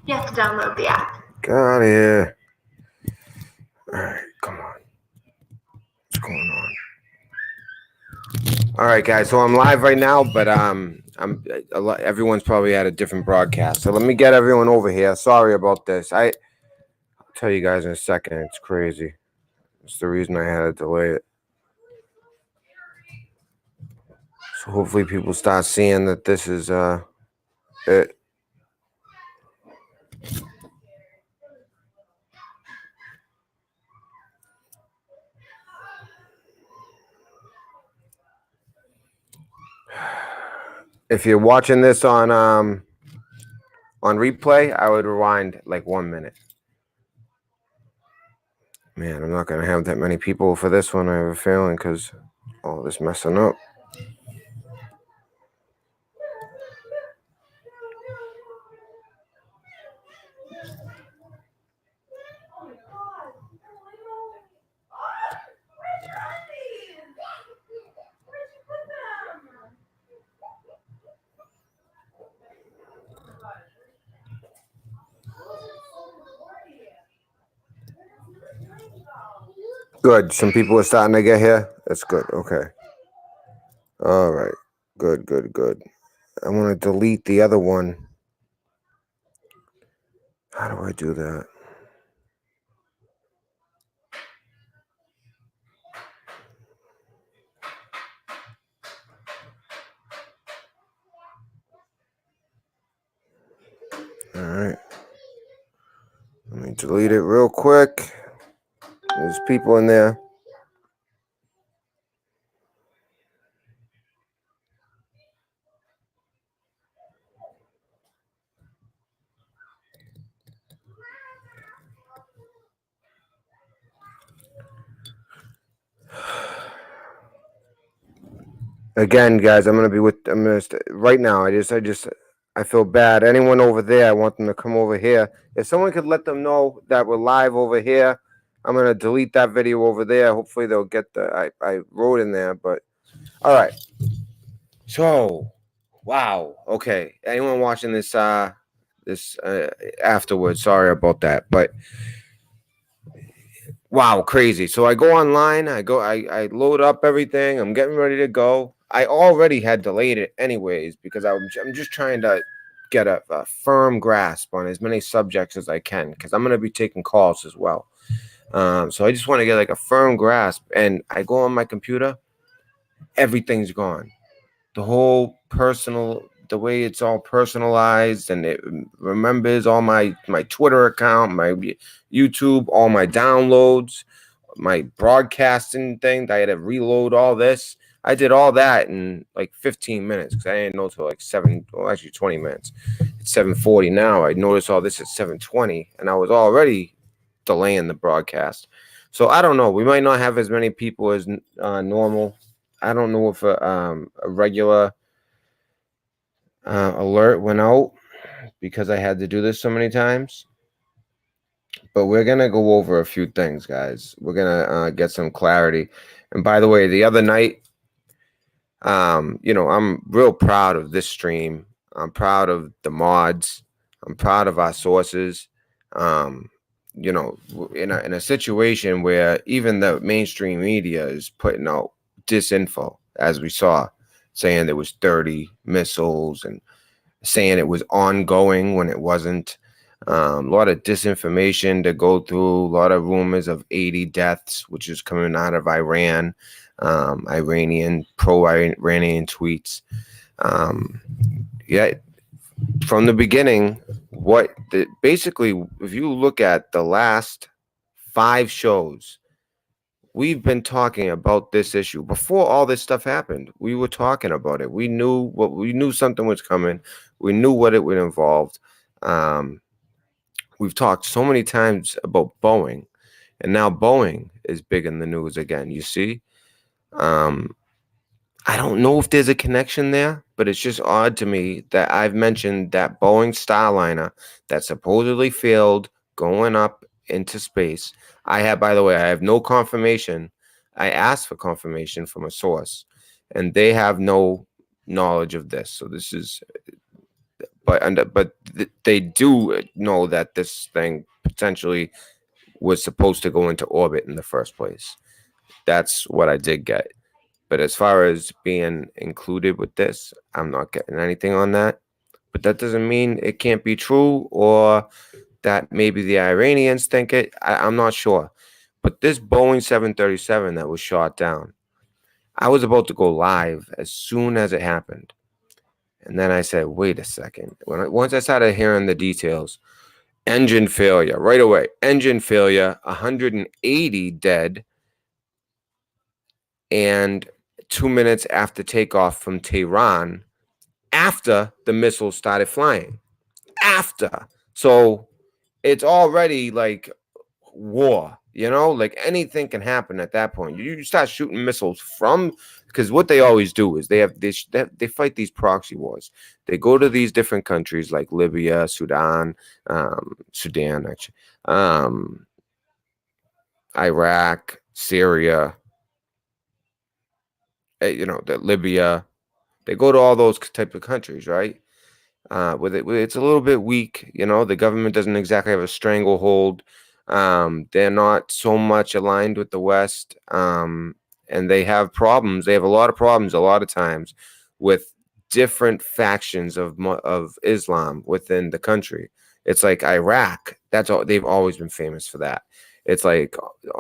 You have to download the app. Get out of here. All right, come on. What's going on? All right, guys. So I'm live right now, but everyone's probably at a different broadcast. So let me get everyone over here. Sorry about this. I'll tell you guys in a second. It's crazy. It's the reason I had to delay it. So hopefully people start seeing that this is it. If you're watching this on replay, I would rewind like 1 minute. Man, I'm not gonna have that many people for this one. I have a feeling because all this messing up. Good. Some people are starting to get here. That's good. Okay. All right. Good, good, good. I want to delete the other one. How do I do that? All right. Let me delete it real quick. There's people in there. Again, guys, I'm gonna right now. I feel bad. Anyone over there, I want them to come over here. If someone could let them know that we're live over here, I'm gonna delete that video over there. Hopefully they'll get I wrote in there, but all right. So, wow. Okay. Anyone watching this afterwards? Sorry about that, but wow, crazy. So I go online. I load up everything. I'm getting ready to go. I already had delayed it anyways because I'm just trying to get a firm grasp on as many subjects as I can because I'm going to be taking calls as well. So I just want to get like a firm grasp. And I go on my computer, everything's gone. The whole the way it's all personalized, and it remembers all my Twitter account, my YouTube, all my downloads, my broadcasting thing. I had to reload all this. I did all that in like 15 minutes because I didn't know till like 20 minutes. It's 7:40 now. I noticed all this at 7:20, and I was already delaying the broadcast. So I don't know. We might not have as many people as normal. I don't know if a regular alert went out because I had to do this so many times. But we're going to go over a few things, guys. We're going to get some clarity. And by the way, the other night, I'm real proud of this stream. I'm proud of the mods. I'm proud of our sources. In a situation where even the mainstream media is putting out disinfo, as we saw, saying there was 30 missiles and saying it was ongoing when it wasn't. A lot of disinformation to go through, a lot of rumors of 80 deaths, which is coming out of Iran, pro-Iranian tweets. Yet from the beginning, basically, if you look at the last 5 shows, we've been talking about this issue before all this stuff happened. We were talking about it. We knew something was coming. We knew what it would involve. We've talked so many times about Boeing, and now Boeing is big in the news again. You see, I don't know if there's a connection there, but it's just odd to me that I've mentioned that Boeing Starliner that supposedly failed going up into space. By the way, I have no confirmation. I asked for confirmation from a source, and they have no knowledge of this. So this is, but they do know that this thing potentially was supposed to go into orbit in the first place. That's what I did get. But as far as being included with this, I'm not getting anything on that. But that doesn't mean it can't be true, or that maybe the Iranians think it. I'm not sure. But this Boeing 737 that was shot down, I was about to go live as soon as it happened. And then I said, wait a second. Once I started hearing the details, engine failure right away. Engine failure, 180 dead, and 2 minutes after takeoff from Tehran, after the missiles started flying. After. So it's already like war, like anything can happen at that point. You start shooting missiles from, because what they always do is they fight these proxy wars. They go to these different countries like Libya, Sudan, actually, Iraq, Syria, the Libya. They go to all those type of countries, right? It's a little bit weak. The government doesn't exactly have a stranglehold. They're not so much aligned with the West, and they have problems. They have a lot of problems a lot of times with different factions of Islam within the country. It's like Iraq. That's all. They've always been famous for that. It's like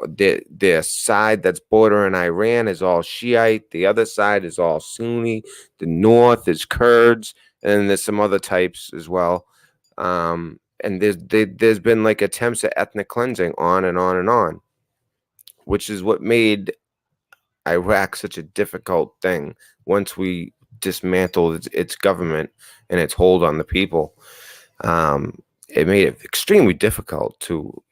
their side that's bordering Iran is all Shiite. The other side is all Sunni. The north is Kurds, and there's some other types as well. And there's been like attempts at ethnic cleansing on and on and on, which is what made Iraq such a difficult thing once we dismantled its government and its hold on the people. It made it extremely difficult to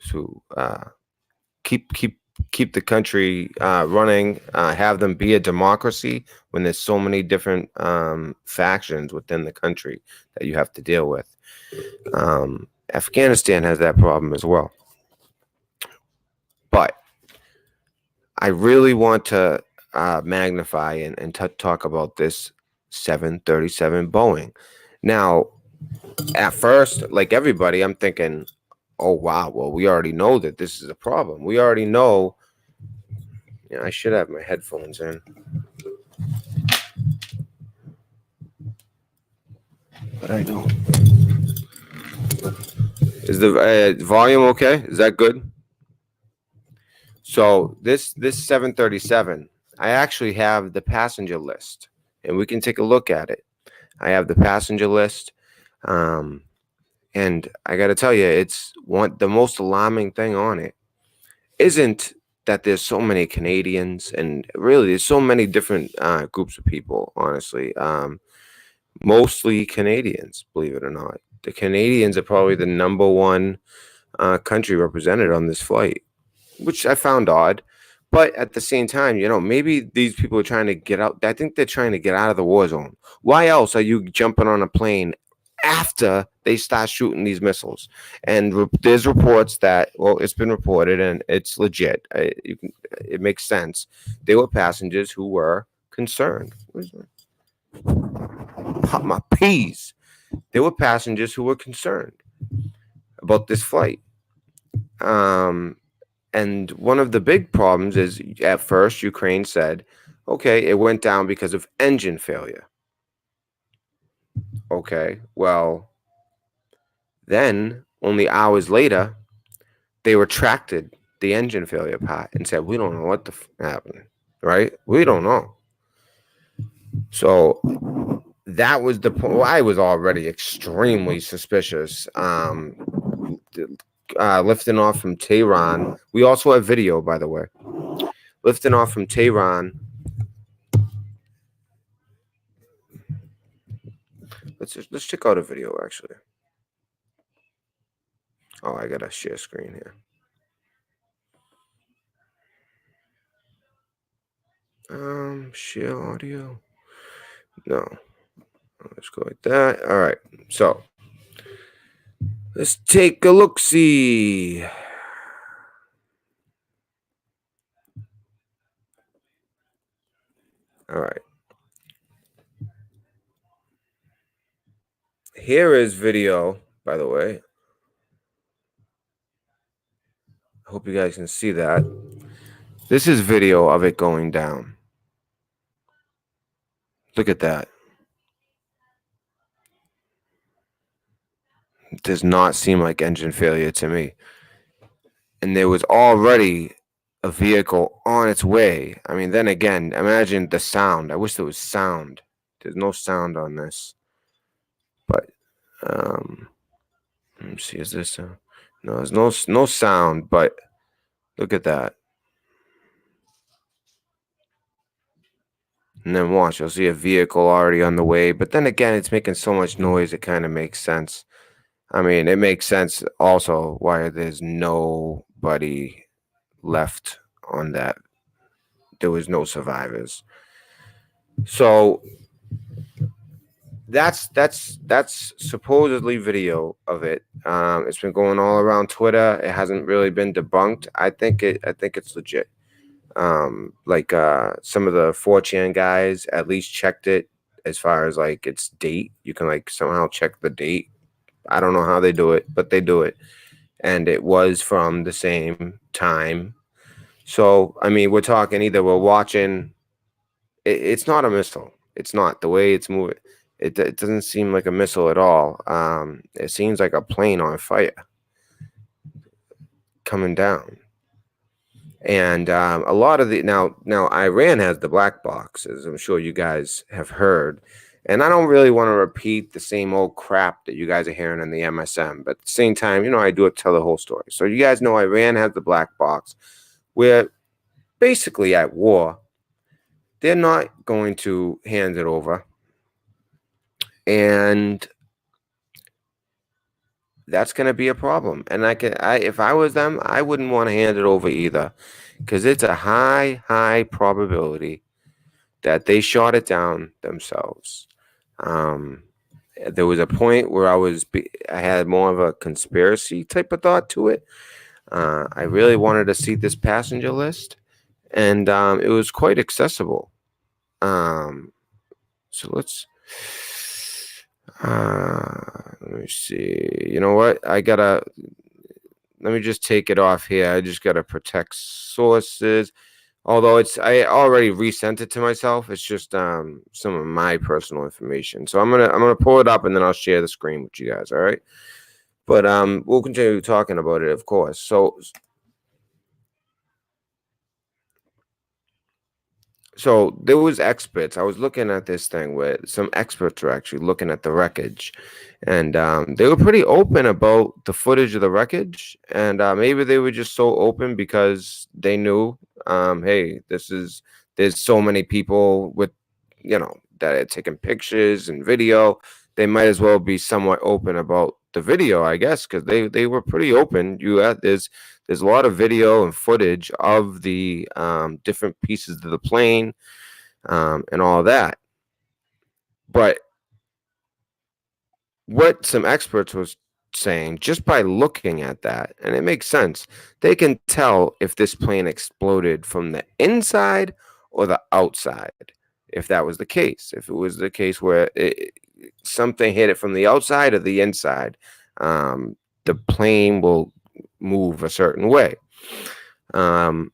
keep the country running, have them be a democracy when there's so many different factions within the country that you have to deal with. Afghanistan has that problem as well. But I really want to magnify and talk about this 737 Boeing. Now, at first, like everybody, I'm thinking, oh, wow, well, we already know that this is a problem. We already know. I should have my headphones in. But I don't. Is the volume okay? Is that good? So this 737, I actually have the passenger list, and we can take a look at it. I have the passenger list, and I got to tell you, it's the most alarming thing on it isn't that there's so many Canadians, and really there's so many different groups of people. Honestly, mostly Canadians, believe it or not. The Canadians are probably the number one country represented on this flight, which I found odd. But at the same time, maybe these people are trying to get out. I think they're trying to get out of the war zone. Why else are you jumping on a plane after they start shooting these missiles? And there's reports that, well, it's been reported and it's legit. It makes sense. They were passengers who were concerned. Pop my peas. There were passengers who were concerned about this flight. And one of the big problems is, at first, Ukraine said, okay, it went down because of engine failure. Okay, well, then only hours later, they retracted the engine failure part and said, we don't know what happened, right? We don't know. So that was the point. Well, I was already extremely suspicious. Lifting off from Tehran. We also have video, by the way. Lifting off from Tehran. Let's check out a video, actually. Oh, I gotta share screen here. Share audio. No. Let's go like that. All right. So let's take a look-see. All right. Here is video by the way. I hope you guys can see that. This is video of it going down. Look at that. It does not seem like engine failure to me. And there was already a vehicle on its way. I mean, then again, imagine the sound. I wish there was sound. There's no sound on this. But let me see. Is this no? There's no sound. But look at that. And then watch. You'll see a vehicle already on the way. But then again, it's making so much noise. It kind of makes sense. I mean, it makes sense also why there's nobody left on that. There was no survivors. So that's supposedly video of it. It's been going all around Twitter. It hasn't really been debunked. I think it's legit. Like some of the 4chan guys at least checked it as far as like its date. You can like somehow check the date. I don't know how they do it, but they do it. And it was from the same time. So, I mean, we're talking either we're watching. It's not a missile. It's not the way it's moving. It doesn't seem like a missile at all. It seems like a plane on fire coming down. And a lot of the now Iran has the black box, as I'm sure you guys have heard. And I don't really want to repeat the same old crap that you guys are hearing in the MSM. But at the same time, you know, I do tell the whole story. So you guys know Iran has the black box. We're basically at war. They're not going to hand it over. And that's going to be a problem. And if I was them, I wouldn't want to hand it over either, because it's a high probability that they shot it down themselves. There was a point where I had more of a conspiracy type of thought to it. I really wanted to see this passenger list, and it was quite accessible. So let me see. You know what? Let me just take it off here. I just gotta protect sources. Although I already resent it to myself. It's just some of my personal information. So I'm gonna pull it up and then I'll share the screen with you guys. All right. But we'll continue talking about it, of course. So there was experts. I was looking at this thing where some experts were actually looking at the wreckage, and they were pretty open about the footage of the wreckage. And maybe they were just so open because they knew, hey, there's so many people with, you know, that are taking pictures and video. They might as well be somewhat open about the video, I guess, because they were pretty open. There's a lot of video and footage of the different pieces of the plane and all that. But what some experts was saying, just by looking at that, and it makes sense, they can tell if this plane exploded from the inside or the outside. If that was the case, if it was the case where something hit it from the outside or the inside, the plane will move a certain way. And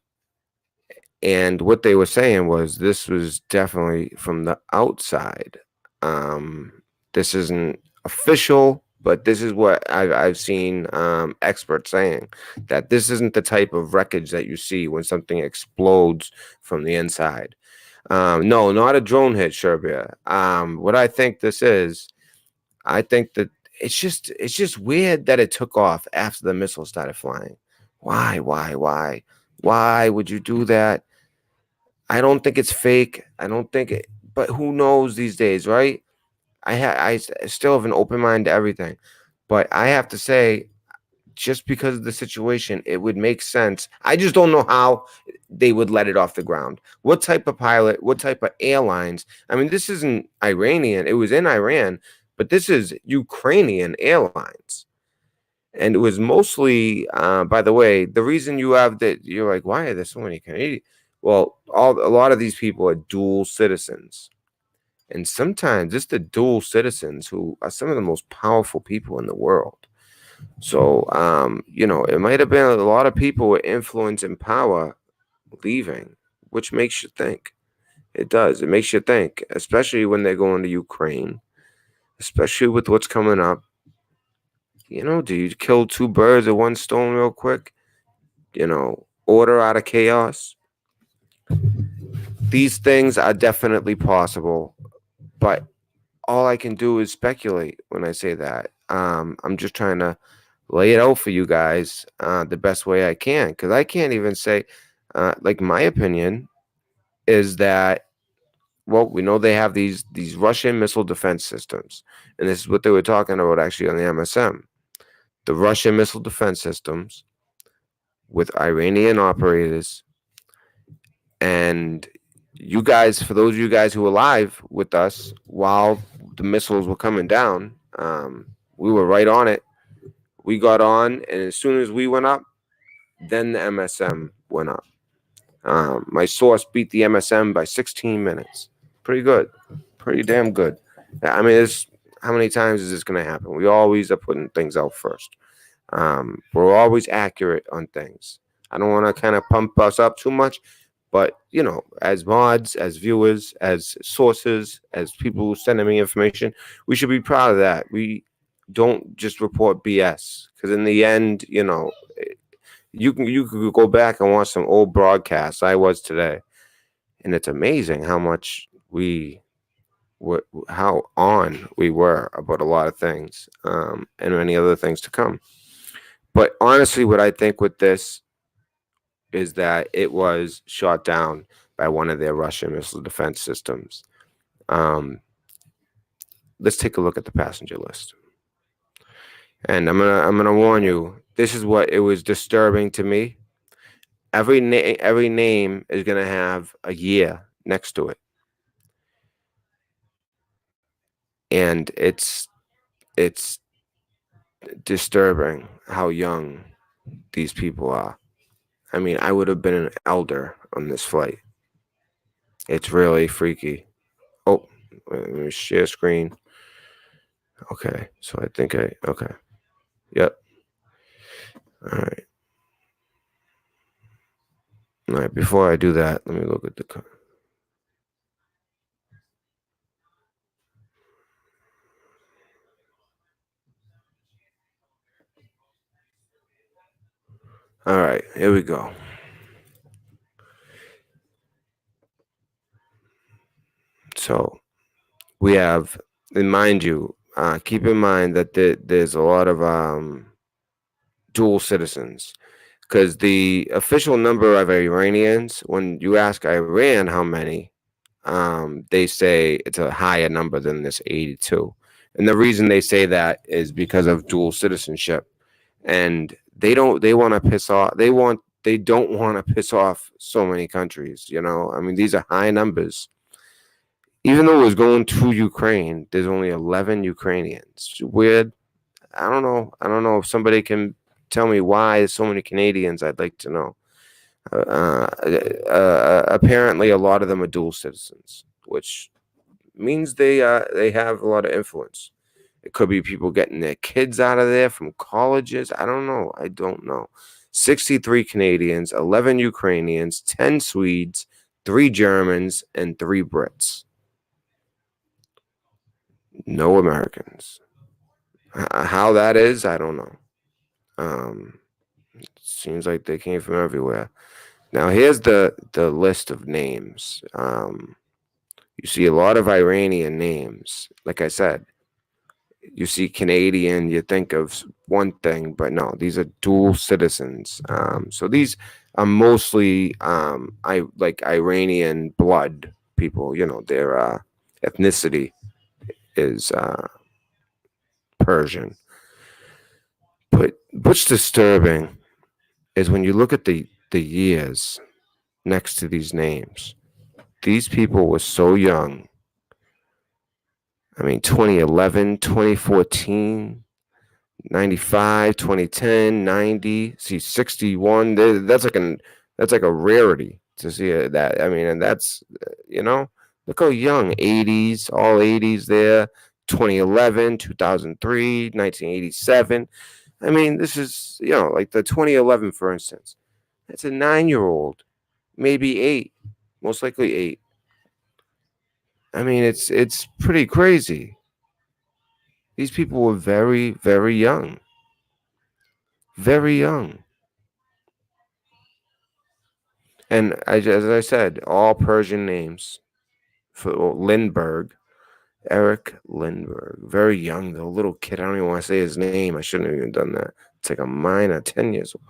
what they were saying was this was definitely from the outside. This isn't official, but this is what I've seen experts saying, that this isn't the type of wreckage that you see when something explodes from the inside. No, not a drone hit, Sherbia. What I think this is, I think that it's just weird that it took off after the missile started flying. Why would you do that? I don't think it's fake. I don't think it, but who knows these days, right? I still have an open mind to everything, but I have to say, just because of the situation, it would make sense. I just don't know how they would let it off the ground. What type of pilot, what type of airlines? I mean, this isn't Iranian. It was in Iran, but this is Ukrainian airlines. And it was mostly, by the way, the reason you have that, you're like, why are there so many Canadian? Well, a lot of these people are dual citizens. And sometimes it's the dual citizens who are some of the most powerful people in the world. So, it might have been a lot of people with influence and power leaving, which makes you think. It does. It makes you think, especially when they're going to Ukraine, especially with what's coming up. Do you kill two birds with one stone real quick? Order out of chaos. These things are definitely possible, but all I can do is speculate when I say that. I'm just trying to lay it out for you guys the best way I can, because I can't even say, like, my opinion is that, well, we know they have these Russian missile defense systems, and this is what they were talking about actually on the MSM. The Russian missile defense systems with Iranian operators, and you guys, for those of you guys who were live with us while the missiles were coming down, we were right on it. We got on, and as soon as we went up, then the MSM went up. My source beat the MSM by 16 minutes. Pretty good. Pretty damn good. I mean, how many times is this going to happen? We always are putting things out first. We're always accurate on things. I don't want to kind of pump us up too much, but as mods, as viewers, as sources, as people who sending me information, we should be proud of that. We don't just report BS, because in the end, you could go back and watch some old broadcasts. I was today, and it's amazing how much how on we were about a lot of things, and many other things to come. But honestly, what I think with this is that it was shot down by one of their Russian missile defense systems. Let's take a look at the passenger list. And I'm gonna warn you, this is what it was disturbing to me. Every name is gonna have a year next to it. And it's disturbing how young these people are. I mean, I would have been an elder on this flight. It's really freaky. Oh, let me share screen. Okay, so I think okay. Yep. All right. All right, before I do that, let me look at the... All right, here we go. So we have, and mind you, keep in mind that there's a lot of dual citizens, because the official number of Iranians, when you ask Iran how many, they say it's a higher number than this 82. And the reason they say that is because of dual citizenship. And they want to piss off, they don't want to piss off so many countries, I mean, these are high numbers. Even though it was going to Ukraine, there's only 11 Ukrainians. Weird. I don't know. I don't know if somebody can tell me why there's so many Canadians. I'd like to know. Apparently, a lot of them are dual citizens, which means they have a lot of influence. It could be people getting their kids out of there from colleges. I don't know. 63 Canadians, 11 Ukrainians, 10 Swedes, 3 Germans, and 3 Brits. No Americans. How that is, I don't know. Seems like they came from everywhere. Now here's the list of names. You see a lot of Iranian names. Like I said, you see Canadian, you think of one thing, but no, these are dual citizens. So these are mostly like Iranian blood people. Their ethnicity is Persian. But what's disturbing is when you look at the years next to these names. These people were so young. I mean, 2011, 2014, 95, 2010, 90, see 61. That's like a rarity to see that. I mean, and that's Look how young, 80s, all 80s there, 2011, 2003, 1987. I mean, this is, like the 2011, for instance. That's a 9-year-old, maybe 8, most likely 8. I mean, it's pretty crazy. These people were very, very young. Very young. And as I said, all Persian names. For Lindbergh, Eric Lindbergh. Very young, though. Little kid. I don't even want to say his name. I shouldn't have even done that. It's like a minor, 10 years old.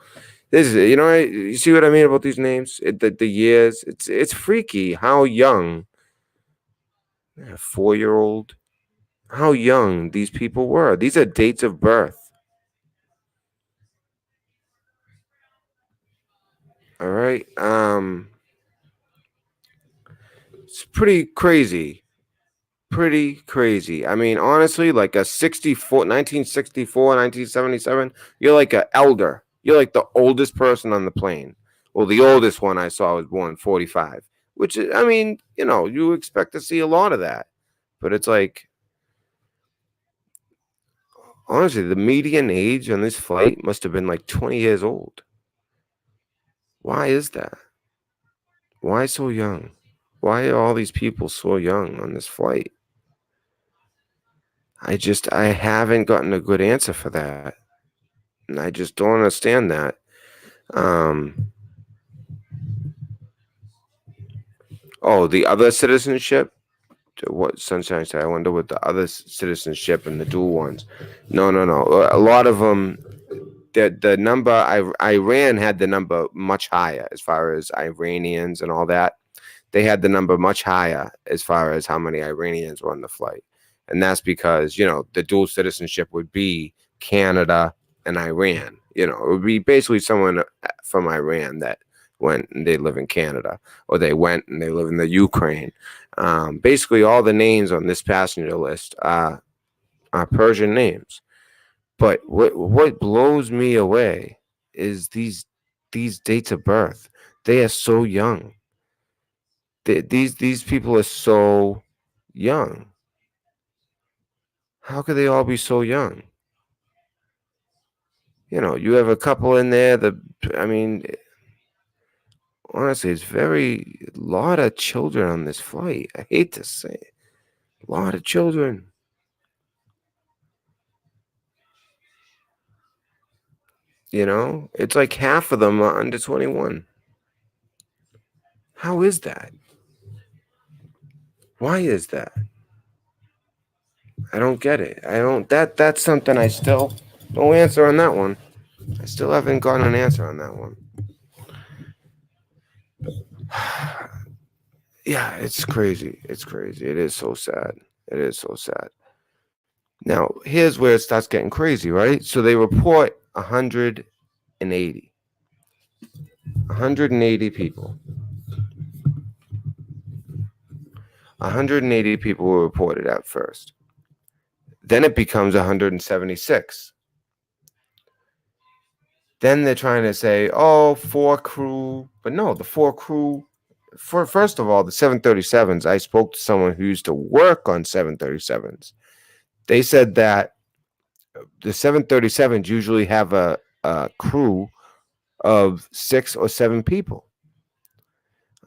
This is, you see what I mean about these names? The years. It's freaky how young, a 4-year-old, how young these people were. These are dates of birth. All right. It's pretty crazy. Pretty crazy. I mean, honestly, like a 1964, 1977, you're like an elder. You're like the oldest person on the plane. Well, the oldest one I saw was born in 45, which I mean, you expect to see a lot of that. But it's like, honestly, the median age on this flight must have been like 20 years old. Why is that? Why so young? Why are all these people so young on this flight? I haven't gotten a good answer for that. And I just don't understand that. Um, the other citizenship. What Sunshine said. I wonder what the other citizenship and the dual ones. No, no, no. A lot of them. The number Iran had the number much higher as far as Iranians and all that. They had the number much higher as far as how many Iranians were on the flight, and that's because the dual citizenship would be Canada and Iran. It would be basically someone from Iran that went and they live in Canada, or they went and they live in the Ukraine. Basically, all the names on this passenger list are Persian names. But what blows me away is these dates of birth. They are so young. These people are so young. How could they all be so young? You have a couple in there. I mean, honestly, it's a lot of children on this flight. I hate to say it. A lot of children. It's like half of them are under 21. How is that? Why is that? I don't get it. I don't. That's something I still no answer on that one. I still haven't gotten an answer on that one. Yeah, it's crazy. It's crazy. It is so sad. It is so sad. Now, here's where it starts getting crazy, right? So they report 180. 180 people. 180 people were reported at first. Then it becomes 176. Then they're trying to say, 4 crew. But no, the 4 crew. First of all, the 737s, I spoke to someone who used to work on 737s. They said that the 737s usually have a crew of 6 or 7 people.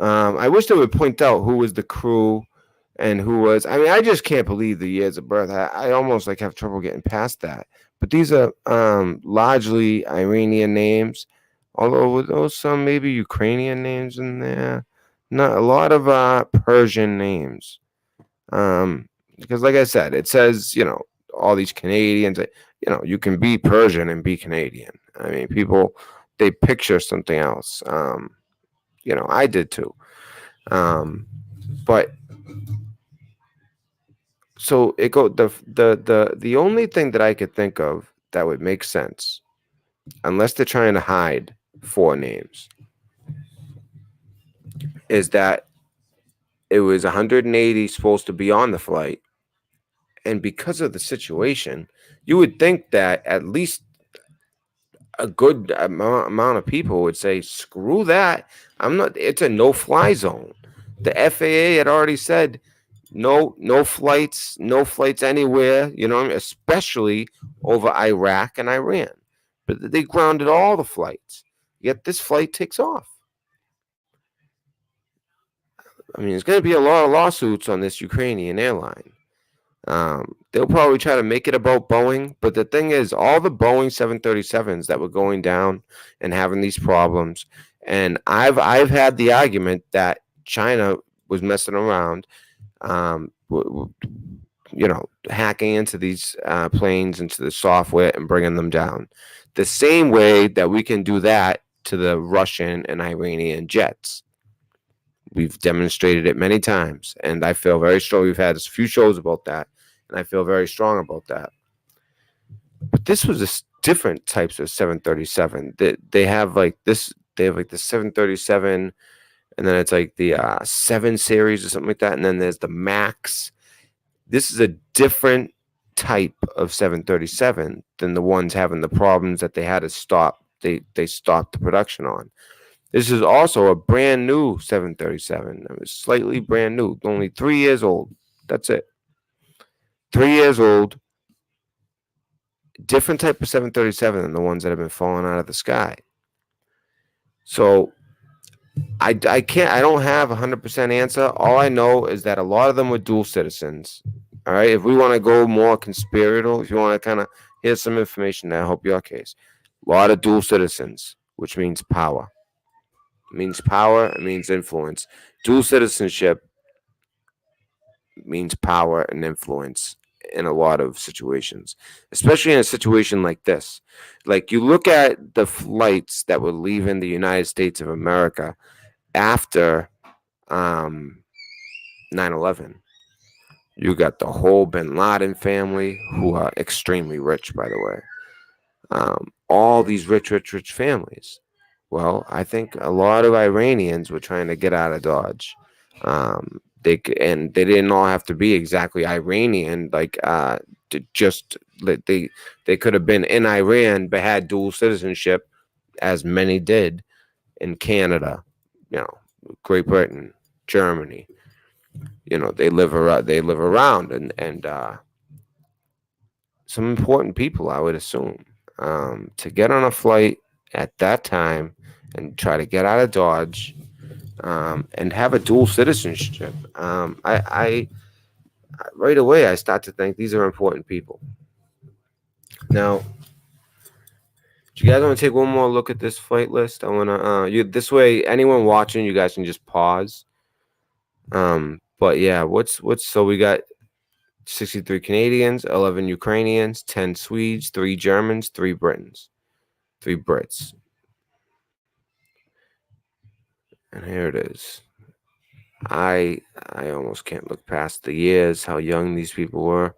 I wish they would point out who was the crew and who was. I mean, I just can't believe the years of birth. I almost have trouble getting past that. But these are largely Iranian names, although with those some maybe Ukrainian names in there. Not a lot of Persian names. Because like I said, it says all these Canadians. You can be Persian and be Canadian. I mean, people they picture something else. I did too. But so it go the only thing that I could think of that would make sense, unless they're trying to hide 4 names, is that it was 180 supposed to be on the flight, and because of the situation, you would think that at least a good amount of people would say, "Screw that! I'm not. It's a no-fly zone." The FAA had already said no flights, no flights anywhere. You know, especially over Iraq and Iran. But they grounded all the flights. Yet this flight takes off. I mean, there's going to be a lot of lawsuits on this Ukrainian airline. They'll probably try to make it about Boeing, but the thing is, all the Boeing 737s that were going down and having these problems, and I've had the argument that China was messing around, hacking into these planes, into the software, and bringing them down, the same way that we can do that to the Russian and Iranian jets. We've demonstrated it many times, and I feel very strong. We've had a few shows about that, and I feel very strong about that. But this was different types of 737. They have like this. They have like the 737, and then it's like the 7 series or something like that, and then there's the Max. This is a different type of 737 than the ones having the problems that they had to stop. They stopped the production on. This is also a brand new 737. It was slightly brand new, only 3 years old. That's it. 3 years old. Different type of 737 than the ones that have been falling out of the sky. So I don't have a 100% answer. All I know is that a lot of them were dual citizens. All right. If we want to go more conspiratorial, if you want to kind of here's some information that help your case. A lot of dual citizens, which means power. It means power. It means influence. Dual citizenship means power and influence in a lot of situations, especially in a situation like this. Like you look at the flights that were leaving the United States of America after 9/11. You got the whole Bin Laden family, who are extremely rich, by the way. All these rich families. Well, I think a lot of Iranians were trying to get out of Dodge. They didn't all have to be exactly Iranian. Like they could have been in Iran but had dual citizenship, as many did in Canada, Great Britain, Germany. They live around and some important people, I would assume, to get on a flight at that time and try to get out of Dodge, and have a dual citizenship. I right away I start to think these are important people. Now, do you guys want to take one more look at this flight list? I want to this way anyone watching, you guys can just pause. But yeah, what's so we got 63 Canadians, 11 Ukrainians, 10 Swedes, 3 Germans, 3 Britons, 3 Brits. And here it is. I almost can't look past the years, how young these people were.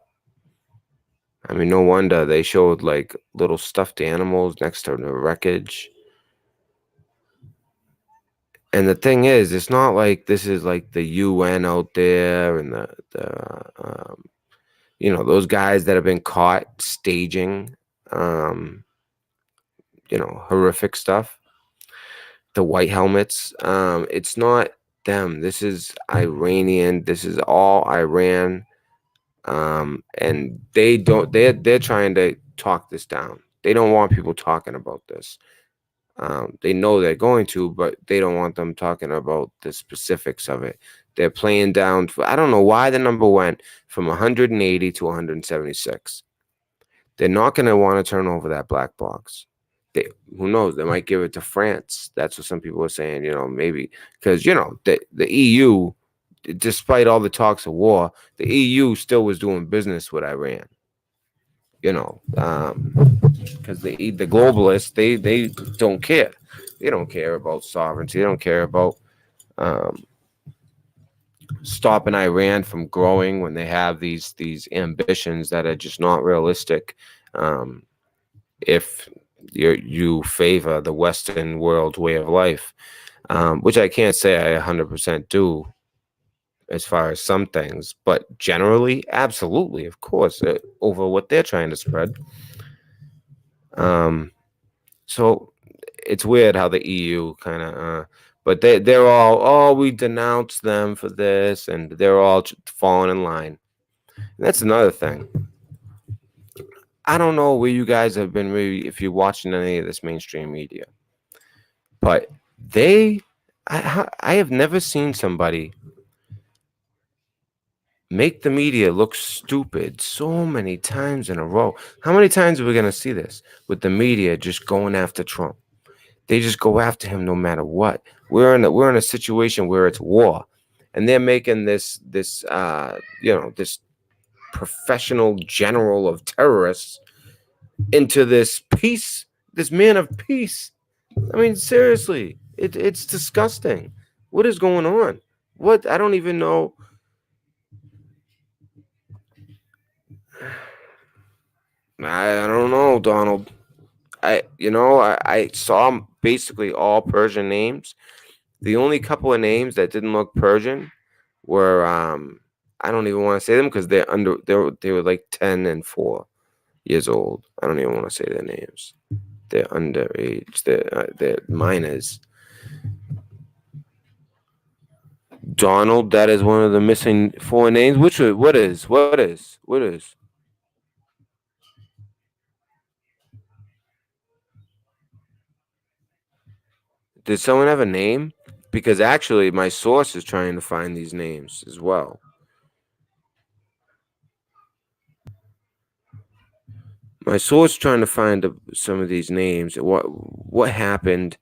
I mean, no wonder they showed like little stuffed animals next to the wreckage. And the thing is, it's not like this is like the UN out there and those guys that have been caught staging, horrific stuff. The white helmets. It's not them. This is Iranian. This is all Iran. And they're trying to talk this down. They don't want people talking about this. They know they're going to, but they don't want them talking about the specifics of it. They're playing down. I don't know why the number went from 180 to 176. They're not going to want to turn over that black box. Who knows? They might give it to France. That's what some people are saying. Maybe because the EU, despite all the talks of war, the EU still was doing business with Iran. Because the globalists, they don't care. They don't care about sovereignty. They don't care about stopping Iran from growing when they have these ambitions that are just not realistic. If you favor the Western world way of life, which I can't say I 100% do as far as some things, but generally, absolutely, of course, over what they're trying to spread. So it's weird how the EU kind of, But they're all, oh, we denounce them for this, and they're all falling in line. And that's another thing. I don't know where you guys have been, really, if you're watching any of this mainstream media, but I have never seen somebody make the media look stupid so many times in a row. How many times are we going to see this with the media just going after Trump? They just go after him no matter what. We're in a situation where it's war, and they're making this professional general of terrorists into this man of peace. I mean, seriously, it's disgusting. What is going on? What, I don't even know. I don't know, Donald. I saw basically all Persian names. The only couple of names that didn't look Persian were I don't even want to say them because they were like 10 and 4 years old. I don't even want to say their names. They're underage. They're minors. Donald, that is one of the missing 4 names. What is? Did someone have a name? Because actually, my source is trying to find these names as well. My source is trying to find some of these names. What happened?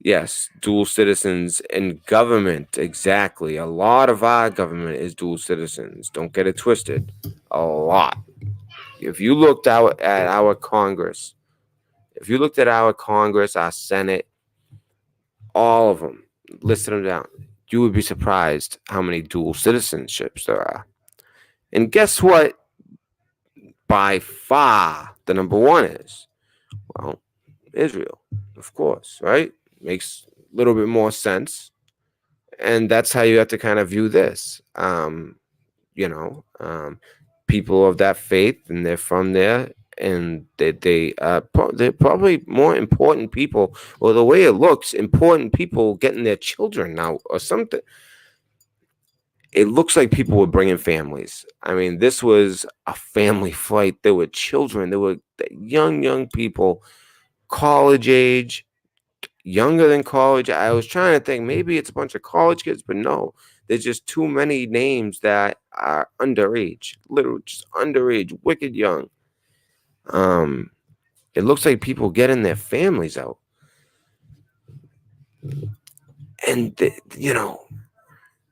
Yes, dual citizens and government. Exactly. A lot of our government is dual citizens. Don't get it twisted. A lot. If you looked out at our Congress, our Senate, all of them, listed them down, you would be surprised how many dual citizenships there are. And guess what? By far, the number one is, well, Israel, of course, right? Makes a little bit more sense. And that's how you have to kind of view this. You know, people of that faith, and they're from there, and they're probably more important people, or the way it looks, important people getting their children out or something. It looks like people were bringing families. I mean, this was a family flight. There were children. There were young people, college age, younger than college. I was trying to think maybe it's a bunch of college kids, but no, there's just too many names that are underage, literally just underage, wicked young. Um, it looks like people getting their families out, and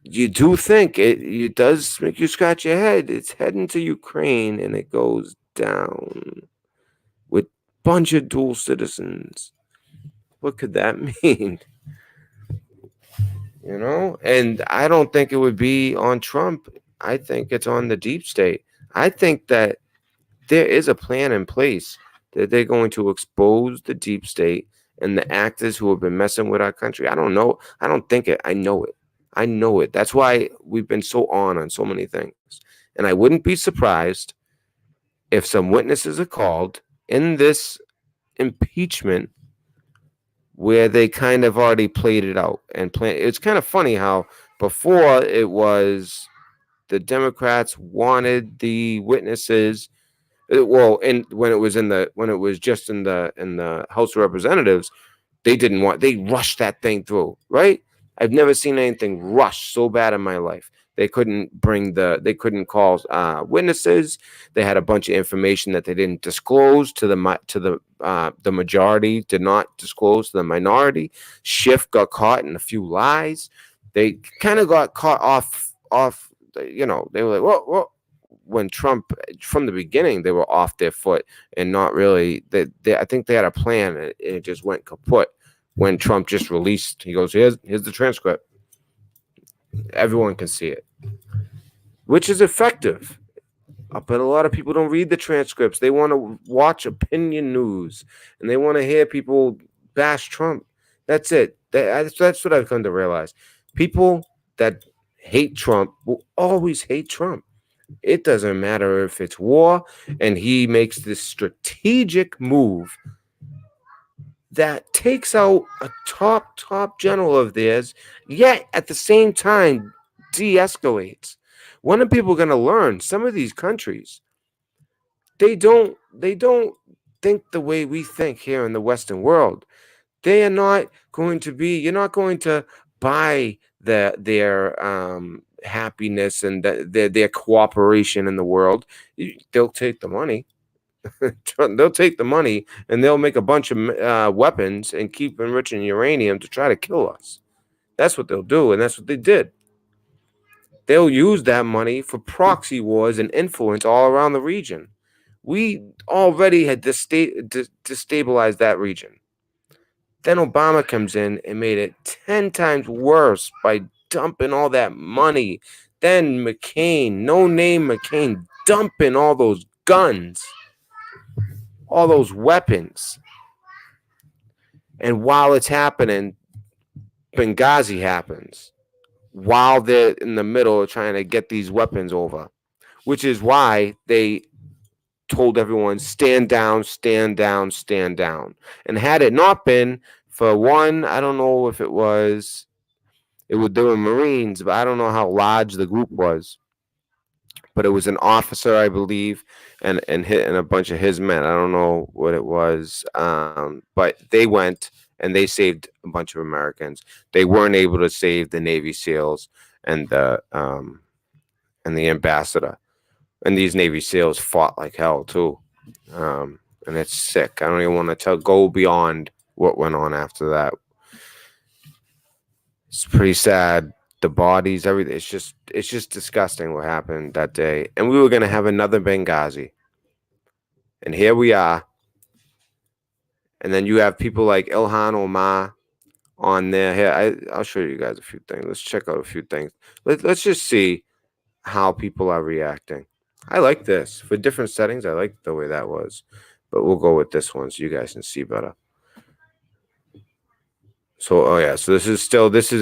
you do think it does make you scratch your head. It's heading to Ukraine, and it goes down with bunch of dual citizens. What could that mean? And I don't think it would be on Trump. I think it's on the deep state. I think that there is a plan in place that they're going to expose the deep state and the actors who have been messing with our country. I don't know. I don't think it. I know it. I know it. That's why we've been so on so many things. And I wouldn't be surprised if some witnesses are called in this impeachment where they kind of already played it out and planned. It's kind of funny how before it was the Democrats wanted the witnesses. Well, and when it was just in the House of Representatives, they rushed that thing through, right? I've never seen anything rushed so bad in my life. They couldn't call witnesses. They had a bunch of information that they didn't disclose to the majority, did not disclose to the minority. Schiff got caught in a few lies. They kind of got caught off. They were like, whoa. When Trump, from the beginning, they were off their foot and not really. I think they had a plan, and it just went kaput when Trump just released. He goes, here's the transcript. Everyone can see it, which is effective. But a lot of people don't read the transcripts. They want to watch opinion news, and they want to hear people bash Trump. That's it. That's what I've come to realize. People that hate Trump will always hate Trump. It doesn't matter if it's war, and he makes this strategic move that takes out a top general of theirs, yet at the same time de-escalates. When are people going to learn? Some of these countries, they don't think the way we think here in the Western world. They are not going to be. You're not going to buy their happiness and their cooperation in the world. They'll take the money. They'll take the money and they'll make a bunch of weapons and keep enriching uranium to try to kill us. That's what they'll do, and that's what they did. They'll use that money for proxy wars and influence all around the region. We already had destabilized that region. Then Obama comes in and made it 10 times worse by dumping all that money. Then McCain, no name McCain, dumping all those guns, all those weapons. And while it's happening, Benghazi happens while they're in the middle of trying to get these weapons over, which is why they told everyone, stand down, stand down, stand down. And had it not been for one, I don't know if it was there were Marines, but I don't know how large the group was. But it was an officer, I believe, and a bunch of his men. I don't know what it was, but they went and they saved a bunch of Americans. They weren't able to save the Navy SEALs and the ambassador. And these Navy SEALs fought like hell too, and it's sick. I don't even want to go beyond what went on after that. It's pretty sad. The bodies, everything. It's just disgusting what happened that day. And we were gonna have another Benghazi, and here we are. And then you have people like Ilhan Omar on there. Here, I'll show you guys a few things. Let's check out a few things. Let's just see how people are reacting. I like this for different settings. I like the way that was, but we'll go with this one so you guys can see better. So, oh yeah, so this is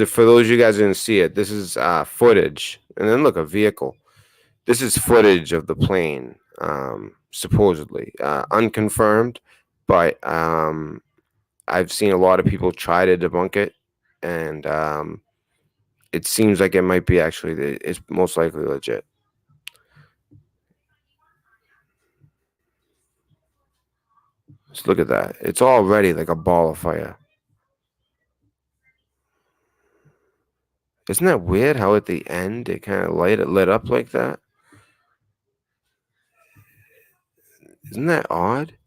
for those of you guys who didn't see it. This is footage, and then look, a vehicle. This is footage of the plane, supposedly unconfirmed, but I've seen a lot of people try to debunk it, and it seems like it might be actually, it's most likely legit. Just look at that. It's already like a ball of fire. Isn't that weird how at the end it kind of lit up like that? Isn't that odd?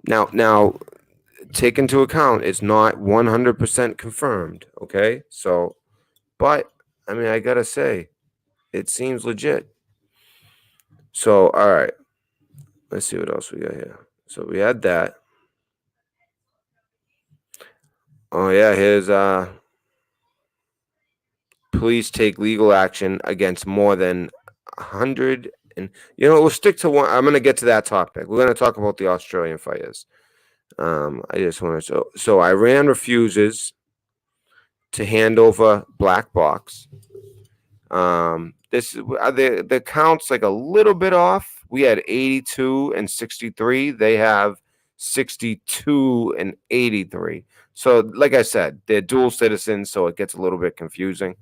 Now, take into account it's not 100% confirmed, okay? So, but I mean, I gotta say, it seems legit. So, all right, let's see what else we got here. So we had that. Oh yeah, here's police take legal action against more than 100. And we'll stick to one. I'm going to get to that topic. We're going to talk about the Australian fighters. I just want to. So Iran refuses to hand over black box. The count's like a little bit off. We had 82 and 63. They have 62 and 83. So, like I said, they're dual citizens, so it gets a little bit confusing.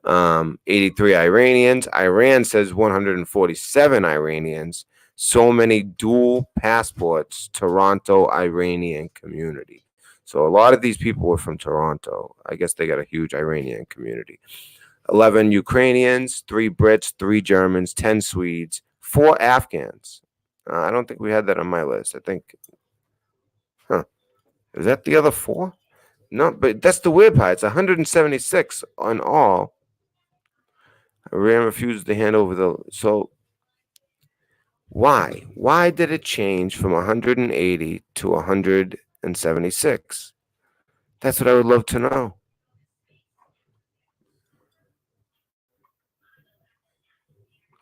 83 Iranians. Iran says 147 Iranians. So many dual passports. Toronto Iranian community. So a lot of these people were from Toronto. I guess they got a huge Iranian community. 11 Ukrainians, 3 Brits, 3 Germans, 10 Swedes, 4 Afghans. I don't think we had that on my list. I think, is that the other 4? No, but that's the weird part. It's 176 on all. Iran refused to hand over so why? Why did it change from 180 to 176? That's what I would love to know.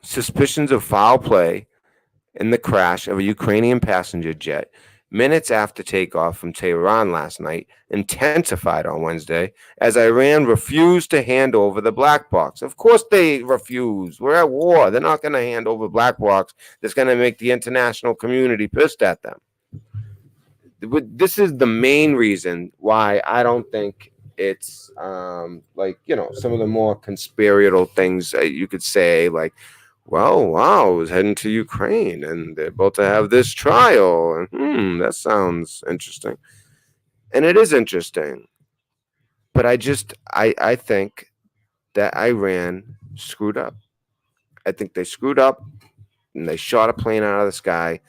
Suspicions of foul play in the crash of a Ukrainian passenger jet minutes after takeoff from Tehran last night intensified on Wednesday as Iran refused to hand over the black box. Of course they refuse. We're at war. They're not going to hand over black box that's going to make the international community pissed at them. this is the main reason why I don't think it's like, you know, some of the more conspiratorial things you could say, like, well, wow, I was heading to Ukraine and they're about to have this trial, and that sounds interesting, and it is interesting. But I think that Iran screwed up. I think they screwed up and they shot a plane out of the sky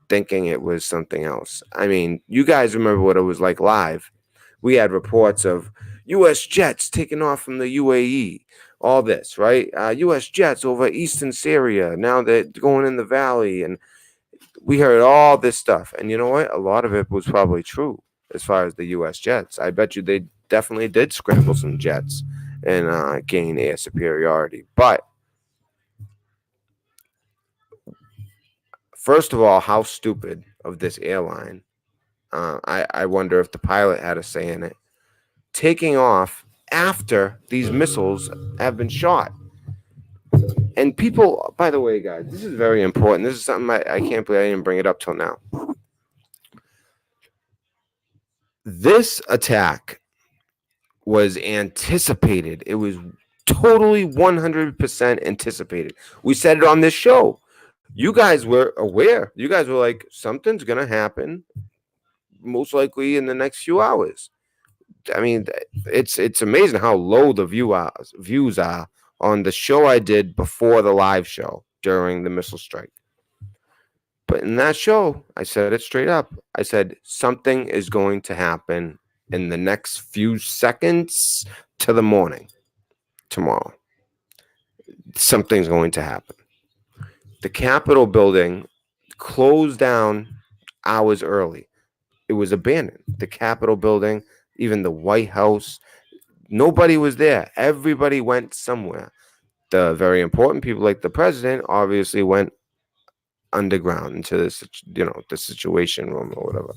thinking it was something else. I mean, you guys remember what it was like live. We had reports of U.S. jets taking off from the UAE, all this, right? U.S. jets over eastern Syria. Now they're going in the valley. And we heard all this stuff. And you know what? A lot of it was probably true as far as the U.S. jets. I bet you they definitely did scramble some jets and gain air superiority. But first of all, how stupid of this airline. I wonder if the pilot had a say in it. Taking off after these missiles have been shot. And people, by the way, guys, this is very important. This is something I can't believe I didn't bring it up till now. This attack was anticipated. It was totally 100% anticipated. We said it on this show. You guys were aware. You guys were like, something's going to happen, most likely in the next few hours. I mean, it's amazing how low the views are on the show I did before the live show during the missile strike. But in that show, I said it straight up. I said something is going to happen in the next few seconds to the morning tomorrow. Something's going to happen. The Capitol building closed down hours early. It was abandoned. The Capitol building, even the White House, nobody was there. Everybody went somewhere. The very important people, like the president, obviously went underground into this, you know, the situation room or whatever.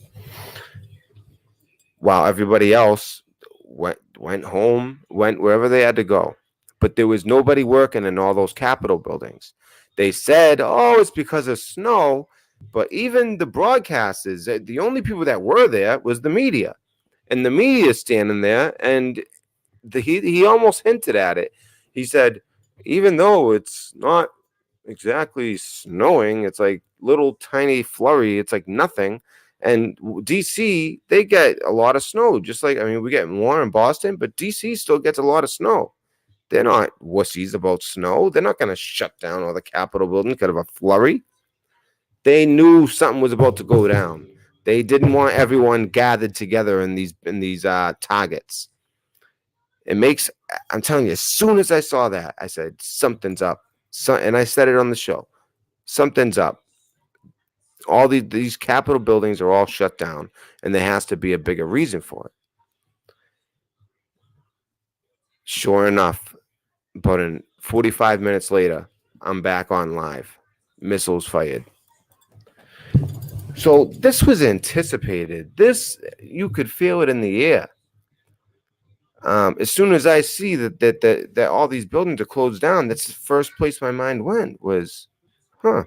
While everybody else went home, went wherever they had to go. But there was nobody working in all those Capitol buildings. They said, "Oh, it's because of snow." But even the broadcasters, the only people that were there was the media, and the media standing there, and he almost hinted at it. He said, even though it's not exactly snowing, it's like little tiny flurry. It's like nothing. And DC, they get a lot of snow. Just like, I mean, we get more in Boston, but DC still gets a lot of snow. They're not wussies about snow. They're not going to shut down all the Capitol building because of a flurry. They knew something was about to go down. They didn't want everyone gathered together in these targets. It makes, I'm telling you, as soon as I saw that, I said something's up. And I said it on the show. Something's up. All these Capitol buildings are all shut down, and there has to be a bigger reason for it. Sure enough, about 45 minutes later, I'm back on live. Missiles fired. So this was anticipated. This, you could feel it in the air. As soon as I see that all these buildings are closed down, that's the first place my mind went was, huh?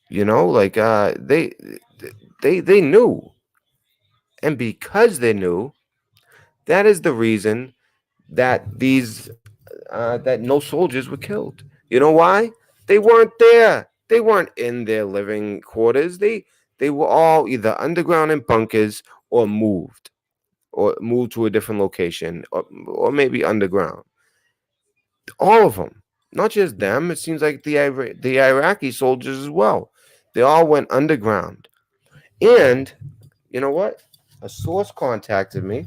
You know, like they knew, and because they knew, that is the reason that that no soldiers were killed. You know why? They weren't there. They weren't in their living quarters. They were all either underground in bunkers or moved to a different location, or maybe underground. All of them, not just them. It seems like the Iraqi soldiers as well. They all went underground. And you know what? A source contacted me,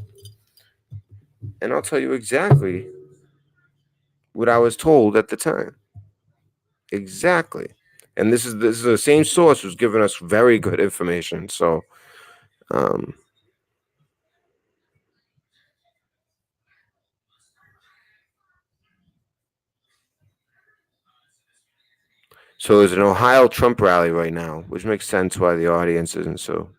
and I'll tell you exactly what I was told at the time. Exactly. And this is the same source who's giving us very good information. Um, so there's an Ohio Trump rally right now, which makes sense why the audience isn't so.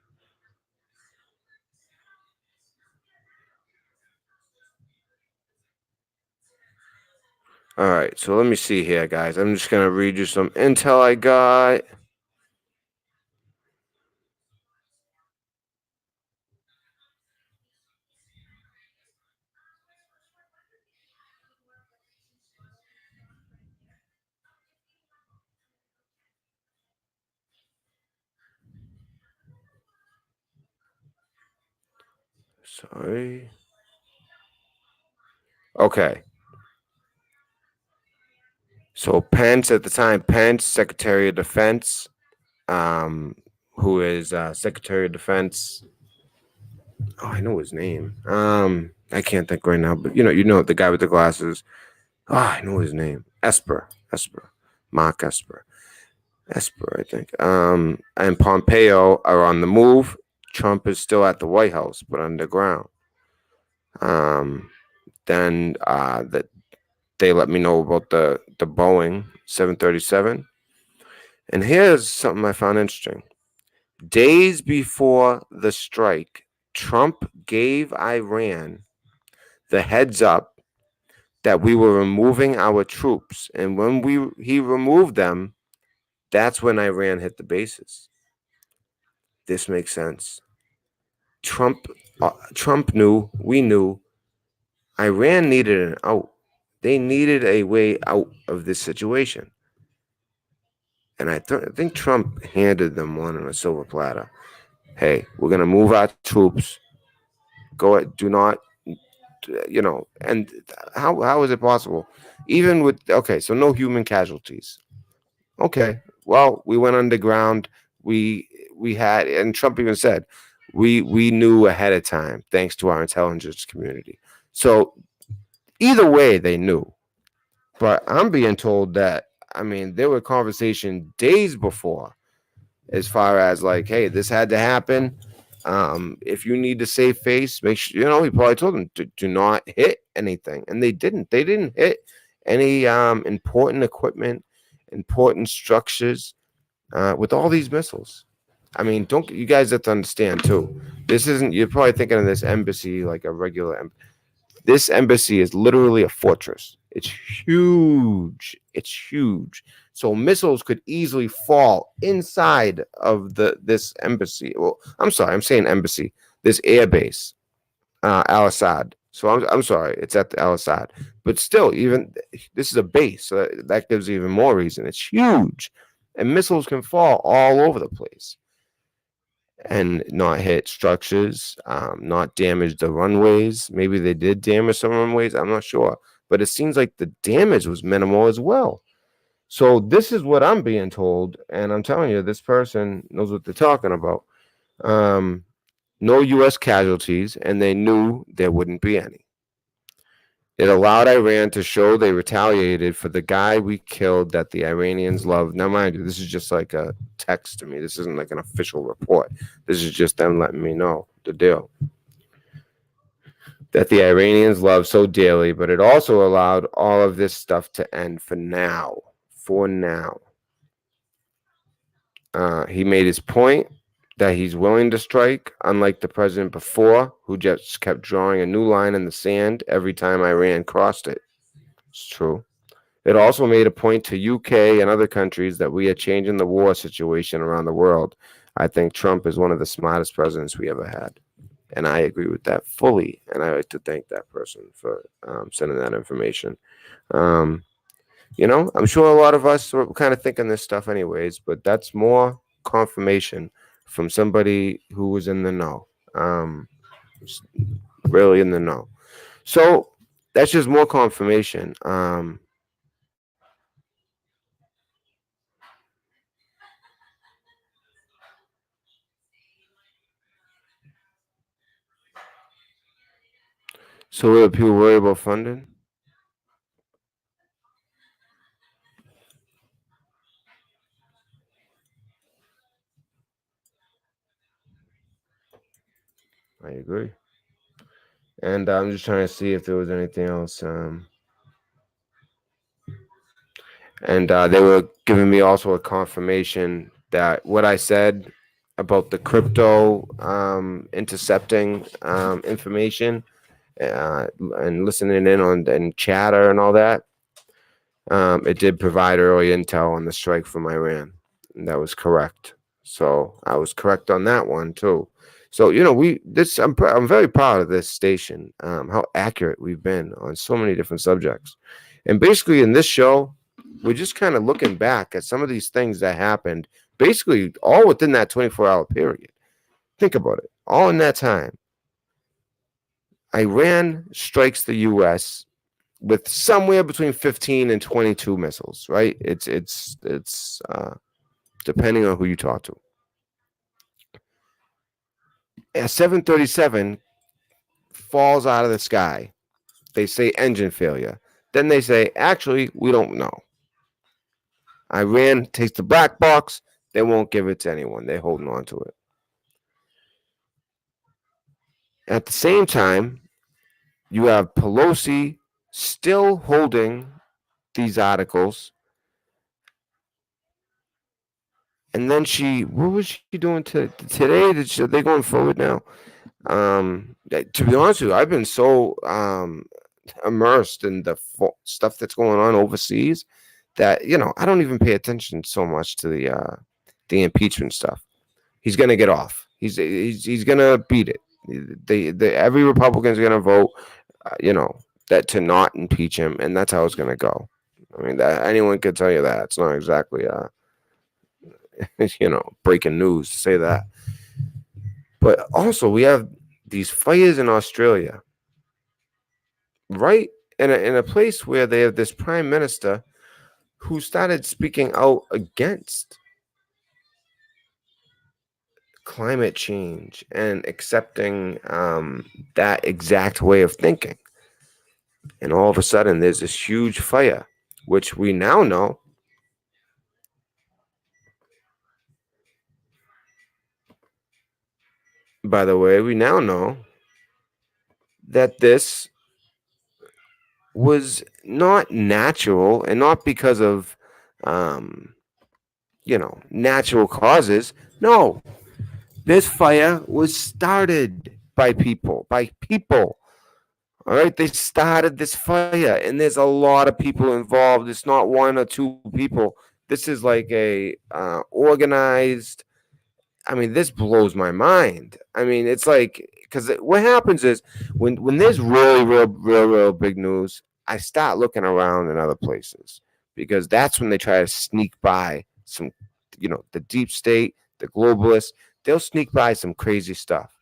All right, so let me see here, guys. I'm just gonna read you some intel I got. Sorry. Okay. So Pence at the time, Pence, Secretary of Defense, um, who is Secretary of Defense. Oh, I know his name. I can't think right now, but you know the guy with the glasses. Oh, I know his name. Esper, Mark Esper, I think. And Pompeo are on the move. Trump is still at the White House, but underground. Um, then that they let me know about the Boeing 737. And here's something I found interesting. Days before the strike, Trump gave Iran the heads up that we were removing our troops, and when he removed them, that's when Iran hit the bases. This makes sense. Trump knew, we knew, Iran needed an out. They needed a way out of this situation. And I think Trump handed them one on a silver platter. Hey, we're going to move our troops. Go ahead. Do not, and how is it possible? Even with, okay, so no human casualties. Okay, well, we went underground. We had, and Trump even said, we knew ahead of time, thanks to our intelligence community. So either way, they knew. But I'm being told that, I mean, there were conversations days before, as far as like, hey, this had to happen. If you need to save face, make sure, he probably told them to do not hit anything. And they didn't. They didn't hit any important equipment, important structures with all these missiles. I mean, don't you guys have to understand too. This isn't. You're probably thinking of this embassy like a regular. This embassy is literally a fortress. It's huge. It's huge. So missiles could easily fall inside of this embassy. Well, I'm sorry, I'm saying embassy. This air base, Al Assad. So I'm sorry, it's at the Al Assad. But still, even this is a base, so that gives even more reason. It's huge, and missiles can fall all over the place and not hit structures, not damage the runways. Maybe they did damage some runways. I'm not sure, but it seems like the damage was minimal as well. So this is what I'm being told, and I'm telling you, this person knows what they're talking about. No U.S. casualties, and they knew there wouldn't be any. It allowed Iran to show they retaliated for the guy we killed that the Iranians love. Now, mind you, this is just like a text to me. This isn't like an official report. This is just them letting me know the deal that the Iranians love so dearly. But it also allowed all of this stuff to end for now. For now. He made his point that he's willing to strike, unlike the president before, who just kept drawing a new line in the sand every time Iran crossed it. It's true. It also made a point to UK and other countries that we are changing the war situation around the world. I think Trump is one of the smartest presidents we ever had. And I agree with that fully. And I like to thank that person for sending that information. I'm sure a lot of us were kind of thinking this stuff anyways, but that's more confirmation from somebody who was in the know, really in the know. So that's just more confirmation. So will people worry about funding? I agree. And I'm just trying to see if there was anything else. And they were giving me also a confirmation that what I said about the crypto intercepting information and listening in on and chatter and all that, it did provide early intel on the strike from Iran. And that was correct. So I was correct on that one too. So I'm very proud of this station, how accurate we've been on so many different subjects, and basically in this show, we're just kind of looking back at some of these things that happened, basically all within that 24-hour period. Think about it, all in that time. Iran strikes the U.S. with somewhere between 15 and 22 missiles, right? It's depending on who you talk to. A 737 falls out of the sky. They say engine failure. Then they say, actually, we don't know. Iran takes the black box. They won't give it to anyone. They're holding on to it. At the same time, you have Pelosi still holding these articles. And then what was she doing today? Are they going forward now? To be honest with you, I've been so immersed in the stuff that's going on overseas that I don't even pay attention so much to the impeachment stuff. He's gonna get off. He's gonna beat it. Every Republican's gonna vote, that to not impeach him, and that's how it's gonna go. I mean, that anyone could tell you that. It's not exactly breaking news to say that. But also, we have these fires in Australia, right in a place where they have this prime minister who started speaking out against climate change and accepting that exact way of thinking. And all of a sudden, there's this huge fire, which we now know by the way, we now know that this was not natural and not because of, natural causes. No, this fire was started by people. All right, they started this fire, and there's a lot of people involved. It's not one or two people. This is like a organized. I mean, this blows my mind. I mean, it's like because what happens is when there's really real big news, I start looking around in other places because that's when they try to sneak by some, the deep state, the globalists. They'll sneak by some crazy stuff,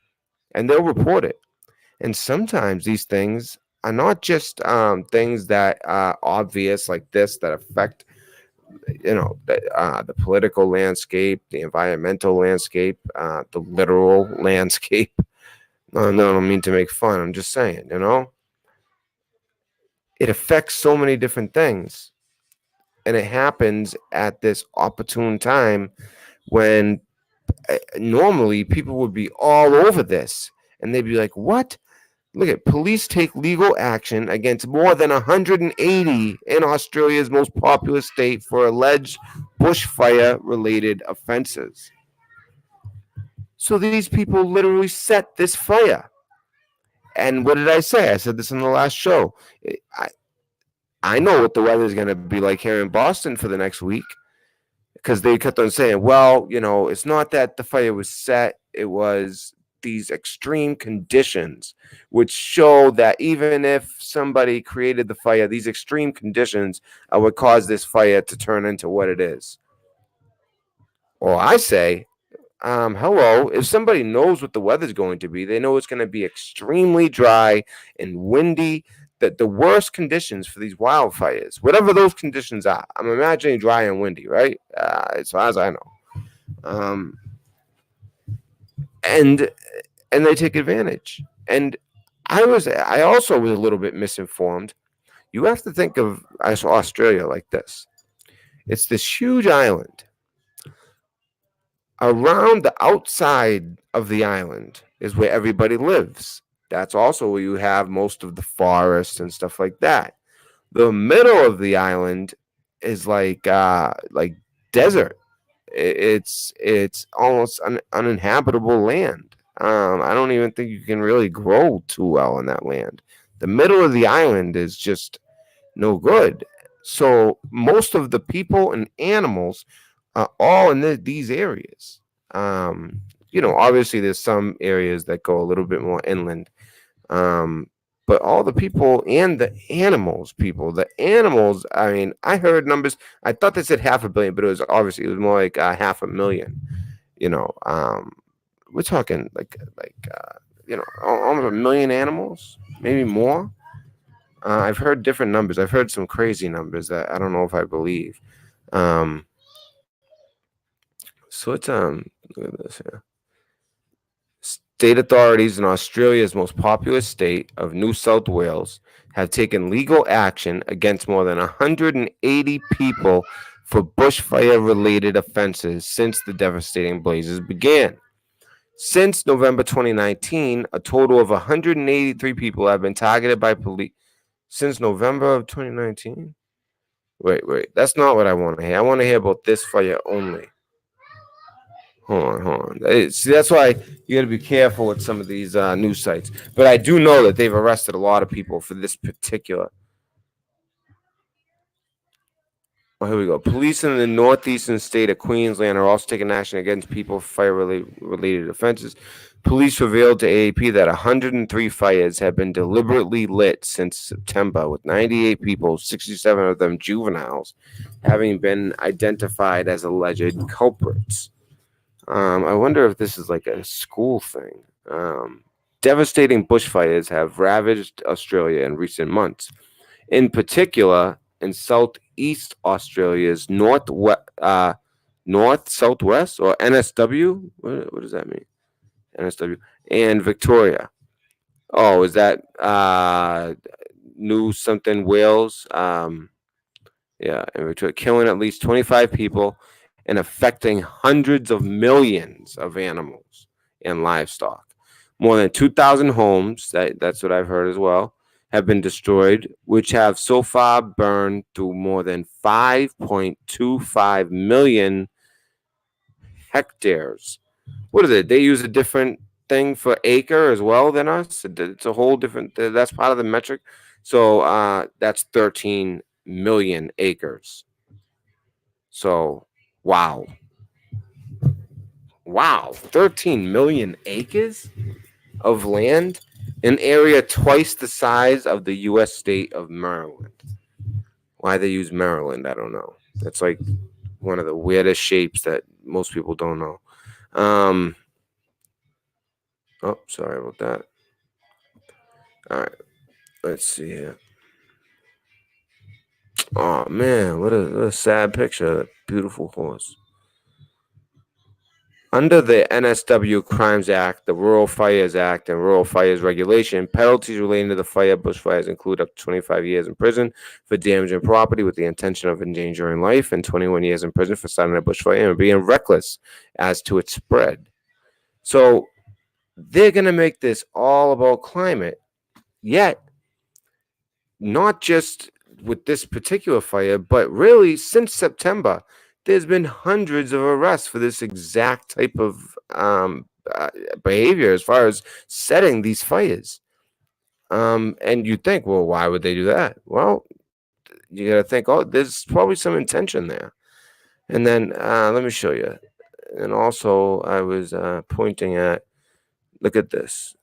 and they'll report it. And sometimes these things are not just things that are obvious like this that affect the political landscape, the environmental landscape, the literal landscape. No, I don't mean to make fun. I'm just saying, it affects so many different things. And it happens at this opportune time when normally people would be all over this. And they'd be like, what? Look at police take legal action against more than 180 in Australia's most populous state for alleged bushfire related offenses. So these people literally set this fire. And what did I say? I said this in the last show. I know what the weather is going to be like here in Boston for the next week because they kept on saying, well, it's not that the fire was set. It was these extreme conditions, which show that even if somebody created the fire, these extreme conditions are what caused this fire to turn into what it is. Or I say, hello, if somebody knows what the weather's going to be, they know it's going to be extremely dry and windy, that the worst conditions for these wildfires, whatever those conditions are. I'm imagining dry and windy, right? As far as I know. And they take advantage. And I also was a little bit misinformed. You have to think of Australia like this. It's this huge island. Around the outside of the island is where everybody lives. That's also where you have most of the forests and stuff like that. The middle of the island is like desert. It's almost uninhabitable land. I don't even think you can really grow too well in that land. The middle of the island is just no good. So most of the people and animals are all in these areas. Obviously there's some areas that go a little bit more inland. But all the people and the animals, I mean, I heard numbers. I thought they said 500 million, but it was more like 500,000. We're talking like almost 1 million animals. maybe more. I've heard different numbers. I've heard some crazy numbers that I don't know if I believe. Um, so it's look at this here. State authorities in Australia's most populous state of New South Wales have taken legal action against more than 180 people for bushfire-related offenses since the devastating blazes began. Since November 2019, a total of 183 people have been targeted by police. Since November of 2019? Wait. That's not what I want to hear. I want to hear about this fire only. Hold on. See, that's why you got to be careful with some of these news sites. But I do know that they've arrested a lot of people for this particular. Oh, here we go. Police in the northeastern state of Queensland are also taking action against people for fire-related offenses. Police revealed to AAP that 103 fires have been deliberately lit since September, with 98 people, 67 of them juveniles, having been identified as alleged culprits. I wonder if this is like a school thing. Devastating bushfires have ravaged Australia in recent months. In particular, in southeast Australia's north southwest or NSW. What does that mean? NSW and Victoria. Oh, is that New something Wales? Yeah, and Victoria, killing at least 25 people and affecting hundreds of millions of animals and livestock. More than 2,000 homes, that's what I've heard as well, have been destroyed, which have so far burned through more than 5.25 million hectares. What is it? They use a different thing for acre as well than us. It's a whole different, that's part of the metric. So that's 13 million acres. So, wow. 13 million acres of land, an area twice the size of the U.S. state of Maryland. Why they use Maryland, I don't know. That's like one of the weirdest shapes that most people don't know. Oh, sorry about that. All right, let's see here. Oh man, what a sad picture. That beautiful horse. Under the NSW Crimes Act, the Rural Fires Act, and Rural Fires Regulation, penalties relating to the bushfires include up to 25 years in prison for damaging property with the intention of endangering life, and 21 years in prison for starting a bushfire and being reckless as to its spread. So they're going to make this all about climate, yet not just with this particular fire, but really since September, there's been hundreds of arrests for this exact type of behavior as far as setting these fires. And you think, well, why would they do that? Well, you got to think, oh, there's probably some intention there. And then let me show you. And also, I was pointing at, look at this.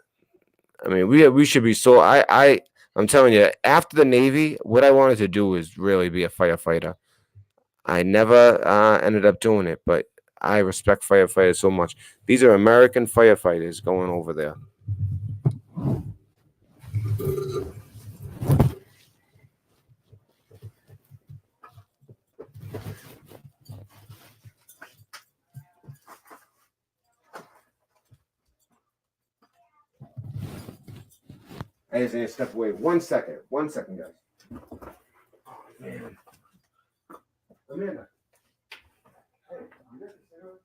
I mean, we should be so. I'm telling you, after the Navy, what I wanted to do is really be a firefighter. I never ended up doing it, but I respect firefighters so much. These are American firefighters going over there. I just need to step away. 1 second. 1 second, guys. Oh, man. Amanda. Hey, you got the cigarette?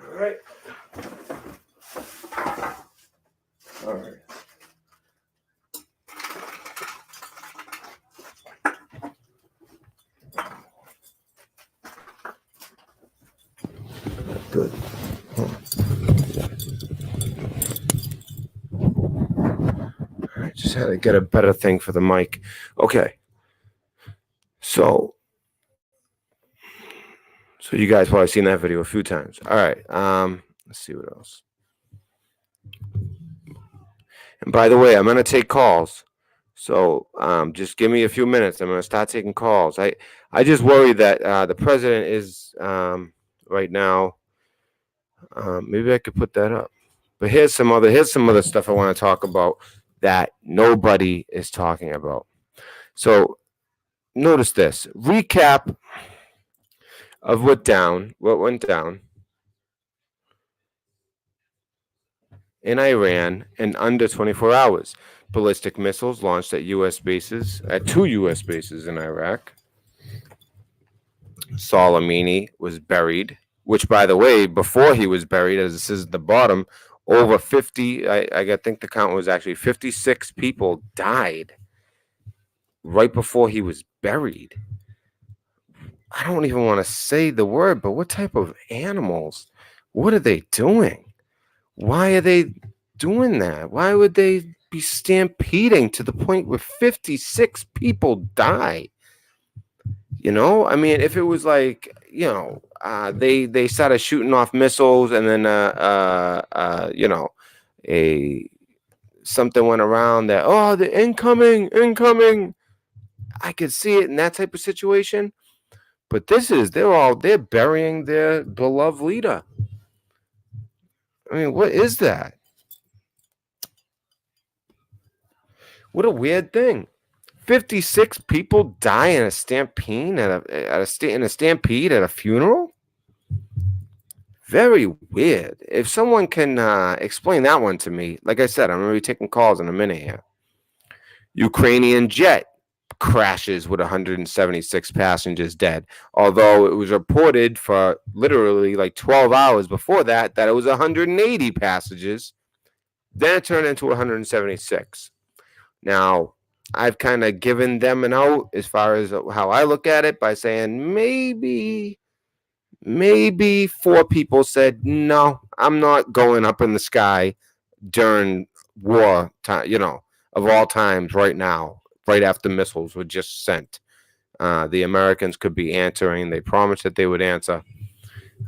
All right. All right. Good. All right, just had to get a better thing for the mic. Okay. So you guys probably seen that video a few times. All right. Let's see what else. And by the way, I'm gonna take calls. So just give me a few minutes. I'm going to start taking calls. I just worry that the president is right now. Maybe I could put that up. But here's some other stuff I want to talk about that nobody is talking about. So notice this recap of what went down in Iran in under 24 hours. Ballistic missiles launched at two U.S. bases in Iraq. Soleimani was buried, which, by the way, before he was buried, as it says at the bottom, over 50, I think the count was actually 56 people died right before he was buried. I don't even want to say the word, but what type of animals? What are they doing? Why are they doing that? Why would they be stampeding to the point where 56 people die? I mean, if it was like, they started shooting off missiles, and then a something went around that, oh, the incoming. I could see it in that type of situation. But they're burying their beloved leader. I mean, what is that? What a weird thing. 56 people die in a stampede in a stampede at a funeral? Very weird. If someone can explain that one to me, like I said, I'm going to be taking calls in a minute here. Ukrainian jet crashes with 176 passengers dead, although it was reported for literally like 12 hours before that it was 180 passengers. Then it turned into 176. Now, I've kind of given them an out as far as how I look at it by saying maybe four people said, no, I'm not going up in the sky during war time, of all times right now, right after missiles were just sent. The Americans could be answering. They promised that they would answer.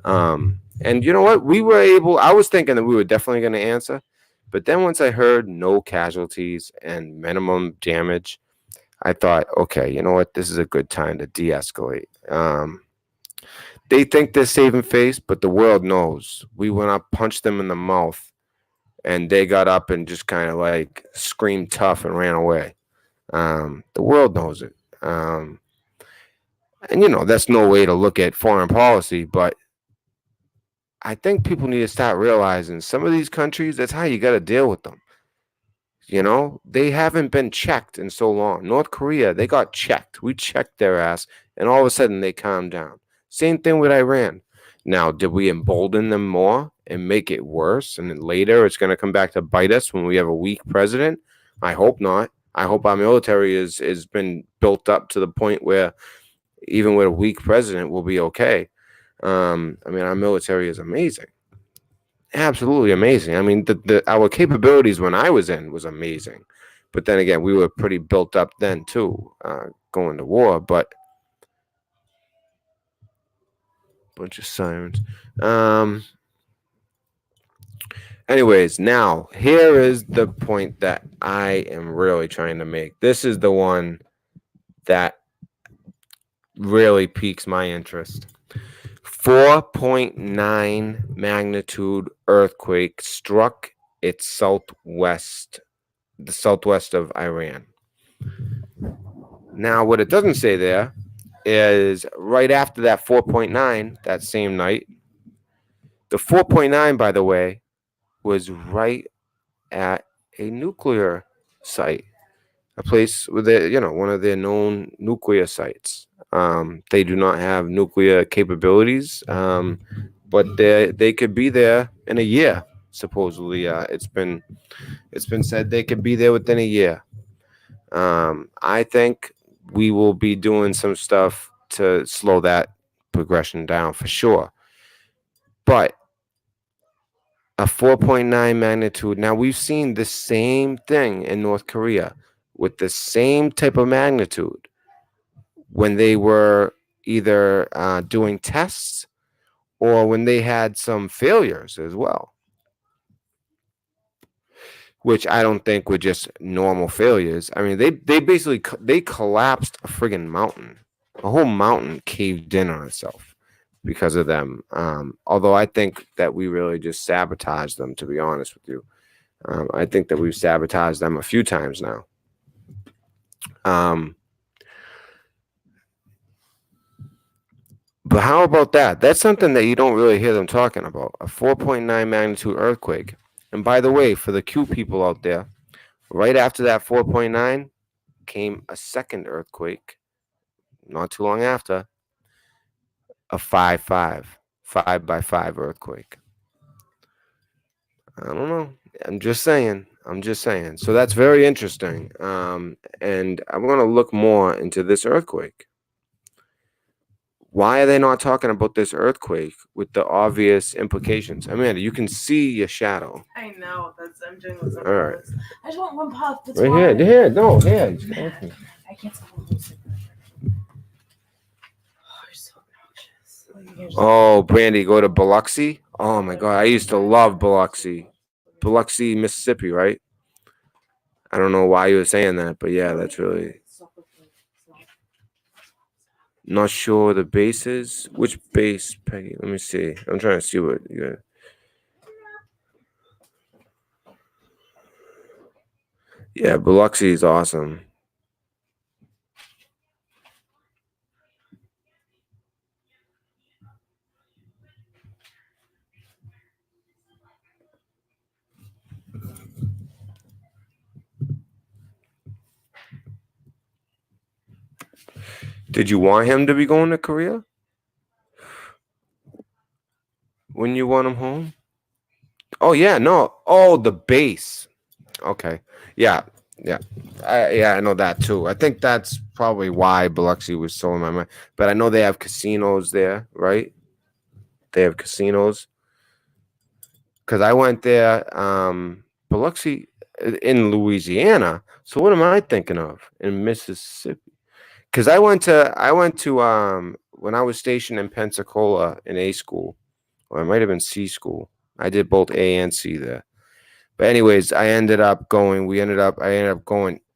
And you know what? I was thinking that we were definitely going to answer. But then once I heard no casualties and minimum damage, I thought, okay, you know what? This is a good time to de-escalate. They think they're saving face, but the world knows. We went up, punched them in the mouth, and they got up and just kind of like screamed tough and ran away. The world knows it. And, that's no way to look at foreign policy, but I think people need to start realizing some of these countries, that's how you got to deal with them. They haven't been checked in so long. North Korea, they got checked. We checked their ass, and all of a sudden they calmed down. Same thing with Iran. Now, did we embolden them more and make it worse? And then later it's going to come back to bite us when we have a weak president? I hope not. I hope our military is been built up to the point where even with a weak president, we'll be okay. I mean, our military is amazing. Absolutely amazing. I mean, our capabilities when I was in was amazing. But then again, we were pretty built up then too, going to war. But bunch of sirens. Anyways, now here is the point that I am really trying to make. This is the one that really piques my interest. 4.9 magnitude earthquake struck the southwest of Iran. Now, what it doesn't say there is right after that 4.9, that same night, the 4.9, by the way, was right at a nuclear site, a place with one of their known nuclear sites. They do not have nuclear capabilities, but they could be there in a year. Supposedly, it's been said they could be there within a year. I think we will be doing some stuff to slow that progression down for sure. But a 4.9 magnitude. Now, we've seen the same thing in North Korea with the same type of magnitude when they were either doing tests or when they had some failures as well. which I don't think were just normal failures. I mean, they basically they collapsed a friggin' mountain. A whole mountain caved in on itself because of them. Although I think that we really just sabotaged them, to be honest with you. I think that we've sabotaged them a few times now. But how about that? That's something that you don't really hear them talking about. A 4.9 magnitude earthquake. And by the way, for the Q people out there, right after that 4.9 came a second earthquake, not too long after, a 5 by 5 earthquake. I don't know. I'm just saying. I'm just saying. So that's very interesting. And I'm going to look more into this earthquake. Why are they not talking about this earthquake with the obvious implications? Amanda, you can see your shadow. I know. I'm doing this. All right. I just want one puff. That's right why. here. No, here. I can't stop losing. Oh, you're so obnoxious. Oh, Brandy, go to Biloxi. Oh my God, I used to love Biloxi. Biloxi, Mississippi, right? I don't know why you were saying that, but yeah, that's really. Not sure the bases. Which base, Peggy? Let me see. I'm trying to see what you. Yeah, Biloxi is awesome. Did you want him to be going to Korea? When you want him home? Oh yeah, no. Oh, the base. Okay. Yeah. I know that too. I think that's probably why Biloxi was so in my mind. But I know they have casinos there, right? They have casinos. Because I went there, Biloxi in Louisiana. So what am I thinking of in Mississippi? Because I went to when I was stationed in Pensacola in A school, or it might have been C school. I did both A and C there. But anyways, I ended up going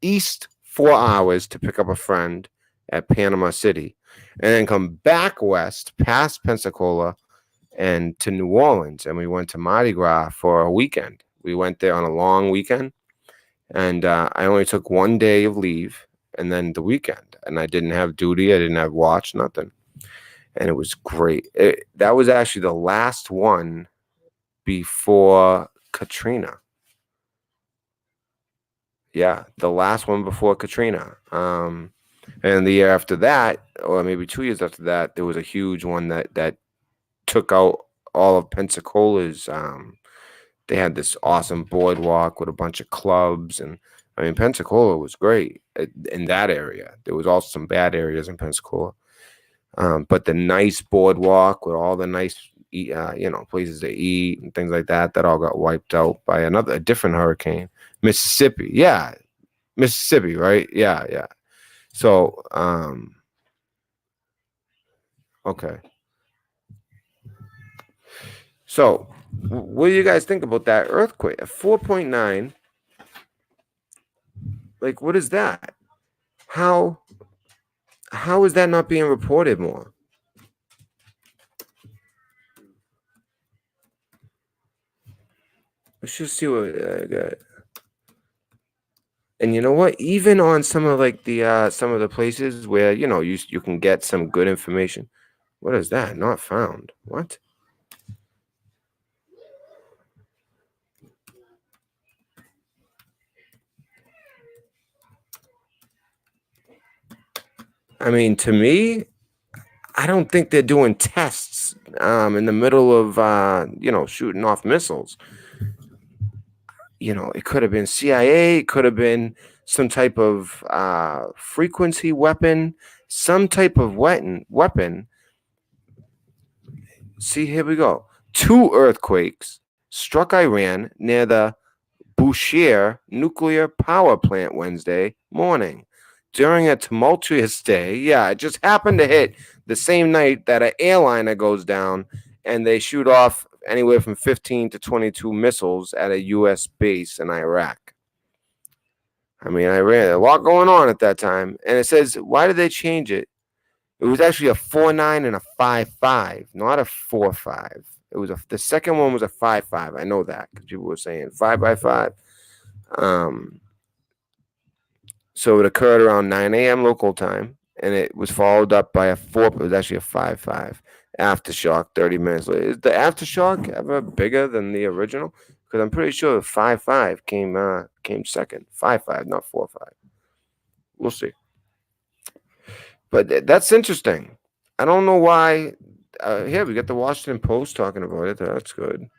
east 4 hours to pick up a friend at Panama City, and then come back west past Pensacola and to New Orleans. And we went to Mardi Gras for a weekend. We went there on a long weekend, and I only took 1 day of leave, and then the weekend. And I didn't have duty. I didn't have watch, nothing. And it was great. That was actually the last one before Katrina. Yeah, the last one before Katrina. And the year after that, or maybe 2 years after that, there was a huge one that took out all of Pensacola's. They had this awesome boardwalk with a bunch of clubs, and I mean Pensacola was great in that area. There was also some bad areas in Pensacola, but the nice boardwalk with all the nice places to eat and things like that all got wiped out by a different hurricane. Mississippi, yeah, Mississippi, right? Yeah. So, okay. So, what do you guys think about that earthquake? A 4.9. Like, what is that? How is that not being reported more? Let's just see what I got. And you know what? Even on some of some of the places where you can get some good information. What is that? Not found. What? I mean, to me, I don't think they're doing tests in the middle of shooting off missiles. It could have been CIA, it could have been some type of frequency weapon, some type of weapon. See, here we go. 2 earthquakes struck Iran near the Bushehr nuclear power plant Wednesday morning. During a tumultuous day, yeah, it just happened to hit the same night that an airliner goes down and they shoot off anywhere from 15 to 22 missiles at a U.S. base in Iraq. I mean, Iran, a lot going on at that time. And it says, why did they change it? It was actually a 4.9 and a 5.5, not a 4.5. It was the second one was a 5.5. I know that because people were saying 5x5. So it occurred around 9 a.m. local time, and it was followed up by a 4. It was actually a 5.5 aftershock 30 minutes later. Is the aftershock ever bigger than the original? Because I'm pretty sure the 5.5 came second. 5.5, not 4.5. We'll see. But that's interesting. I don't know why. Here we got the Washington Post talking about it. That's good.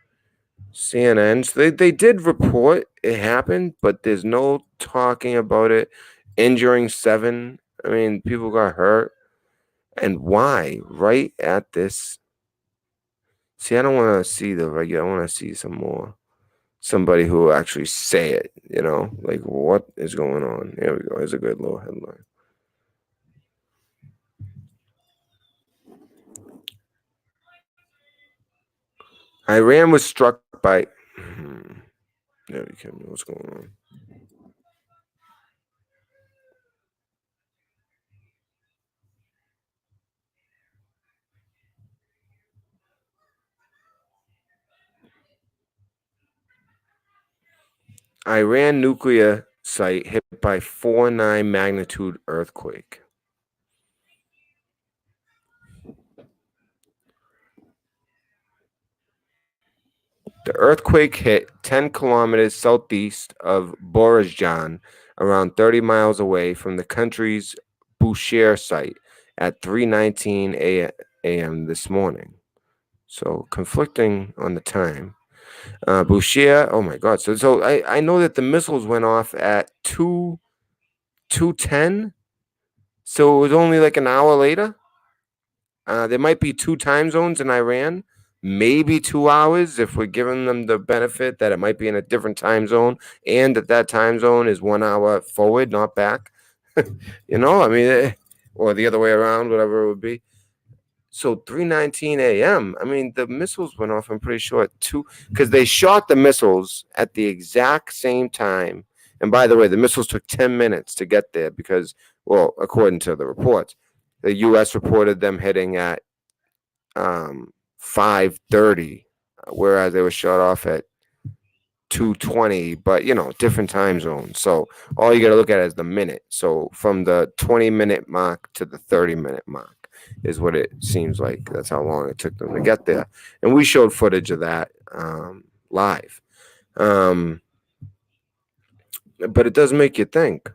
CNN. So they did report it happened, but there's no talking about it injuring 7. I mean, people got hurt. And why? Right at this. See, I don't want to see the regular. I want to see some more. Somebody who will actually say it, like what is going on. Here we go. Here's a good little headline. Iran was struck by. There we go. What's going on? Iran nuclear site hit by 4.9 magnitude earthquake. The earthquake hit 10 kilometers southeast of Borazjan, around 30 miles away from the country's Bushehr site at 3:19 a.m. this morning. So conflicting on the time. Bushehr, oh my God. So I know that the missiles went off at 2:10. So it was only like an hour later. There might be 2 time zones in Iran, maybe 2 hours if we're giving them the benefit that it might be in a different time zone and that time zone is 1 hour forward, not back. I mean, or the other way around, whatever it would be. So 3:19 a.m. I mean, the missiles went off, I'm pretty sure, at 2, because they shot the missiles at the exact same time. And by the way, the missiles took 10 minutes to get there because, well, according to the reports, the U.S. reported them hitting at 5:30, whereas they were shot off at 2:20, but different time zones. So all you got to look at is the minute. So from the 20-minute mark to the 30-minute mark is what it seems like. That's how long it took them to get there. And we showed footage of that live. But it does make you think.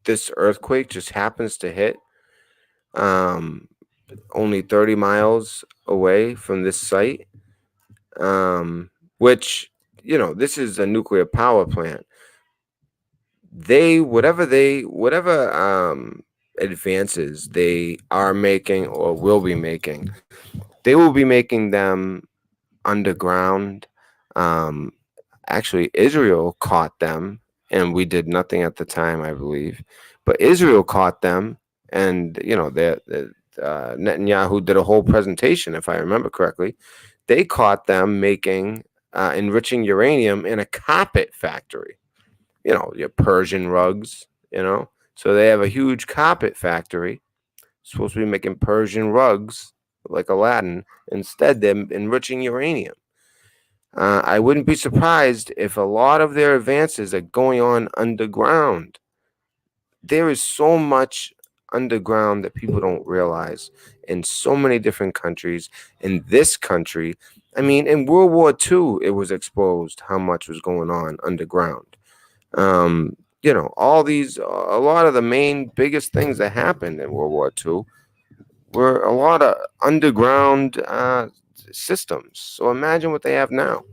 This earthquake just happens to hit only 30 miles away from this site, which, this is a nuclear power plant. Whatever advances they are making or will be making, they will be making them underground. Actually, Israel caught them, and we did nothing at the time, I believe. But Israel caught them, and Netanyahu did a whole presentation, if I remember correctly. They caught them making enriching uranium in a carpet factory. Your Persian rugs. So they have a huge carpet factory. Supposed to be making Persian rugs like Aladdin. Instead, they're enriching uranium. I wouldn't be surprised if a lot of their advances are going on underground. There is so much underground that people don't realize in so many different countries. In this country, I mean, in World War II, it was exposed how much was going on underground. All these, a lot of the main biggest things that happened in World War II were a lot of underground systems. So imagine what they have now.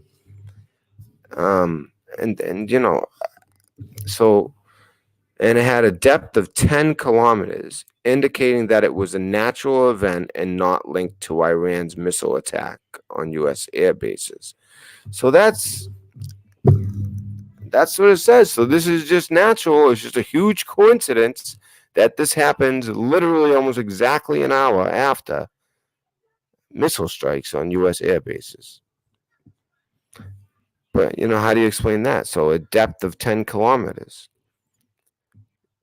And it had a depth of 10 kilometers, indicating that it was a natural event and not linked to Iran's missile attack on U.S. air bases. So that's what it says. So this is just natural. It's just a huge coincidence that this happens literally almost exactly an hour after missile strikes on U.S. air bases. But how do you explain that? So a depth of 10 kilometers.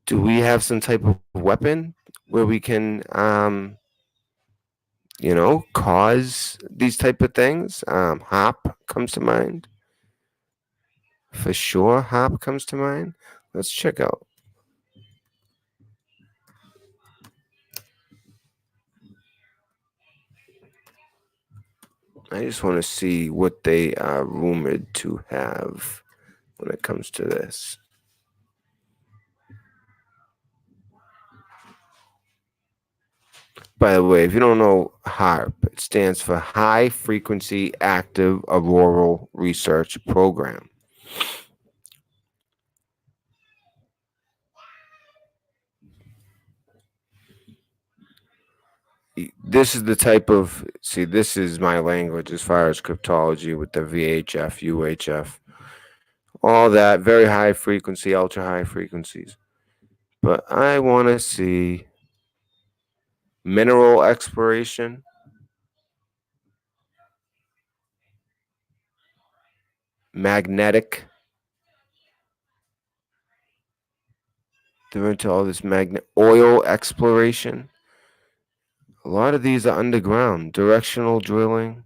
Do we have some type of weapon where we can, cause these type of things? Hop comes to mind. For sure, hop comes to mind. Let's check out. I just want to see what they are rumored to have when it comes to this. By the way, if you don't know HARP, it stands for High Frequency Active Auroral Research Program. This is the type of, this is my language as far as cryptology with the VHF, UHF, all that very high frequency, ultra high frequencies. But I want to see mineral exploration, magnetic. They're into all this oil exploration. A lot of these are underground. Directional drilling,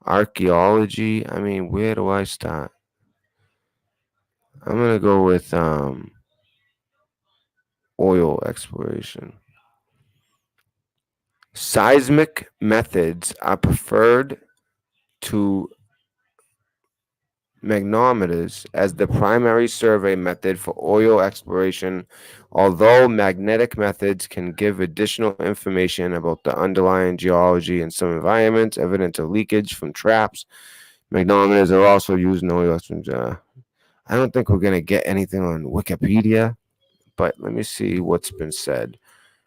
archaeology. I mean, where do I start? I'm gonna go with oil exploration. Seismic methods are preferred to magnetometers as the primary survey method for oil exploration, although magnetic methods can give additional information about the underlying geology in some environments, evidence of leakage from traps. Magnetometers are also used in oil exploration. I don't think we're going to get anything on Wikipedia, but let me see what's been said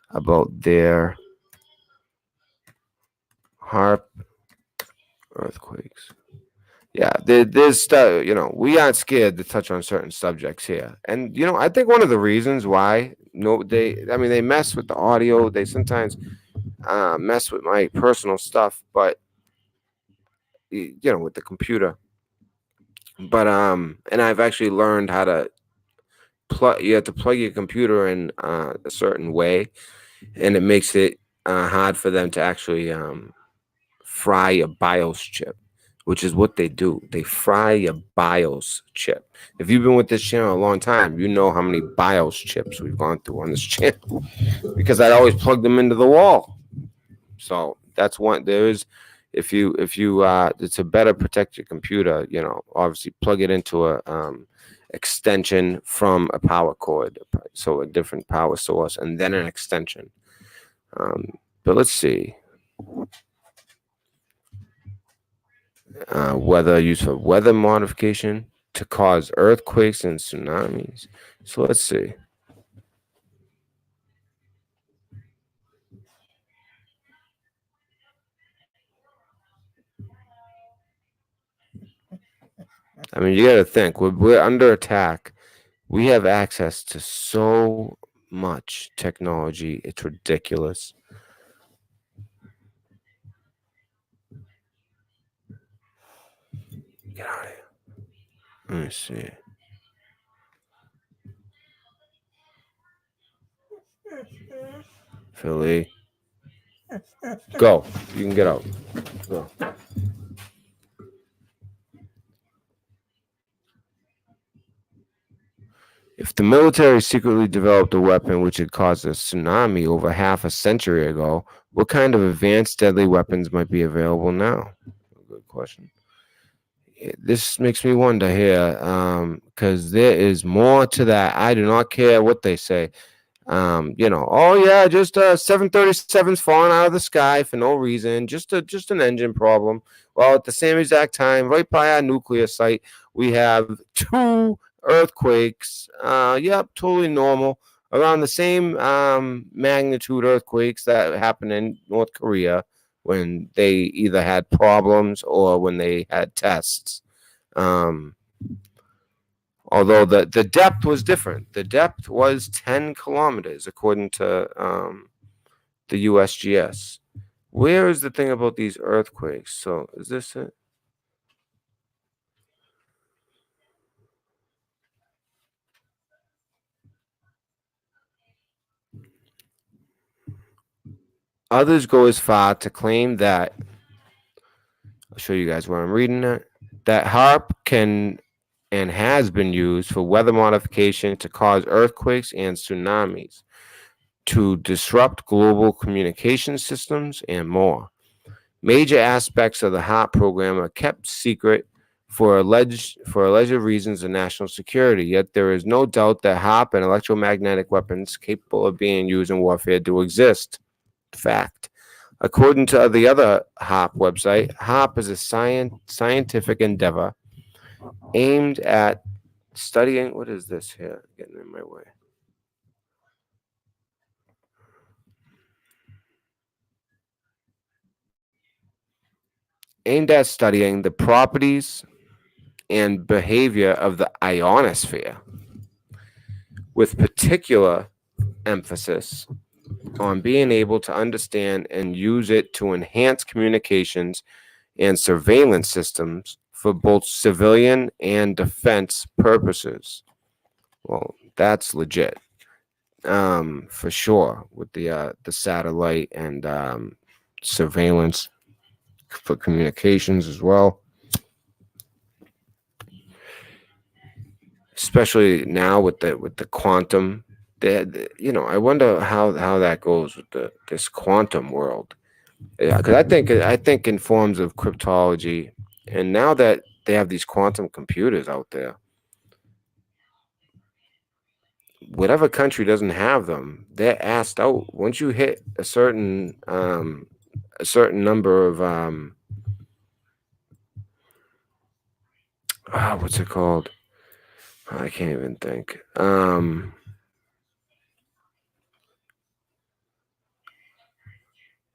about their HARP earthquakes. Yeah, there's stuff, we aren't scared to touch on certain subjects here. And, I think one of the reasons why, they mess with the audio. They sometimes mess with my personal stuff, but, with the computer. But, and I've actually learned how to you have to plug your computer in a certain way, and it makes it hard for them to actually fry a BIOS chip, which is what they do. They fry a BIOS chip. If you've been with this channel a long time, you know how many BIOS chips we've gone through on this channel because I'd always plug them into the wall. So that's one. There is, if you to better protect your computer, obviously plug it into a extension from a power cord, so a different power source, and then an extension. But let's see. Weather used for weather modification to cause earthquakes and tsunamis. So let's see. I mean, you got to think we're under attack. We have access to so much technology. It's ridiculous. Get out of here. Let me see. Philly. Go. You can get out. Go. If the military secretly developed a weapon which had caused a tsunami over half a century ago, what kind of advanced deadly weapons might be available now? Good question. This makes me wonder here, because there is more to that. I do not care what they say. Oh yeah, just 737's falling out of the sky for no reason, just an engine problem. Well, at the same exact time, right by our nuclear site, we have 2 earthquakes. Yep, totally normal. Around the same magnitude earthquakes that happened in North Korea when they either had problems or when they had tests. Although the depth was different. The depth was 10 kilometers, according to the USGS. Where is the thing about these earthquakes? So is this it? Others go as far to claim that, I'll show you guys where I'm reading it, that HARP can and has been used for weather modification to cause earthquakes and tsunamis, to disrupt global communication systems, and more. Major aspects of the HARP program are kept secret for alleged reasons of national security, yet there is no doubt that HARP and electromagnetic weapons capable of being used in warfare do exist. Fact. According to the other HARP website, HARP is a scientific endeavor aimed at studying, what is this here? Getting in my way. Aimed at studying the properties and behavior of the ionosphere, with particular emphasis on being able to understand and use it to enhance communications and surveillance systems for both civilian and defense purposes. Well, that's legit, for sure, with the satellite and surveillance for communications as well. Especially now with the quantum, I wonder how that goes with this quantum world. Yeah, because I think in forms of cryptology, and now that they have these quantum computers out there, whatever country doesn't have them, they're asked out. Once you hit a certain number of what's it called? I can't even think.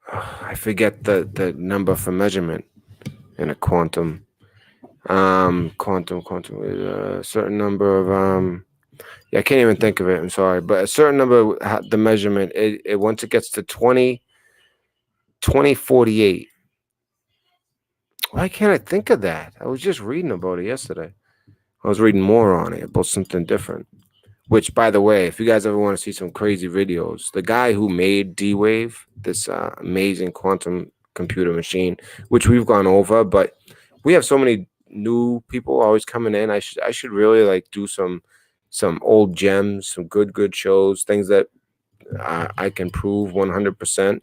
I forget the number for measurement in a quantum. Quantum is a certain number of yeah, I can't even think of it. I'm sorry, but a certain number, the measurement, it once it gets to 2048. Why can't I think of that? I was just reading about it yesterday. I was reading more on it about something different. Which, by the way, if you guys ever want to see some crazy videos, the guy who made D-Wave, this amazing quantum computer machine, which we've gone over, but we have so many new people always coming in. I should really like do some old gems, some good shows, things that I can prove 100%.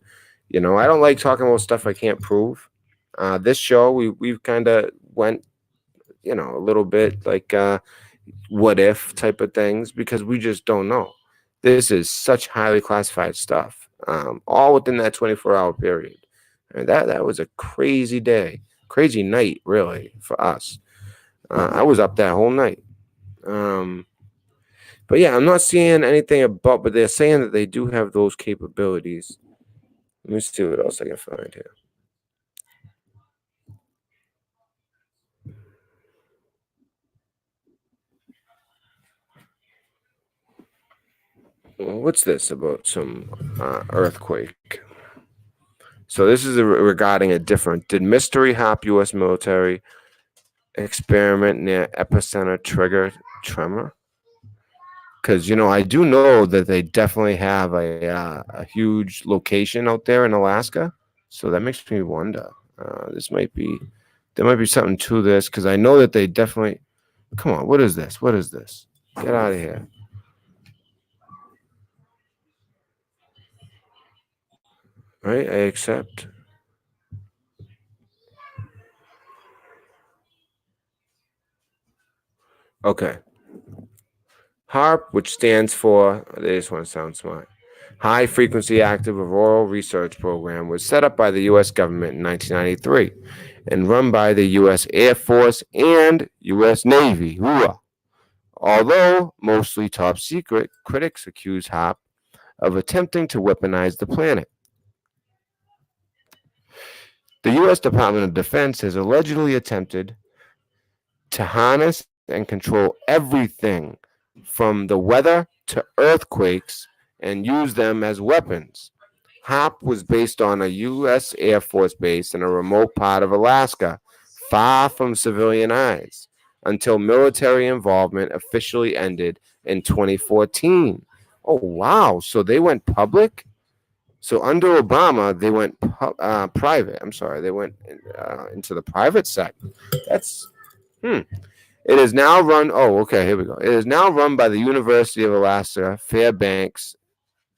I don't like talking about stuff I can't prove. This show we've kind of went, a little bit like what if type of things, because we just don't know. This is such highly classified stuff, all within that 24-hour period. And that was a crazy day, crazy night, really, for us. I was up that whole night. But yeah, I'm not seeing anything about, but they're saying that they do have those capabilities. Let me see what else I can find here. Well, what's this about some earthquake? So this is regarding a different. Did mystery HARP U.S. military experiment near epicenter trigger tremor? Because I do know that they definitely have a huge location out there in Alaska. So that makes me wonder. There might be something to this, because I know that they definitely. Come on, what is this? What is this? Get out of here. Right, I accept. Okay. HARP, which stands for, they just want to sound smart, High Frequency Active Auroral Research Program, was set up by the U.S. government in 1993 and run by the U.S. Air Force and U.S. Navy. Although mostly top secret, critics accuse HARP of attempting to weaponize the planet. The U.S. Department of Defense has allegedly attempted to harness and control everything from the weather to earthquakes and use them as weapons. HARP was based on a U.S. Air Force base in a remote part of Alaska, far from civilian eyes, until military involvement officially ended in 2014. Oh, wow. So they went public? So under Obama, they went private. I'm sorry, they went into the private sector. That's It is now run. Oh, okay. Here we go. It is now run by the University of Alaska, Fairbanks,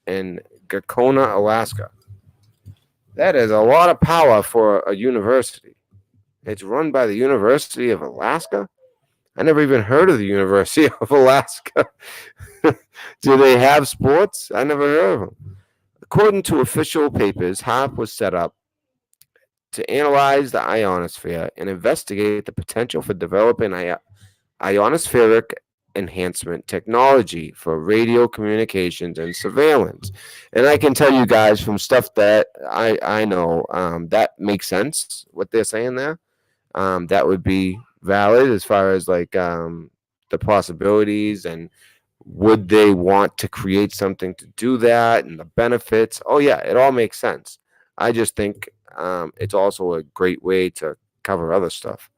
in Gacona, Alaska. That is a lot of power for a university. It's run by the University of Alaska. I never even heard of the University of Alaska. Do they have sports? I never heard of them. According to official papers, HARP was set up to analyze the ionosphere and investigate the potential for developing ionospheric enhancement technology for radio communications and surveillance. And I can tell you guys from stuff that I know that makes sense what they're saying there. That would be valid as far as like the possibilities and would they want to create something to do that and the benefits. Oh yeah, it all makes sense. I just think it's also a great way to cover other stuff.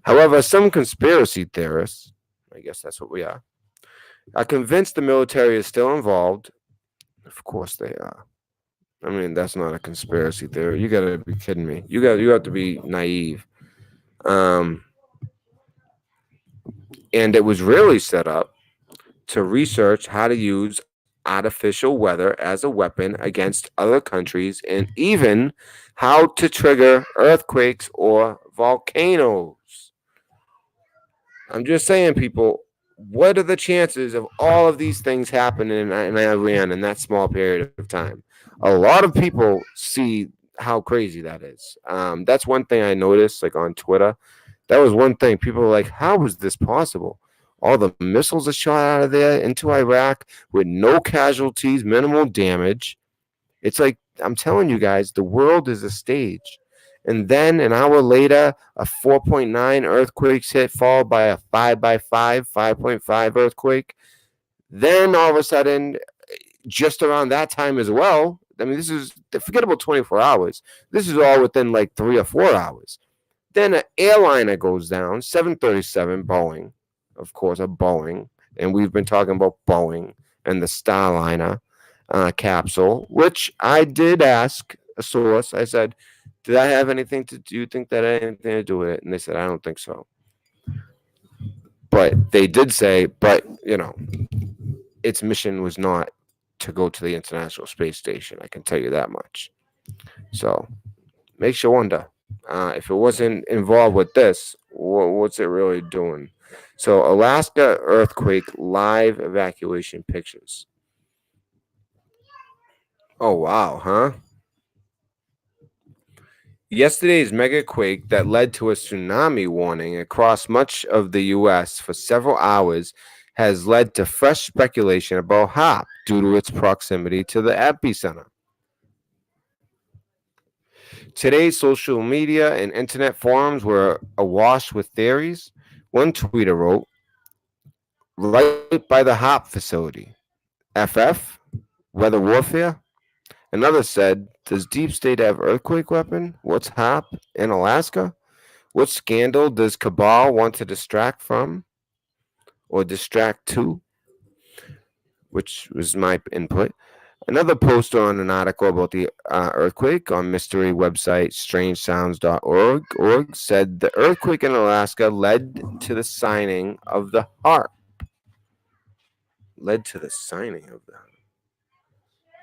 However, some conspiracy theorists, I guess that's what we are convinced the military is still involved. Of course they are. I mean, that's not a conspiracy theory. You gotta be kidding me. You have to be naive. Um, and it was really set up to research how to use artificial weather as a weapon against other countries and even how to trigger earthquakes or volcanoes. I'm just saying, people, what are the chances of all of these things happening in Iran in that small period of time? A lot of people see how crazy that is. That's one thing I noticed, like on Twitter. That was one thing. People were like, how is this possible? All the missiles are shot out of there into Iraq with no casualties, minimal damage. It's like, I'm telling you guys, the world is a stage. And then an hour later, a 4.9 earthquake hit, followed by a 5 by 5, 5.5 earthquake. Then all of a sudden, just around that time as well, I mean, this is, forget about 24 hours. This is all within like 3 or 4 hours. Then an airliner goes down, 737 Boeing, of course, a Boeing. And we've been talking about Boeing and the Starliner capsule, which I did ask a source. I said, did I have anything to do? You think that had anything to do with it? And they said, I don't think so. But they did say, but, its mission was not to go to the International Space Station. I can tell you that much. So makes you wonder if it wasn't involved with this, what's it really doing? So Alaska earthquake live evacuation pictures. Oh wow, huh? Yesterday's mega quake that led to a tsunami warning across much of the U.S. for several hours has led to fresh speculation about HARP due to its proximity to the epicenter. Today's social media and internet forums were awash with theories. One tweeter wrote, right by the HARP facility, FF, weather warfare. Another said, does Deep State have earthquake weapon? What's HARP in Alaska? What scandal does Cabal want to distract from or distract to? Which was my input. Another poster on an article about the earthquake on mystery website strangesounds.org said the earthquake in Alaska led to the signing of the HARP. Led to the signing of the HARP.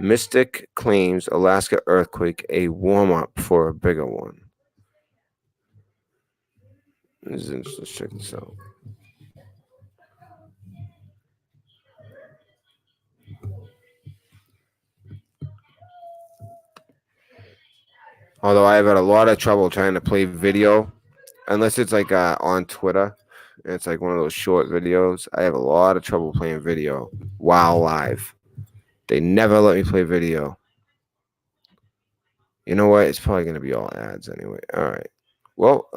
Mystic claims Alaska earthquake a warm-up for a bigger one. Let's check this out. Although I have had a lot of trouble trying to play video, unless it's like on Twitter, and it's like one of those short videos. I have a lot of trouble playing video while live. They never let me play video. You know what? It's probably going to be all ads anyway. All right. Well,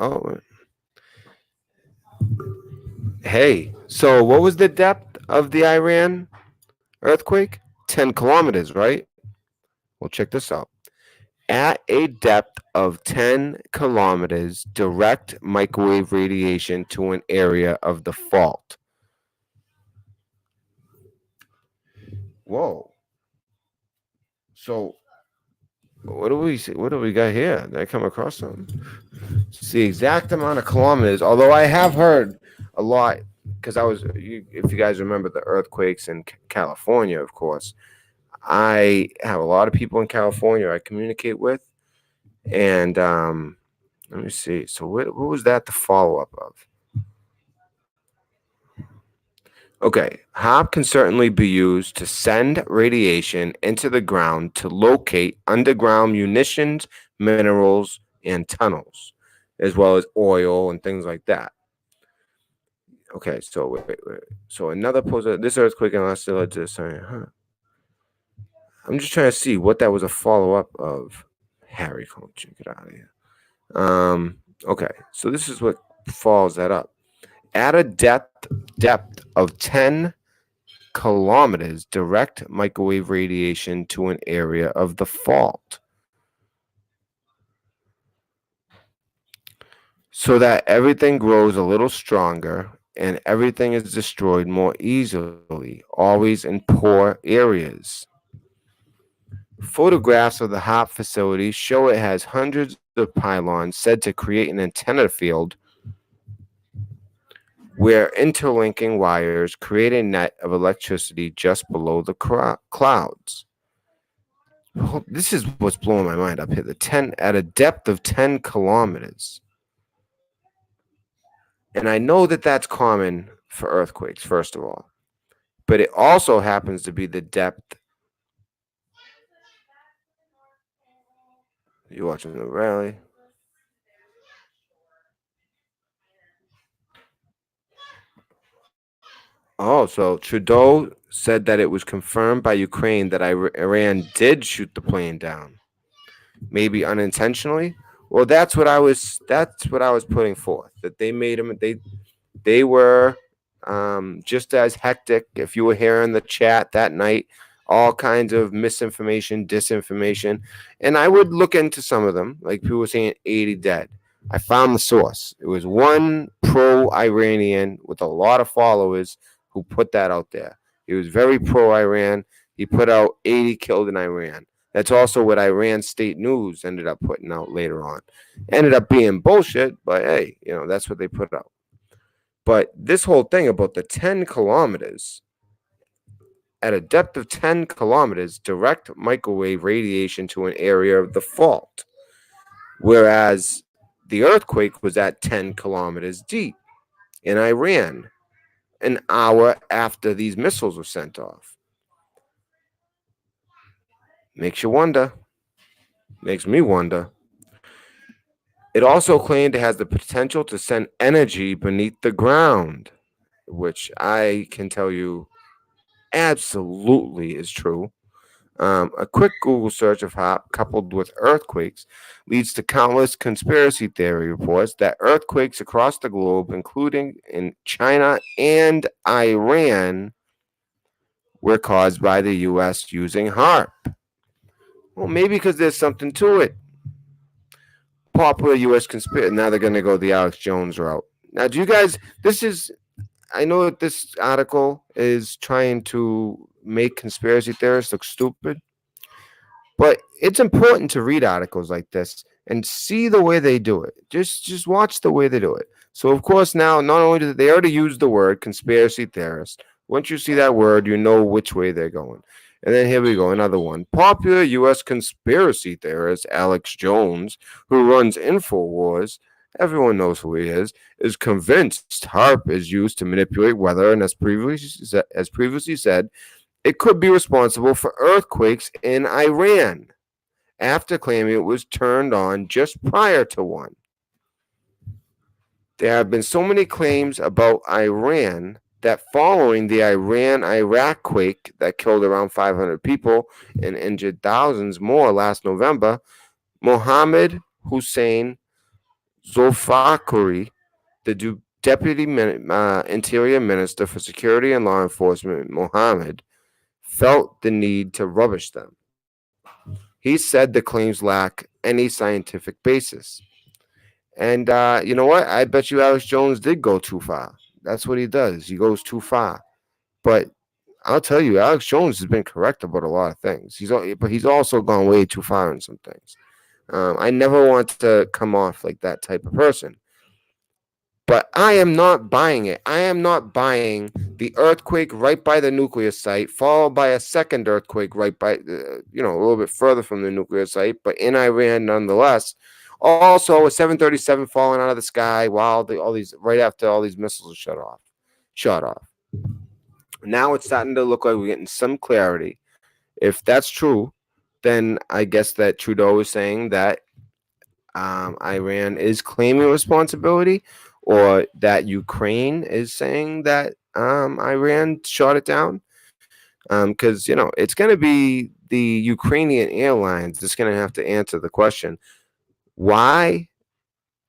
hey. So what was the depth of the Iran earthquake? 10 kilometers, right? Well, check this out. At a depth of 10 kilometers, direct microwave radiation to an area of the fault. Whoa. So What do we see? What do we got here? Did I come across something? It's the exact amount of kilometers. Although I have heard a lot, because if you guys remember the earthquakes in California, of course, I have a lot of people in California I communicate with, and let me see. So what was that the follow up of? Okay, HARP can certainly be used to send radiation into the ground to locate underground munitions, minerals, and tunnels, as well as oil and things like that. Okay, so wait. So another post. This earthquake in Alaska led to the sign. Huh. I'm just trying to see what that was a follow up of. Harry, come check it out of here. Okay, so this is what follows that up. At a depth of 10 kilometers, direct microwave radiation to an area of the fault, so that everything grows a little stronger and everything is destroyed more easily, always in poor areas. Photographs of the HOP facility show it has hundreds of pylons said to create an antenna field where interlinking wires create a net of electricity just below the clouds. This is what's blowing my mind up here. The 10 at a depth of 10 kilometers. And I know that that's common for earthquakes, first of all, but it also happens to be the depth. You watching the rally? Oh, so Trudeau said that it was confirmed by Ukraine that Iran did shoot the plane down, maybe unintentionally. Well, that's what I was putting forth. That they made him. They were just as hectic. If you were here in the chat that night, all kinds of misinformation, disinformation, and I would look into some of them. Like people were saying 80 dead. I found the source. It was one pro-Iranian with a lot of followers who put that out there. He was very pro-Iran. He put out 80 killed in Iran. That's also what Iran State News ended up putting out later on. Ended up being bullshit, but hey, that's what they put out. But this whole thing about the 10 kilometers, at a depth of 10 kilometers, direct microwave radiation to an area of the fault, whereas the earthquake was at 10 kilometers deep in Iran an hour after these missiles were sent off. Makes you wonder. Makes me wonder. It also claimed it has the potential to send energy beneath the ground, which I can tell you absolutely is true. A quick Google search of HOP coupled with earthquakes leads to countless conspiracy theory reports that earthquakes across the globe, including in China and Iran, were caused by the U.S. using HARP. Well, maybe because there's something to it. Popular U.S. conspiracy. Now they're going to go the Alex Jones route. Now, do you guys? I know that this article is trying to make conspiracy theorists look stupid, but it's important to read articles like this and see the way they do it. Just watch the way they do it. So of course now not only do they already use the word conspiracy theorist. Once you see that word, you know which way they're going. And then here we go, another one. Popular U.S. conspiracy theorist Alex Jones, who runs InfoWars, everyone knows who he is convinced HARP is used to manipulate weather, and as previously said, it could be responsible for earthquakes in Iran, after claiming it was turned on just prior to one. There have been so many claims about Iran that following the Iran-Iraq quake that killed around 500 people and injured thousands more last November, Mohammed Hussein Zolfakari, the Deputy Interior Minister for Security and Law Enforcement, Mohammed, felt the need to rubbish them. He said the claims lack any scientific basis. And you know what? I bet you Alex Jones did go too far. That's what he does. He goes too far. But I'll tell you, Alex Jones has been correct about a lot of things. But he's also gone way too far in some things. I never want to come off like that type of person. But I am not buying it. I am not buying the earthquake right by the nuclear site, followed by a second earthquake right by, a little bit further from the nuclear site, but in Iran nonetheless. Also, a 737 falling out of the sky while all these right after all these missiles are shut off. Now it's starting to look like we're getting some clarity. If that's true, then I guess that Trudeau is saying that Iran is claiming responsibility, or that Ukraine is saying that Iran shot it down. Because it's going to be the Ukrainian airlines that's going to have to answer the question: why,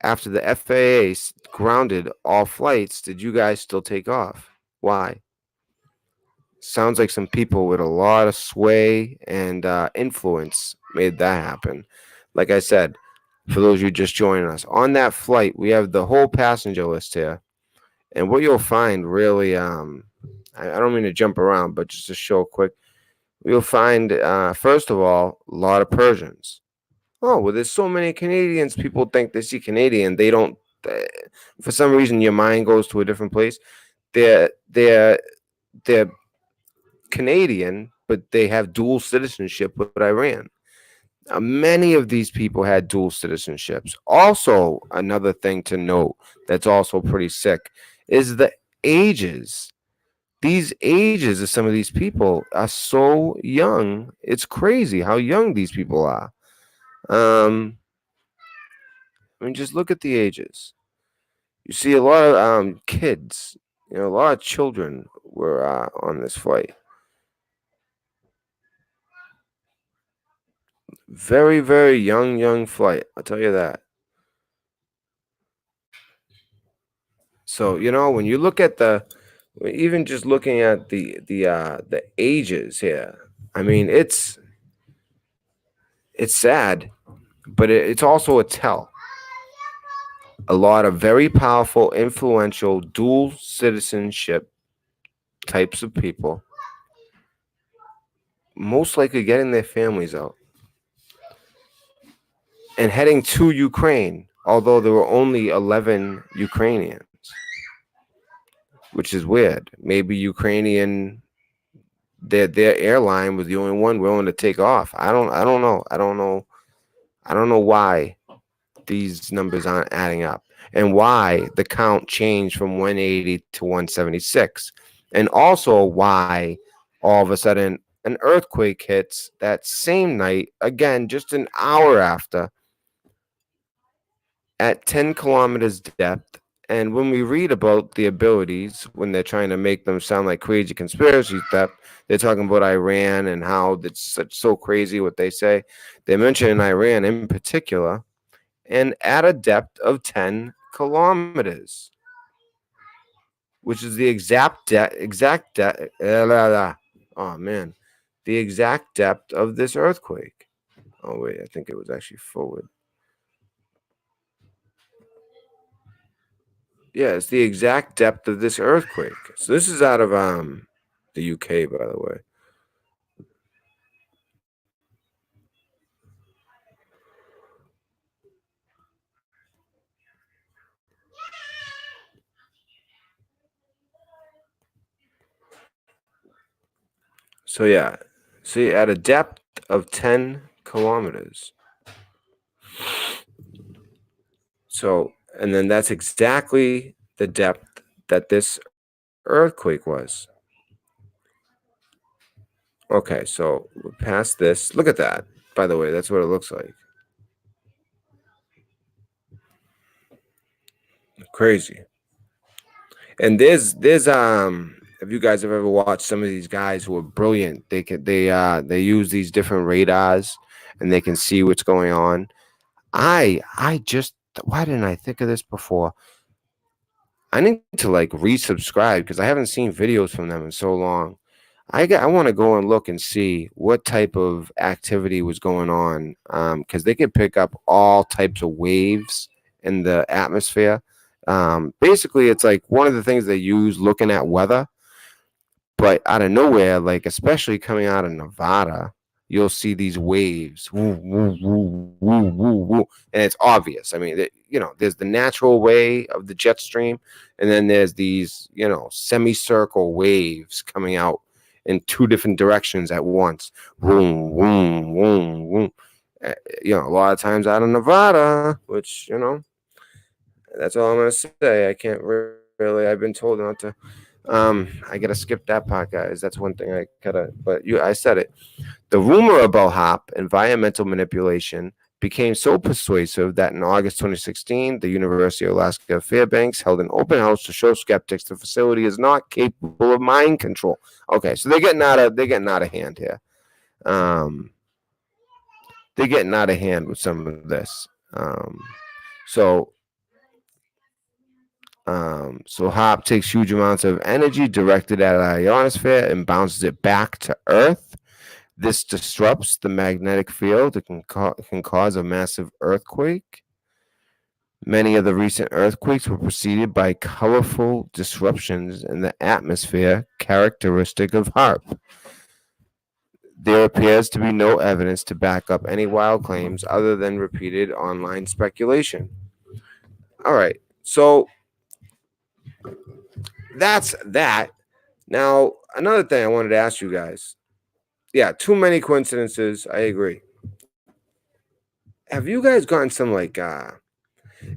after the FAA grounded all flights, did you guys still take off? Why? Sounds like some people with a lot of sway and influence made that happen. Like I said, for those of you just joining us, on that flight, we have the whole passenger list here. And what you'll find really, I don't mean to jump around, but just to show quick, you'll find, first of all, a lot of Persians. Oh, well, there's so many Canadians. People think they see Canadian. They don't, for some reason, your mind goes to a different place. They're Canadian, but they have dual citizenship with Iran. Many of these people had dual citizenships. Also, another thing to note that's also pretty sick is the ages. These ages of some of these people are so young. It's crazy how young these people are. Just look at the ages. You see a lot of kids, a lot of children were on this flight. Very, very young flight. I'll tell you that. So, when you look at even just looking at the ages here, it's sad, but it's also a tell. A lot of very powerful, influential, dual citizenship types of people, most likely getting their families out and heading to Ukraine, although there were only 11 Ukrainians, which is weird. Maybe their airline was the only one willing to take off. I don't know. I don't know why these numbers aren't adding up, and why the count changed from 180 to 176, and also why all of a sudden an earthquake hits that same night, again just an hour after, at 10 kilometers depth. And when we read about the abilities, when they're trying to make them sound like crazy conspiracy stuff, they're talking about Iran and how it's so crazy what they say. They mention Iran in particular, and at a depth of 10 kilometers, which is the the exact depth of this earthquake. Oh wait, I think it was actually forward. Yeah, it's the exact depth of this earthquake. So this is out of the UK, by the way. So yeah, see, at a depth of 10 kilometers. So, and then that's exactly the depth that this earthquake was. Okay, so we're past this. Look at that. By the way, that's what it looks like. Crazy. And there's if you guys have ever watched some of these guys who are brilliant, they use these different radars and they can see what's going on. I just, why didn't I think of this before? I need to like resubscribe because I haven't seen videos from them in so long. I want to go and look and see what type of activity was going on, because they can pick up all types of waves in the atmosphere. Basically, it's like one of the things they use looking at weather. But out of nowhere, like especially coming out of Nevada, you'll see these waves, woo, woo, woo, woo, woo, woo, and it's obvious. I mean, there's the natural way of the jet stream, and then there's these, semicircle waves coming out in two different directions at once. Boom, boom, boom, boom. A lot of times out of Nevada, which that's all I'm gonna say. I can't really. I've been told not to. I gotta skip that part, guys. That's one thing I gotta. But I said it. The rumor about HAP, environmental manipulation, became so persuasive that in August 2016, the University of Alaska Fairbanks held an open house to show skeptics the facility is not capable of mind control. Okay, so they're getting out of hand here. They're getting out of hand with some of this. So HAP takes huge amounts of energy directed at our ionosphere and bounces it back to Earth. This disrupts the magnetic field. It can cause a massive earthquake. Many of the recent earthquakes were preceded by colorful disruptions in the atmosphere characteristic of HARP. There appears to be no evidence to back up any wild claims other than repeated online speculation. All right, so that's that. Now, another thing I wanted to ask you guys. Yeah, too many coincidences. I agree. Have you guys gotten some any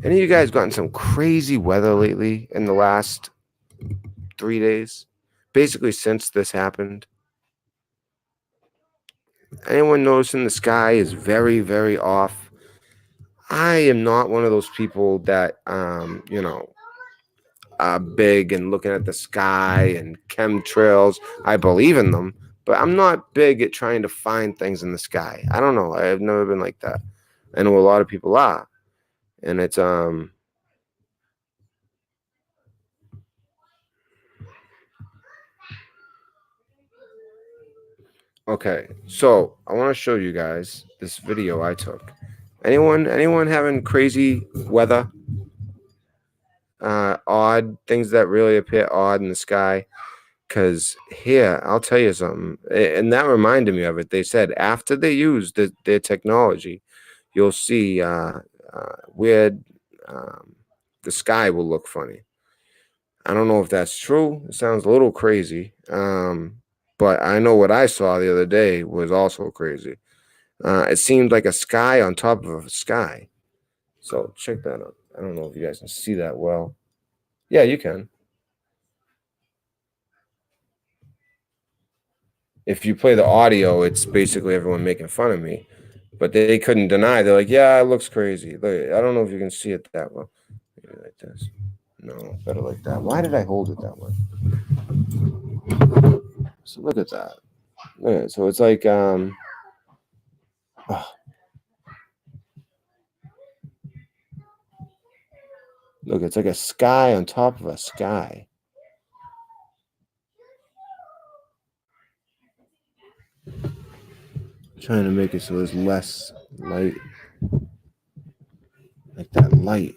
of you guys gotten some crazy weather lately in the last 3 days? Basically since this happened. Anyone noticing the sky is very, very off? I am not one of those people that big and looking at the sky and chemtrails. I believe in them, but I'm not big at trying to find things in the sky. I don't know. I've never been like that. I know a lot of people are. And it's okay. So I want to show you guys this video I took. Anyone having crazy weather? Odd things that really appear odd in the sky. Because here, I'll tell you something, and that reminded me of it. They said after they use their technology, you'll see weird. The sky will look funny. I don't know if that's true. It sounds a little crazy. But I know what I saw the other day was also crazy. It seemed like a sky on top of a sky. So check that out. I don't know if you guys can see that well. Yeah, you can. If you play the audio, it's basically everyone making fun of me. But they couldn't deny. They're like, yeah, it looks crazy. Look, I don't know if you can see it that well. Maybe like this. No, better like that. Why did I hold it that way? So look at that. Look, so it's like look, it's like a sky on top of a sky. Trying to make it so there's less light. Like that light.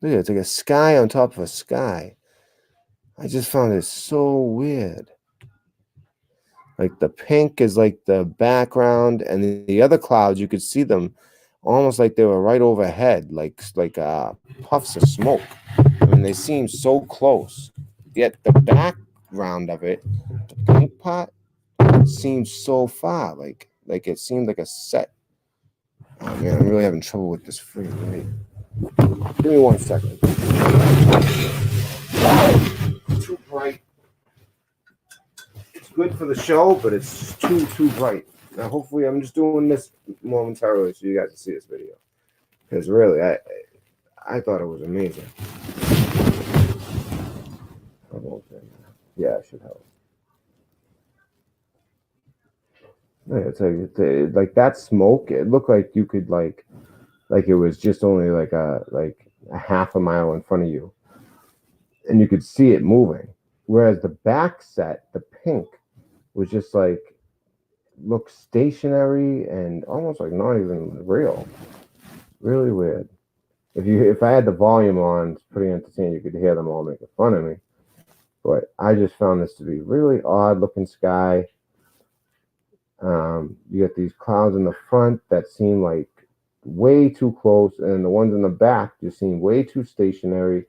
Look, it's like a sky on top of a sky. I just found it so weird. Like the pink is like the background, and the other clouds, you could see them almost like they were right overhead, like puffs of smoke. I mean, they seem so close. Yet the background of it, the pink part, seems so far. Like it seemed like a set. Oh man, I'm really having trouble with this freaking light. Give me 1 second. Too bright. It's good for the show, but it's too bright. Now, hopefully, I'm just doing this momentarily so you guys can see this video. Because really, I thought it was amazing. Yeah, it should help. Yeah, it's like that smoke. It looked like you could like it was just only like a half a mile in front of you, and you could see it moving. Whereas the back set, the pink, was just like look stationary and almost like not even real. Really weird. If I had the volume on, it's pretty entertaining. You could hear them all making fun of me. But I just found this to be really odd looking sky. You get these clouds in the front that seem like way too close, and the ones in the back just seem way too stationary.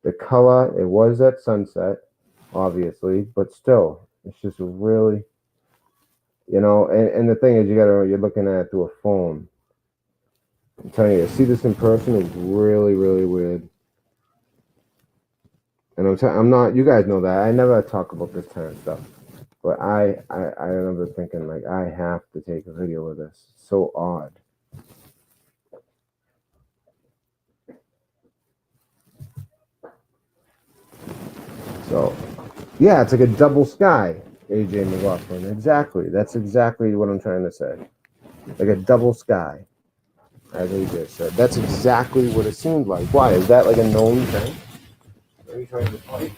The color, it was at sunset, obviously, but still, it's just really, and the thing is, you're looking at it through a phone. I'm telling you, to see this in person is really, really weird. And I'm not, you guys know that. I never talk about this kind of stuff. But I remember thinking, like, I have to take a video of this. It's so odd. So, yeah, it's like a double sky, AJ McLaughlin. Exactly. That's exactly what I'm trying to say. Like a double sky, as AJ said. That's exactly what it seemed like. Why? Is that like a known thing? Are you trying to fight?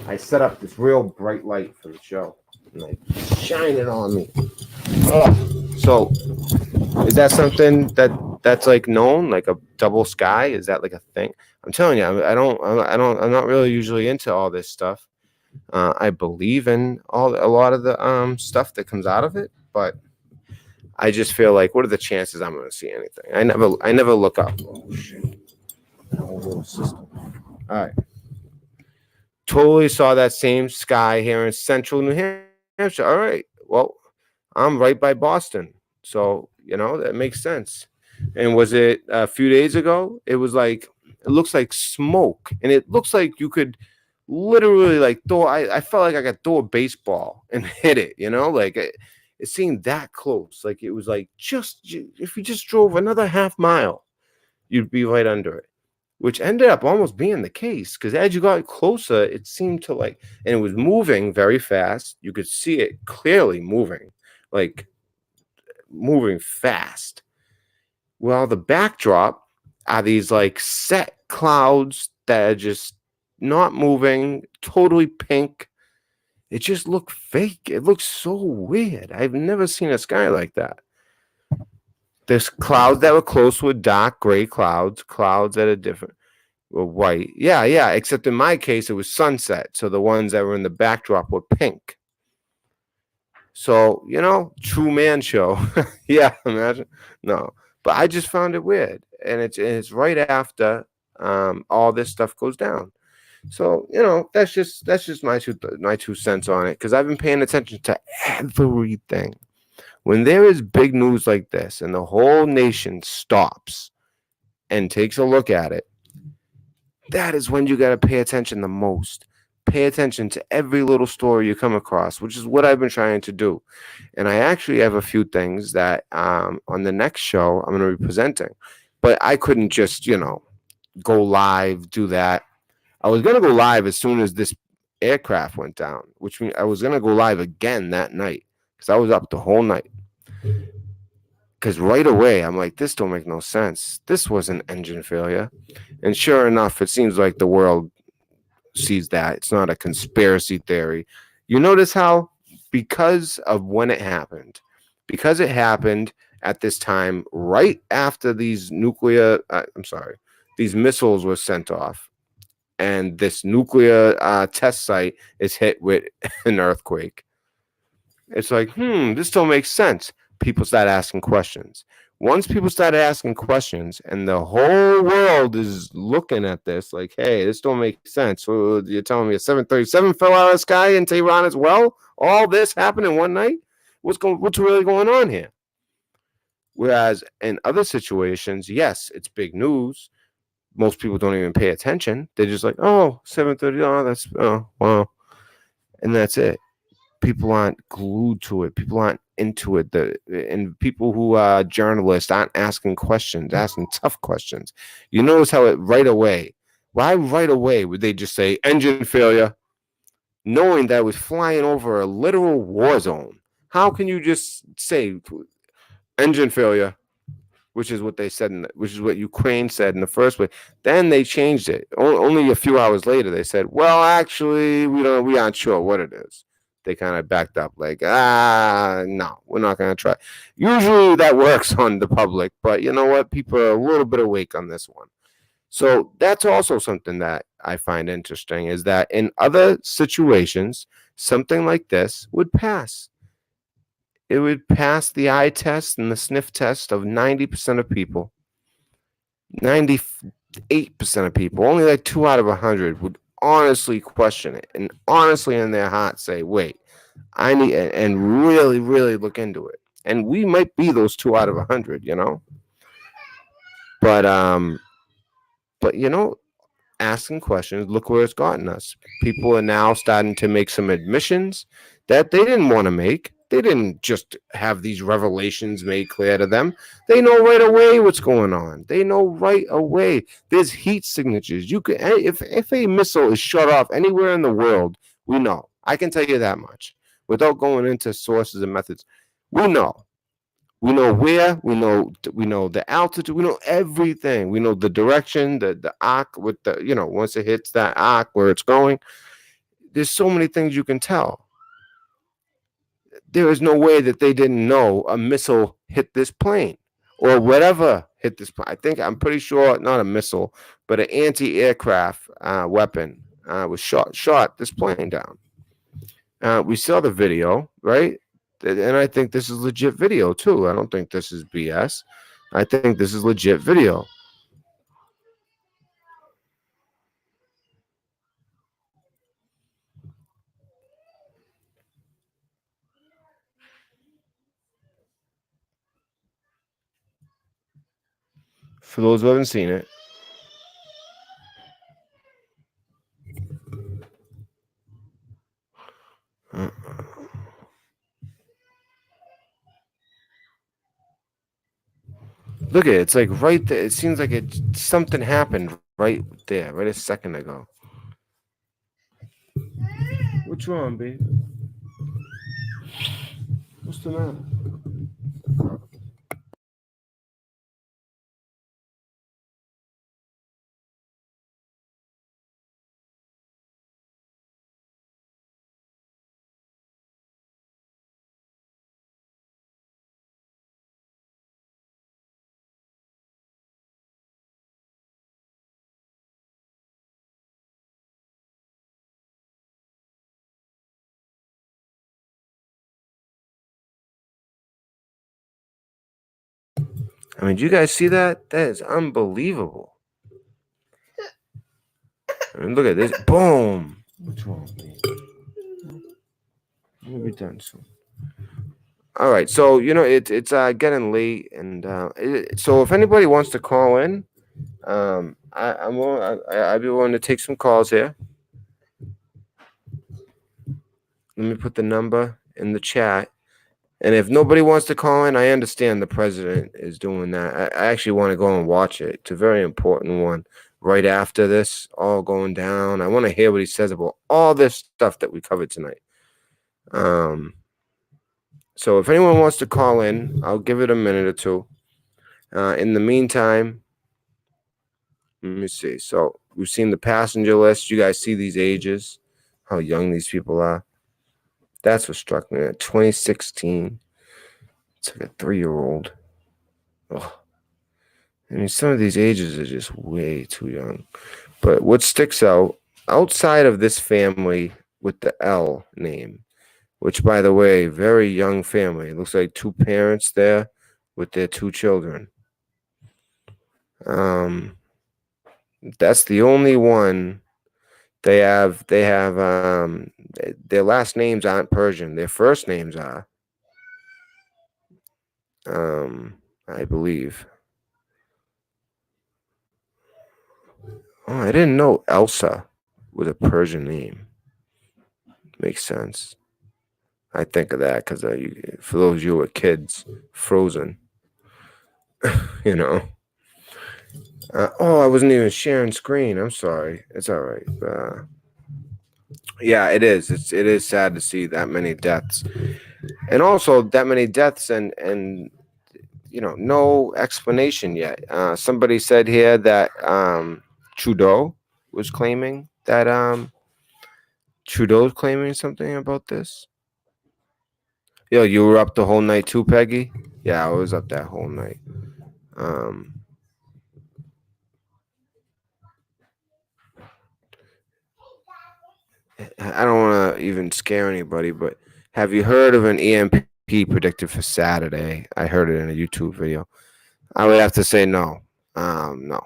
I set up this real bright light for the show. And like shine it on me. So is that something that's like known, like a double sky? Is that like a thing? I'm telling you, I'm not really usually into all this stuff. I believe in a lot of the stuff that comes out of it, but I just feel like, what are the chances I'm going to see anything? I never look up. Oh shit! All right. Totally saw that same sky here in central New Hampshire. All right. Well, I'm right by Boston. So, that makes sense. And was it a few days ago? It was like, it looks like smoke. And it looks like you could literally like I felt like I could throw a baseball and hit it, like it seemed that close. Like it was like if you just drove another half mile, you'd be right under it. Which ended up almost being the case, because as you got closer, it seemed to and it was moving very fast. You could see it clearly moving, like moving fast. Well, the backdrop are these like set clouds that are just not moving, totally pink. It just looked fake. It looks so weird. I've never seen a sky like that. There's clouds that were close with dark gray clouds that are different. Were white. Yeah, except in my case, it was sunset. So the ones that were in the backdrop were pink. So, true man show. Yeah, imagine. No, but I just found it weird. And it's right after all this stuff goes down. So, that's just my 2 cents on it, because I've been paying attention to everything. When there is big news like this and the whole nation stops and takes a look at it, that is when you got to pay attention the most. Pay attention to every little story you come across, which is what I've been trying to do. And I actually have a few things that on the next show I'm going to be presenting. But I couldn't just, go live, do that. I was going to go live as soon as this aircraft went down, which means I was going to go live again that night, because I was up the whole night. Because right away, I'm like, this don't make no sense. This was an engine failure. And sure enough, it seems like the world sees that. It's not a conspiracy theory. You notice how, because of when it happened, because it happened at this time, right after these missiles were sent off, and this nuclear test site is hit with an earthquake. It's like, this don't make sense. People start asking questions. Once people started asking questions and the whole world is looking at this like, hey, this don't make sense. So you're telling me a 737 fell out of the sky in Tehran as well? All this happened in one night? What's really going on here? Whereas in other situations, yes, it's big news. Most people don't even pay attention. They're just like, oh, 730, wow. And that's it. People aren't glued to it. People aren't into it. And people who are journalists aren't asking tough questions. You notice how right away would they just say engine failure, knowing that it was flying over a literal war zone? How can you just say engine failure which is what they said, which is what Ukraine said in the first place. Then they changed it. Only a few hours later, they said, "Well, actually, we aren't sure what it is." They kind of backed up, like, no, we're not going to try. Usually that works on the public, but you know what? People are a little bit awake on this one. So that's also something that I find interesting, is that in other situations, something like this would pass. It would pass the eye test and the sniff test of 90% of people. 98% of people, only like 2 out of 100 would honestly question it and honestly in their heart say, wait, I need, and really, really look into it. And we might be those 2 out of 100, you know? But, asking questions, look where it's gotten us. People are now starting to make some admissions that they didn't want to make. They didn't just have these revelations made clear to them. They know right away what's going on. They know right away. There's heat signatures. You can, if a missile is shut off anywhere in the world, we know. I can tell you that much without going into sources and methods. We know. We know where, we know the altitude, we know everything. We know the direction, the arc with the, once it hits that arc where it's going. There's so many things you can tell. There is no way that they didn't know a missile hit this plane or whatever hit this plane. I'm pretty sure not a missile, but an anti-aircraft weapon was shot this plane down. We saw the video, right? And I think this is legit video too. I don't think this is BS. I think this is legit video. For those who haven't seen it. Look at it. It's like right there. It seems like something happened right there, right a second ago. What's wrong, babe? What's the matter? I mean, do you guys see that? That is unbelievable. I mean, look at this. Boom. What's wrong, babe? We'll be done soon. All right, so it's getting late, and so if anybody wants to call in, I'd be willing to take some calls here. Let me put the number in the chat, and if nobody wants to call in, I understand the president is doing that. I actually want to go and watch it. It's a very important one. Right after this, all going down, I want to hear what he says about all this stuff that we covered tonight. So if anyone wants to call in, I'll give it a minute or two. In the meantime, let me see. So we've seen the passenger list. You guys see these ages, how young these people are. That's what struck me. 2016. It's like a 3-year-old. Oh. I mean, some of these ages are just way too young. But what sticks out, outside of this family with the L name, which, by the way, very young family. It looks like 2 parents there with their 2 children. That's the only one they have. Their last names aren't Persian. Their first names are. I believe. Oh, I didn't know Elsa was a Persian name. Makes sense. I think of that because for those of you who are kids, Frozen. I wasn't even sharing screen. I'm sorry. It's all right. Yeah, it is. It is sad to see that many deaths, and also that many deaths and no explanation yet. Somebody said here that Trudeau was claiming that Trudeau's claiming something about this. Yo, you were up the whole night too, Peggy? Yeah, I was up that whole night. Um, I don't want to even scare anybody, but have you heard of an EMP predicted for Saturday? I heard it in a YouTube video. I would have to say no. No.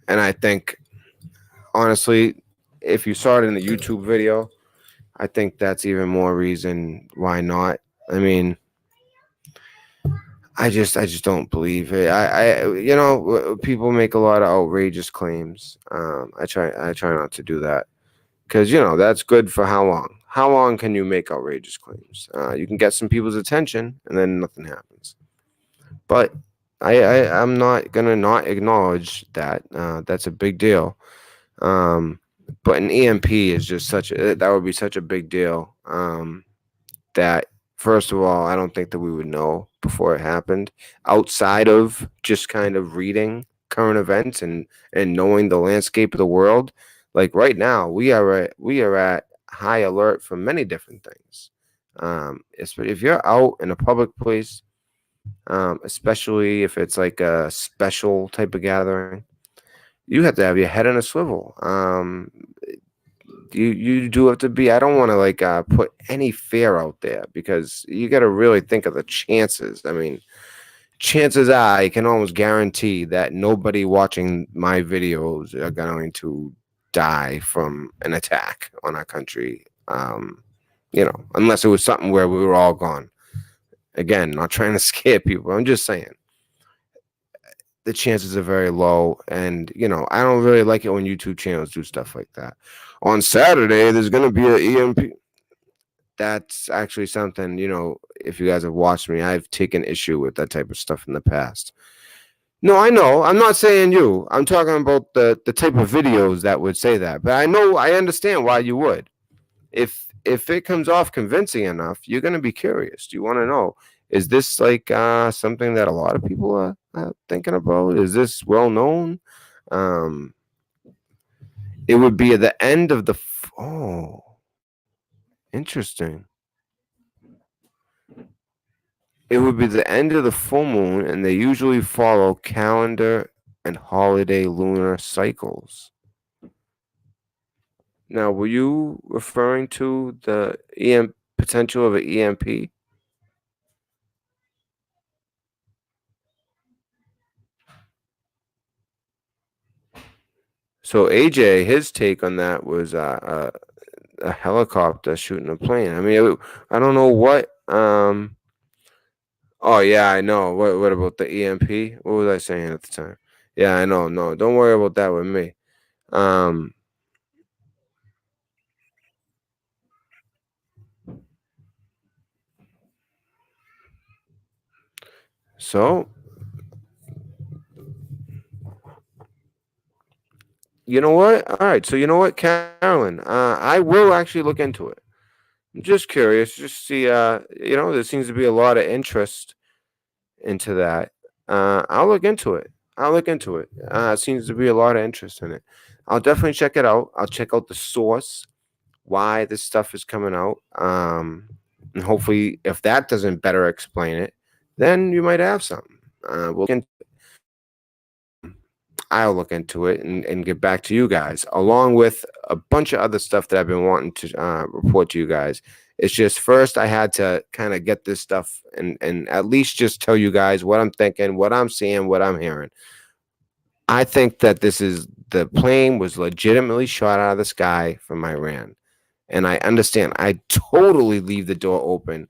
And I think, honestly, if you saw it in the YouTube video, I think that's even more reason why not. I mean, I just don't believe it. People make a lot of outrageous claims. I try not to do that because that's good for how long? How long can you make outrageous claims? You can get some people's attention, and then nothing happens. But I'm not gonna not acknowledge that that's a big deal. Um, but an EMP is just that would be such a big deal. That first of all, I don't think that we would know before it happened, outside of just kind of reading current events and knowing the landscape of the world. Like right now, we are at high alert for many different things. If you're out in a public place, especially if it's like a special type of gathering, you have to have your head in a swivel. You do have to be. I don't want to like put any fear out there because you got to really think of the chances. I mean, chances are I can almost guarantee that nobody watching my videos are going to die from an attack on our country. Unless it was something where we were all gone. Again, not trying to scare people. I'm just saying the chances are very low. And, I don't really like it when YouTube channels do stuff like that. On Saturday, there's going to be an EMP. That's actually something, if you guys have watched me, I've taken issue with that type of stuff in the past. No, I know. I'm not saying you. I'm talking about the type of videos that would say that. But I understand why you would. If it comes off convincing enough, you're going to be curious. You want to know, is this like something that a lot of people are thinking about? Is this well known? Um, it would be at the end of oh, interesting. It would be the end of the full moon, and they usually follow calendar and holiday lunar cycles. Now, were you referring to the potential of an EMP? So AJ, his take on that was a helicopter shooting a plane. I mean, I don't know what. Oh yeah, I know. What about the EMP? What was I saying at the time? Yeah, I know. No, don't worry about that with me. Um, so you know what? All right. So you know what, Carolyn? I will actually look into it. I'm just curious, just see. There seems to be a lot of interest into that. I'll look into it. I'll look into it. Seems to be a lot of interest in it. I'll definitely check it out. I'll check out the source, why this stuff is coming out. And hopefully, if that doesn't better explain it, then you might have something. I'll look into it and get back to you guys, along with a bunch of other stuff that I've been wanting to report to you guys. It's just first I had to kind of get this stuff and at least just tell you guys what I'm thinking, what I'm seeing, what I'm hearing. I think that the plane was legitimately shot out of the sky from Iran. And I understand. I totally leave the door open,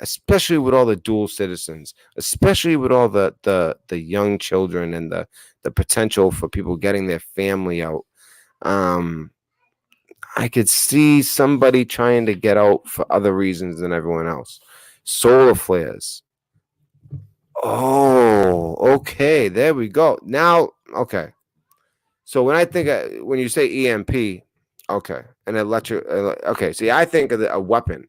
especially with all the dual citizens, especially with all the young children and the potential for people getting their family out. Um, I could see somebody trying to get out for other reasons than everyone else. Solar flares. Oh, okay. There we go. Now, okay. So when you say EMP, okay, an electric. Okay, see, I think of a weapon.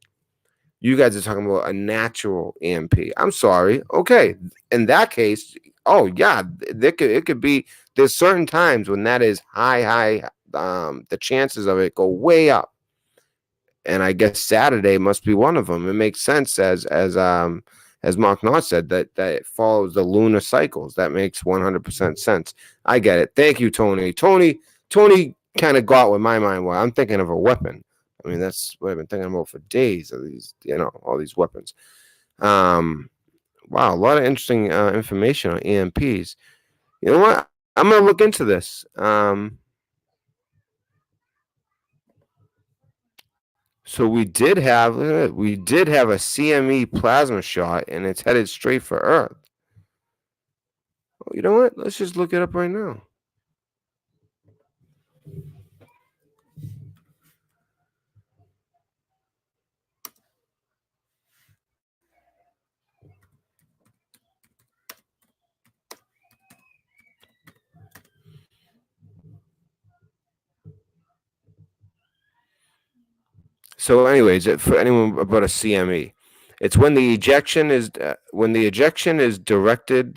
You guys are talking about a natural EMP. I'm sorry. Okay, in that case, oh yeah, it could be. There's certain times when that is high. The chances of it go way up, and I guess Saturday must be one of them. It makes sense as Mark Knott said that it follows the lunar cycles. That makes 100% sense. I get it. Thank you, Tony. Tony kind of got what my mind was. I'm thinking of a weapon. I mean, that's what I've been thinking about for days. Of these, all these weapons. Wow, a lot of interesting information on EMPs. You know what? I'm gonna look into this. So we did have a CME plasma shot, and it's headed straight for Earth. Oh, you know what? Let's just look it up right now. So, anyways, for anyone about a CME, it's when the ejection is directed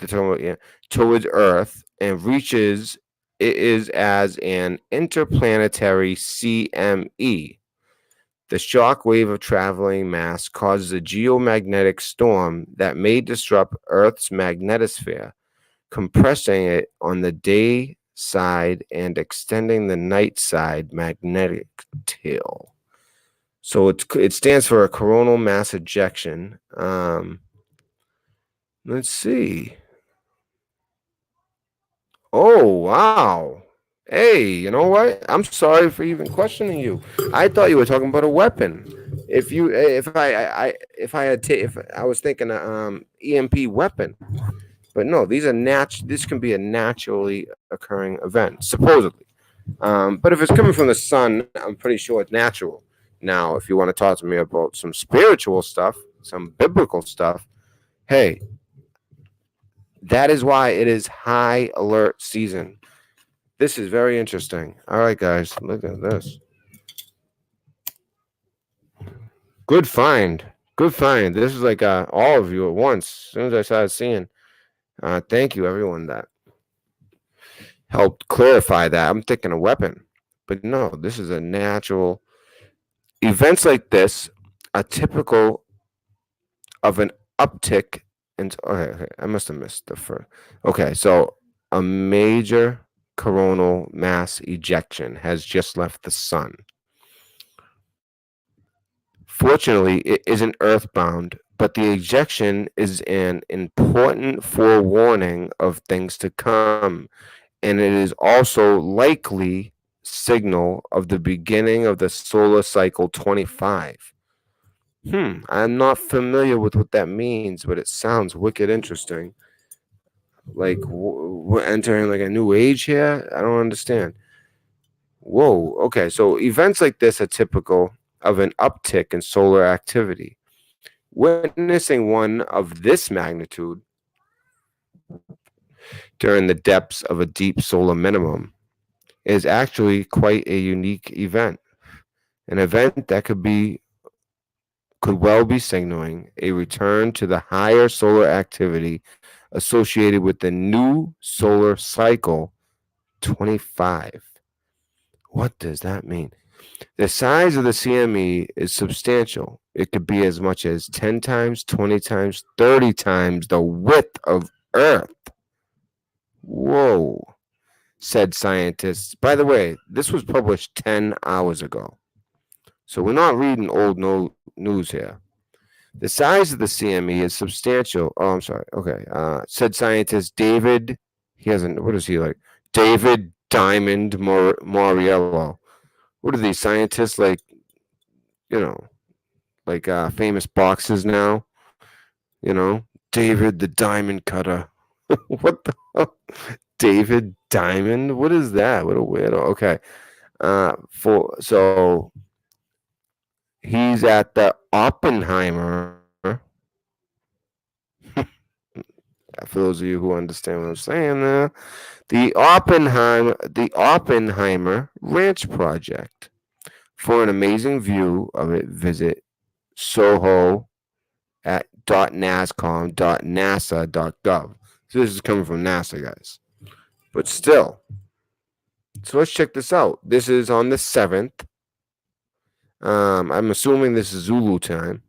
towards Earth and reaches it is as an interplanetary CME. The shock wave of traveling mass causes a geomagnetic storm that may disrupt Earth's magnetosphere, compressing it on the day side and extending the night side magnetic tail. So it stands for a coronal mass ejection. Let's see. Oh wow! Hey, you know what? I'm sorry for even questioning you. I thought you were talking about a weapon. If I was thinking EMP weapon, but no, these are This can be a naturally occurring event, supposedly. But if it's coming from the sun, I'm pretty sure it's natural. Now, if you want to talk to me about some spiritual stuff, some biblical stuff, hey, that is why it is high alert season. This is very interesting. All right, guys, look at this. Good find. Good find. This is like all of you at once. As soon as I started seeing. Thank you, everyone that helped clarify that. I'm thinking a weapon. But no, this is a natural. Events like this are typical of an uptick. Okay, I must have missed the first. Okay, so a major coronal mass ejection has just left the sun. Fortunately, it isn't earthbound, but the ejection is an important forewarning of things to come, and it is also likely signal of the beginning of the solar cycle 25. I'm not familiar with what that means, but it sounds wicked interesting. Like we're entering like a new age here. I don't understand. Whoa. Okay, so events like this are typical of an uptick in solar activity. Witnessing one of this magnitude during the depths of a deep solar minimum is actually quite a unique event. An event that could well be signaling a return to the higher solar activity associated with the new solar cycle 25. What does that mean? The size of the CME is substantial. It could be as much as 10 times, 20 times, 30 times the width of Earth. Whoa, said scientists. By the way, this was published 10 hours ago. So we're not reading old news here. The size of the CME is substantial. Oh, I'm sorry. Okay. Said scientist David. He hasn't. What is he like? David Diamond Moriello. What are these scientists like? You know, like famous boxes now. You know, David the Diamond Cutter. What the hell? David Diamond? What is that? What a weirdo. Okay. So he's at the Oppenheimer. For those of you who understand what I'm saying there, the Oppenheimer Ranch Project. For an amazing view of it, visit Soho at .nascom.nasa.gov. So this is coming from NASA, guys. But still, so let's check this out. This is on the 7th. I'm assuming this is Zulu time.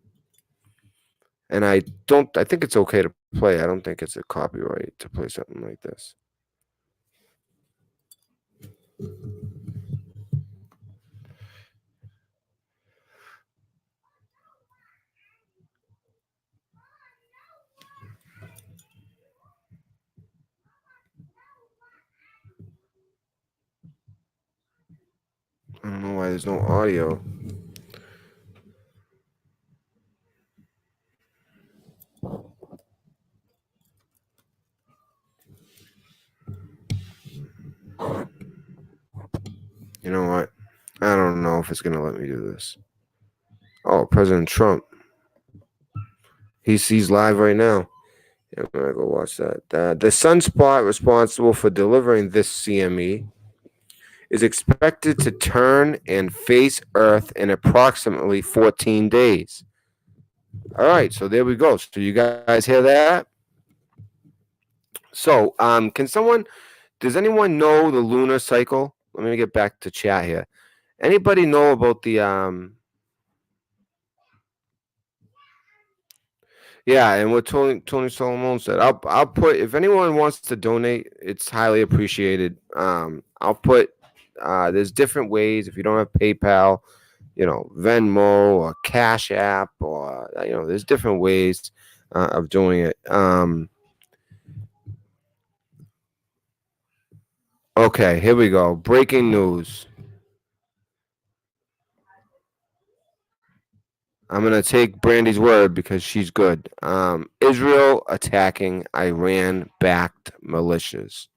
And I think it's okay to play. I don't think it's a copyright to play something like this. I don't know why there's no audio. You know what? I don't know if it's going to let me do this. Oh, President Trump. He's live right now. I'm going to go watch that. The sunspot responsible for delivering this CME is expected to turn and face Earth in approximately 14 days. All right, so there we go. So you guys hear that? So, does anyone know the lunar cycle? Let me get back to chat here. Anybody know about the yeah, and what Tony Solomon said. I'll put, if anyone wants to donate, it's highly appreciated. I'll put there's different ways. If you don't have PayPal, Venmo or Cash App, or there's different ways of doing it. Okay, here we go. Breaking news. I'm going to take Brandy's word because she's good. Israel attacking Iran-backed militias.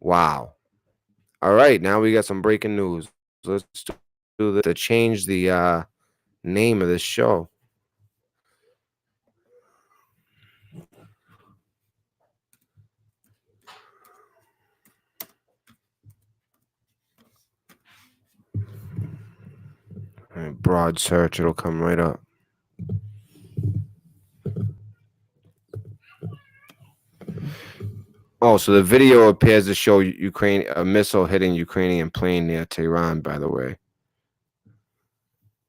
Wow. All right, now we got some breaking news. Let's do this to change the name of this show. All right, broad search, it'll come right up. Oh, so the video appears to show a missile hitting Ukrainian plane near Tehran, by the way.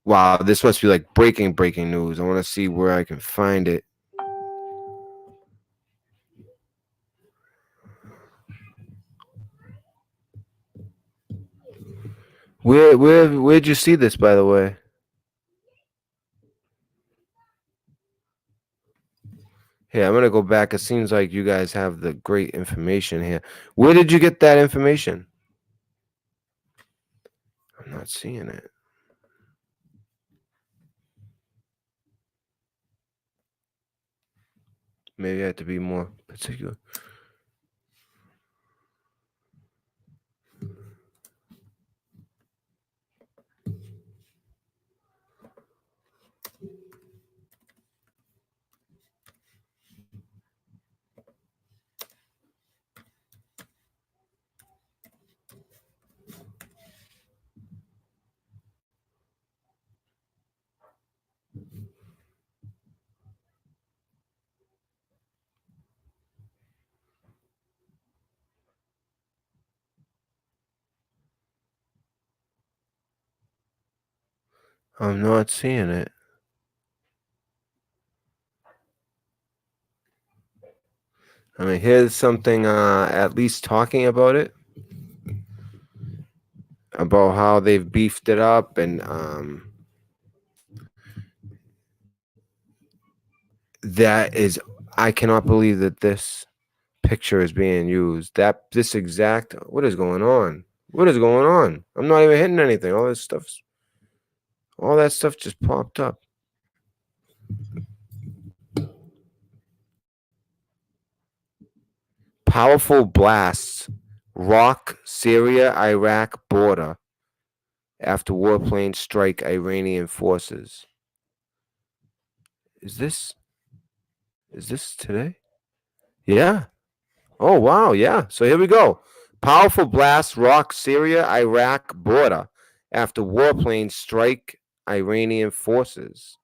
Wow, this must be like breaking news. I want to see where I can find it. Where'd you see this, by the way? Yeah, I'm gonna go back. It seems like you guys have the great information here. Where did you get that information? I'm not seeing it. Maybe I have to be more particular. I'm not seeing it. I mean, here's something at least talking about it. About how they've beefed it up, and I cannot believe that this picture is being used. What is going on? What is going on? I'm not even hitting anything. All that stuff just popped up. Powerful blasts rock Syria-Iraq border after warplanes strike Iranian forces. Is this today? Yeah. Oh, wow. Yeah. So here we go. Powerful blasts rock Syria-Iraq border after warplanes strike Iranian forces.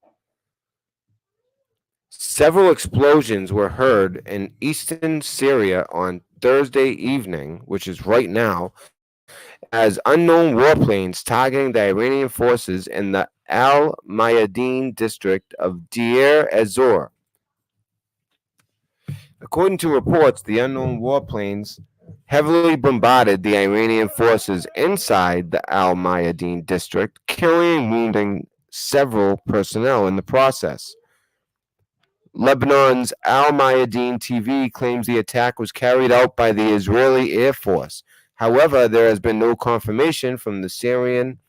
Several explosions were heard in eastern Syria on Thursday evening, which is right now, as unknown warplanes targeting the Iranian forces in the Al Mayadeen district of Deir ez-Zor. According to reports, the unknown warplanes heavily bombarded the Iranian forces inside the Al Mayadeen district, killing and wounding several personnel in the process. Lebanon's Al Mayadeen TV claims the attack was carried out by the Israeli Air Force. However, there has been no confirmation from the Syrian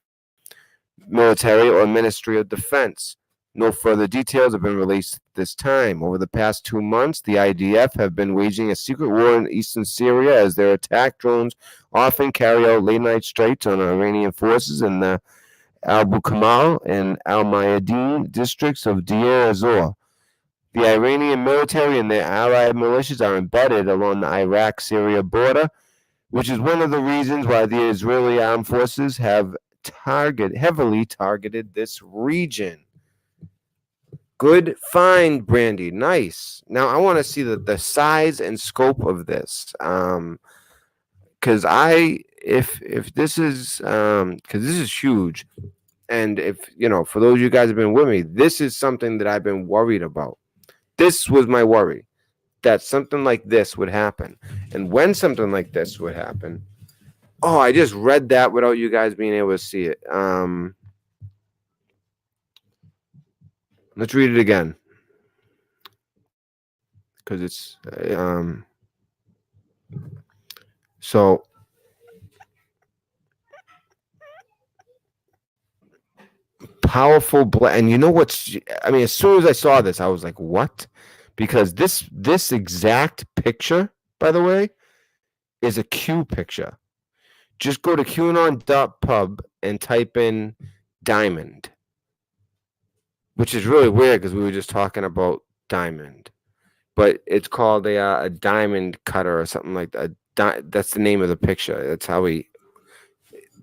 military or Ministry of Defense. No further details have been released this time. Over the past 2 months, the IDF have been waging a secret war in eastern Syria as their attack drones often carry out late-night strikes on Iranian forces in the Abu Kamal and Al Mayadeen districts of Deir ez-Zor. The Iranian military and their allied militias are embedded along the Iraq-Syria border, which is one of the reasons why the Israeli armed forces have heavily targeted this region. Good find, Brandy. Nice. Now I want to see the size and scope of this. Because if this is because this is huge, and if for those of you guys have been with me, this is something that I've been worried about. This was my worry, that something like this would happen. And when something like this would happen, I just read that without you guys being able to see it. Let's read it again, because it's so powerful. And you know what's? I mean, as soon as I saw this, I was like, "What?" Because this exact picture, by the way, is a Q picture. Just go to QAnon.pub and type in diamond, which is really weird because we were just talking about diamond, but it's called a diamond cutter or something like that. That's the name of the picture. That's how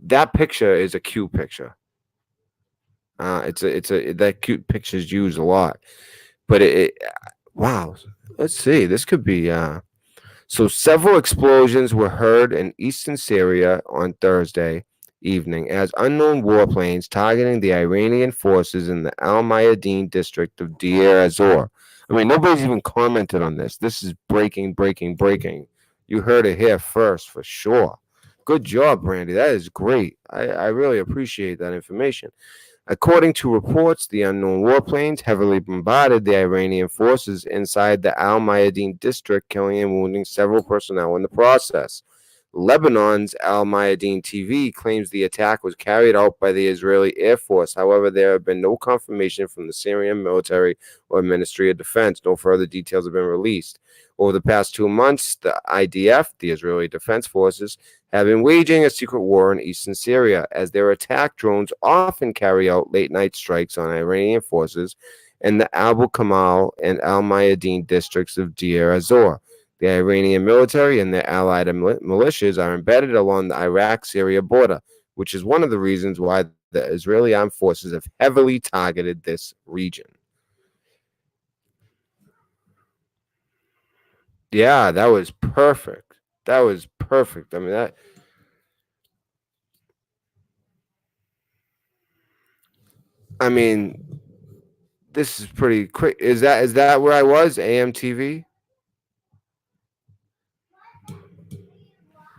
that picture is a Q picture. That cute picture is used a lot, but wow. Let's see. This could be. So several explosions were heard in eastern Syria on Thursday evening as unknown warplanes targeting the Iranian forces in the Al Mayadeen district of Deir ez-Zor. I mean, nobody's even commented on this. This is breaking. You heard it here first for sure. Good job, Brandy. That is great. I really appreciate that information. According to reports, the unknown warplanes heavily bombarded the Iranian forces inside the Al Mayadeen district, killing and wounding several personnel in the process. Lebanon's Al Mayadeen TV claims the attack was carried out by the Israeli Air Force. However, there have been no confirmation from the Syrian military or Ministry of Defense. No further details have been released. Over the past 2 months, the IDF, the Israeli Defense Forces, have been waging a secret war in eastern Syria as their attack drones often carry out late-night strikes on Iranian forces in the Abu Kamal and Al Mayadeen districts of Deir ez-Zor. The Iranian military and their allied militias are embedded along the Iraq-Syria border, which is one of the reasons why the Israeli armed forces have heavily targeted this region. Yeah, that was perfect. I mean, this is pretty quick. Is that where I was? AMTV?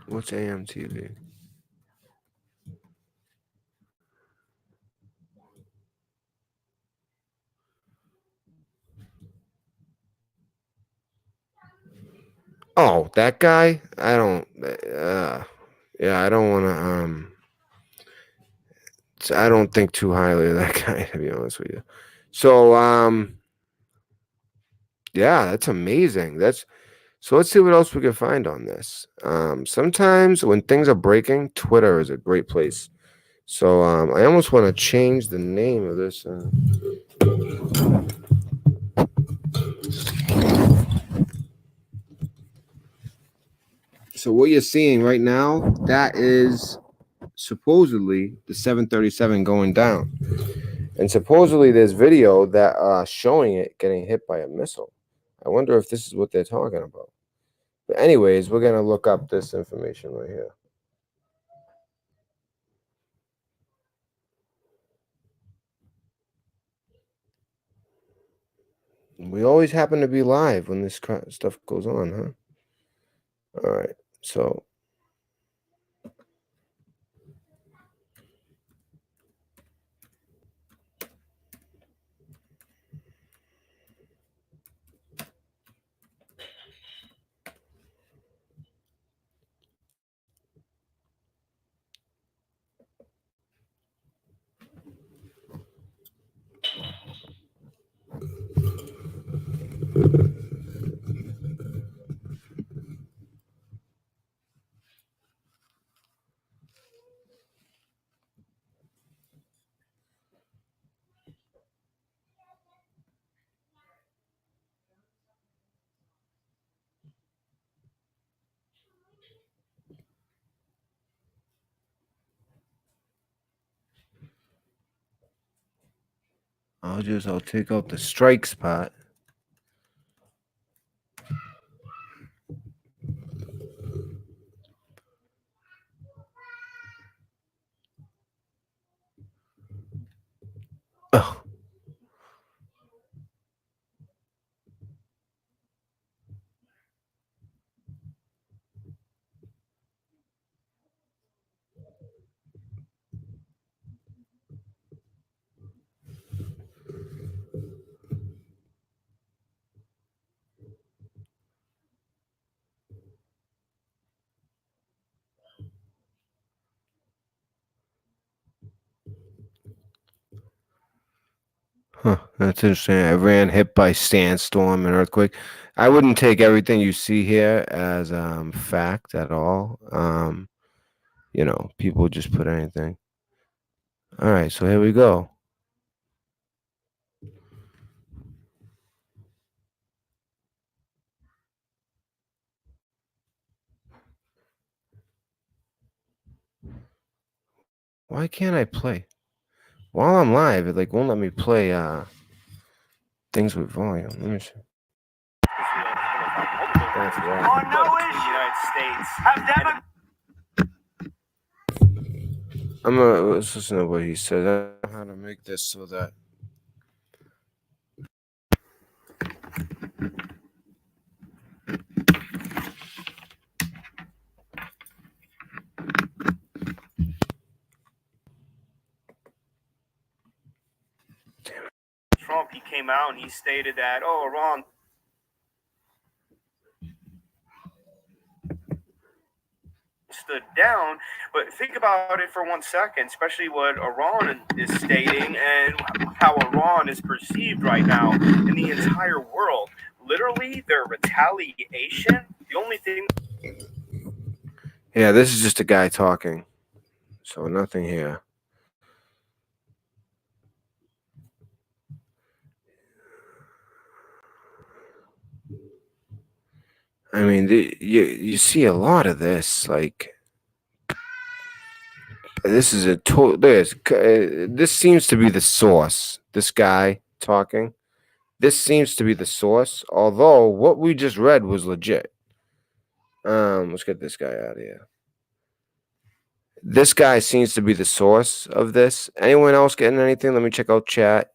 What's AMTV? Oh, that guy? I don't yeah, I don't want to I don't think too highly of that guy, to be honest with you. So yeah, that's amazing. So let's see what else we can find on this. Sometimes when things are breaking, Twitter is a great place. So I almost want to change the name of this. So what you're seeing right now, that is supposedly the 737 going down. And supposedly there's video that showing it getting hit by a missile. I wonder if this is what they're talking about. But anyways, we're gonna look up this information right here. We always happen to be live when this stuff goes on, huh? All right, so I'll take out the strikes part. Oh. Huh, that's interesting. Iran hit by sandstorm and earthquake. I wouldn't take everything you see here as fact at all. You know, people just put anything. All right, so here we go. Why can't I play? While I'm live, it like won't let me play things with volume. Let me see. That's right. On no issue. The United States have Let's listen to what he said. I don't know how to make this so that Trump, he came out and he stated that, oh, Iran stood down. But think about it for 1 second, especially what Iran is stating and how Iran is perceived right now in the entire world. Literally, their retaliation, the only thing. yeah, this is just a guy talking. So nothing here. I mean, you see a lot of this. Like, this is a total. This seems to be the source. This guy talking. This seems to be the source. Although what we just read was legit. Let's get this guy out of here. This guy seems to be the source of this. Anyone else getting anything? Let me check out chat.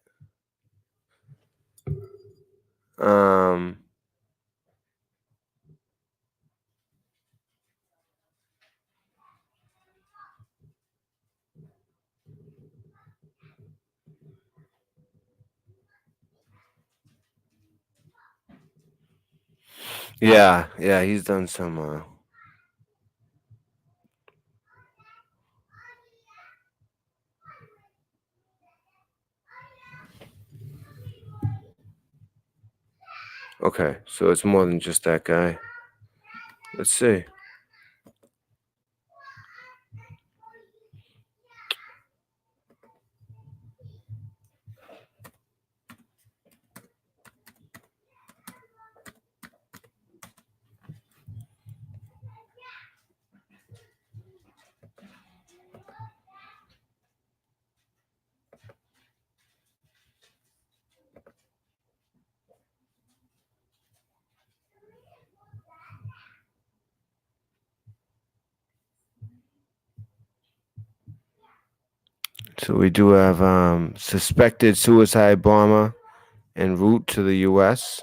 Yeah, he's done some. Okay, so it's more than just that guy. Let's see. So we do have suspected suicide bomber en route to the U.S.,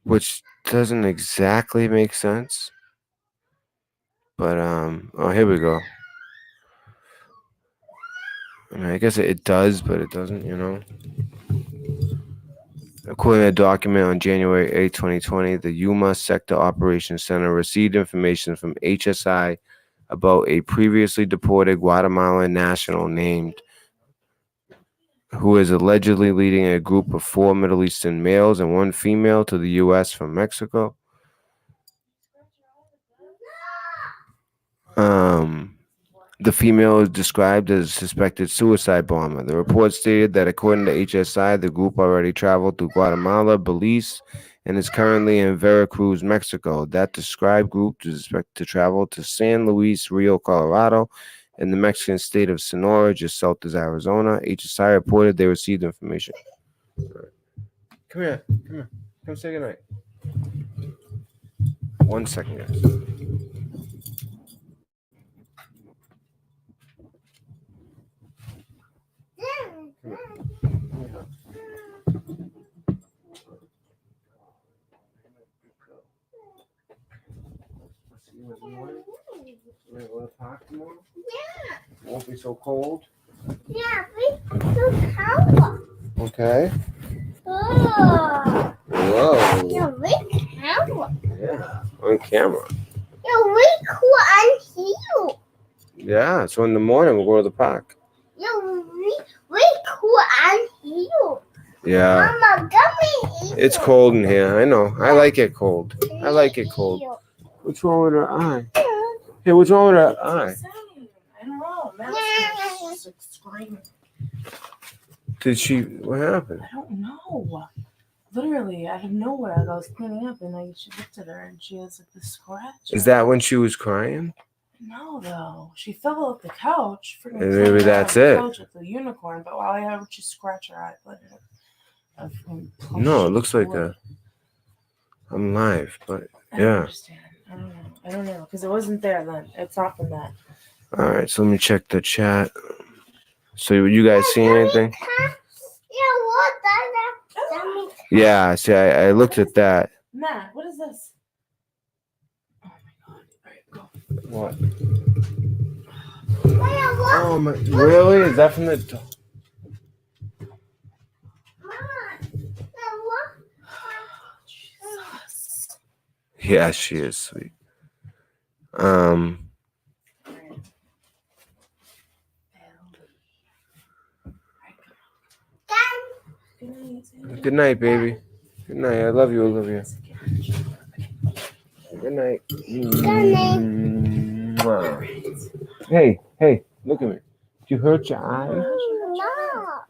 which doesn't exactly make sense. But oh, here we go. I mean, I guess it does, but it doesn't, you know. According to a document on January 8, 2020, the Yuma Sector Operations Center received information from HSI about a previously deported Guatemalan national named who is allegedly leading a group of 4 Middle Eastern males and 1 female to the U.S. from Mexico. The female is described as a suspected suicide bomber. The report stated that according to HSI, the group already traveled through Guatemala, Belize, and is currently in Veracruz, Mexico. That described group is expected to travel to San Luis Rio, Colorado, in the Mexican state of Sonora, just south of Arizona. HSI reported they received information. Come here. Come say goodnight. 1 second, guys. Won't be so cold. Yeah, we do cow. Okay. Oh, Whoa. yeah, we cow. Yeah. On camera. Yeah, we cool on you. Yeah. So in the morning we'll go to the park. Yeah, we cool on you. Yeah. Mama, gummy. It's cold in here. I know. I like it cold. I like it cold. You. What's wrong with her eye? Hey, what's wrong with her eye? I don't know. Madison was just like screaming. Did she? What happened? I don't know. Literally, out of nowhere, I was cleaning up and she looked at her and she has like this scratch. Is that when she was crying? No, though. She fell off the couch. And maybe that's it. Couch with the unicorn, but while I had her, she scratched her eye. No, it looks like I'm live, but I don't yeah. understand. I don't know. Because it wasn't there then. It's not from that. All right, so let me check the chat. So you guys see anything? Yeah, what? That. Yeah, see, I looked at that. Matt, what is this? Oh my god. All right, go. What? Yeah, what? Oh my! Really? Is that from the? Jesus. Yeah, she is sweet. Good night, baby. Good night. I love you, Olivia. Good night. Mwah. Hey, look at me. Did you hurt your eye? No.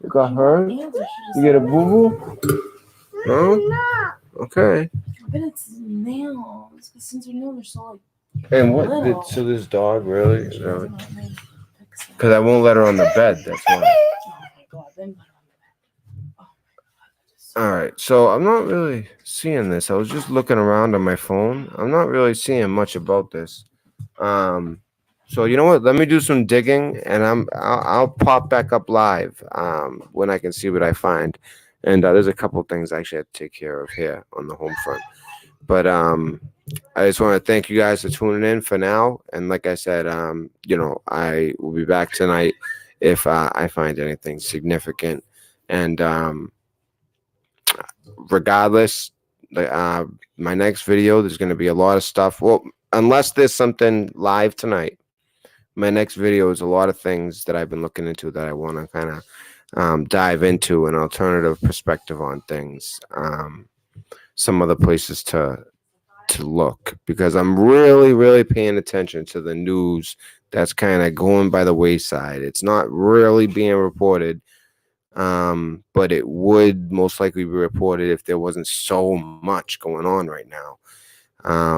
You got hurt? You get a boo-boo? No? Okay. But it's nails. Because since they're nails, they're so like. And Little. so this dog really? She doesn't let me fix it. Because I won't let her on the bed. That's why. Oh my god. Then put it on the bed. Oh my god. That is so All right. So I'm not really seeing this. I was just looking around on my phone. I'm not really seeing much about this. So you know what? Let me do some digging, and I'll pop back up live when I can see what I find. And there's a couple things I actually have to take care of here on the home front. But I just want to thank you guys for tuning in for now. And like I said, you know, I will be back tonight if I find anything significant. And regardless, my next video, there's going to be a lot of stuff. Well, unless there's something live tonight, my next video is a lot of things that I've been looking into that I want to kind of dive into an alternative perspective on things. Some other places to look, because I'm really paying attention to the news that's kind of going by the wayside. It's not really being reported, but it would most likely be reported if there wasn't so much going on right now.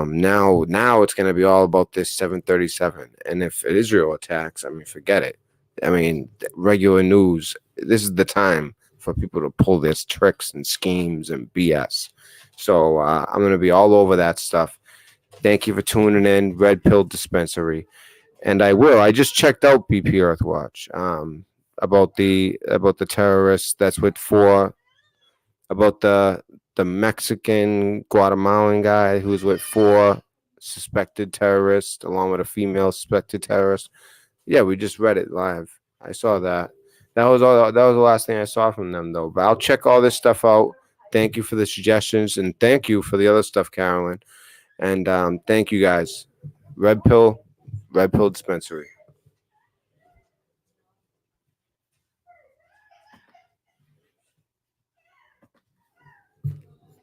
Now it's going to be all about this 737. And if Israel attacks, I mean, forget it. I mean, regular news, this is the time for people to pull their tricks and schemes and BS. So I'm going to be all over that stuff. Thank you for tuning in. Red Pill Dispensary. And I just checked out BP Earthwatch. about the terrorists that's with 4, about the Mexican Guatemalan guy who's with 4 suspected terrorists along with a female suspected terrorist. Yeah, we just read it live. I saw that. That was all. That was the last thing I saw from them, though. But I'll check all this stuff out. Thank you for the suggestions, and thank you for the other stuff, Carolyn. And thank you guys. Red Pill Dispensary.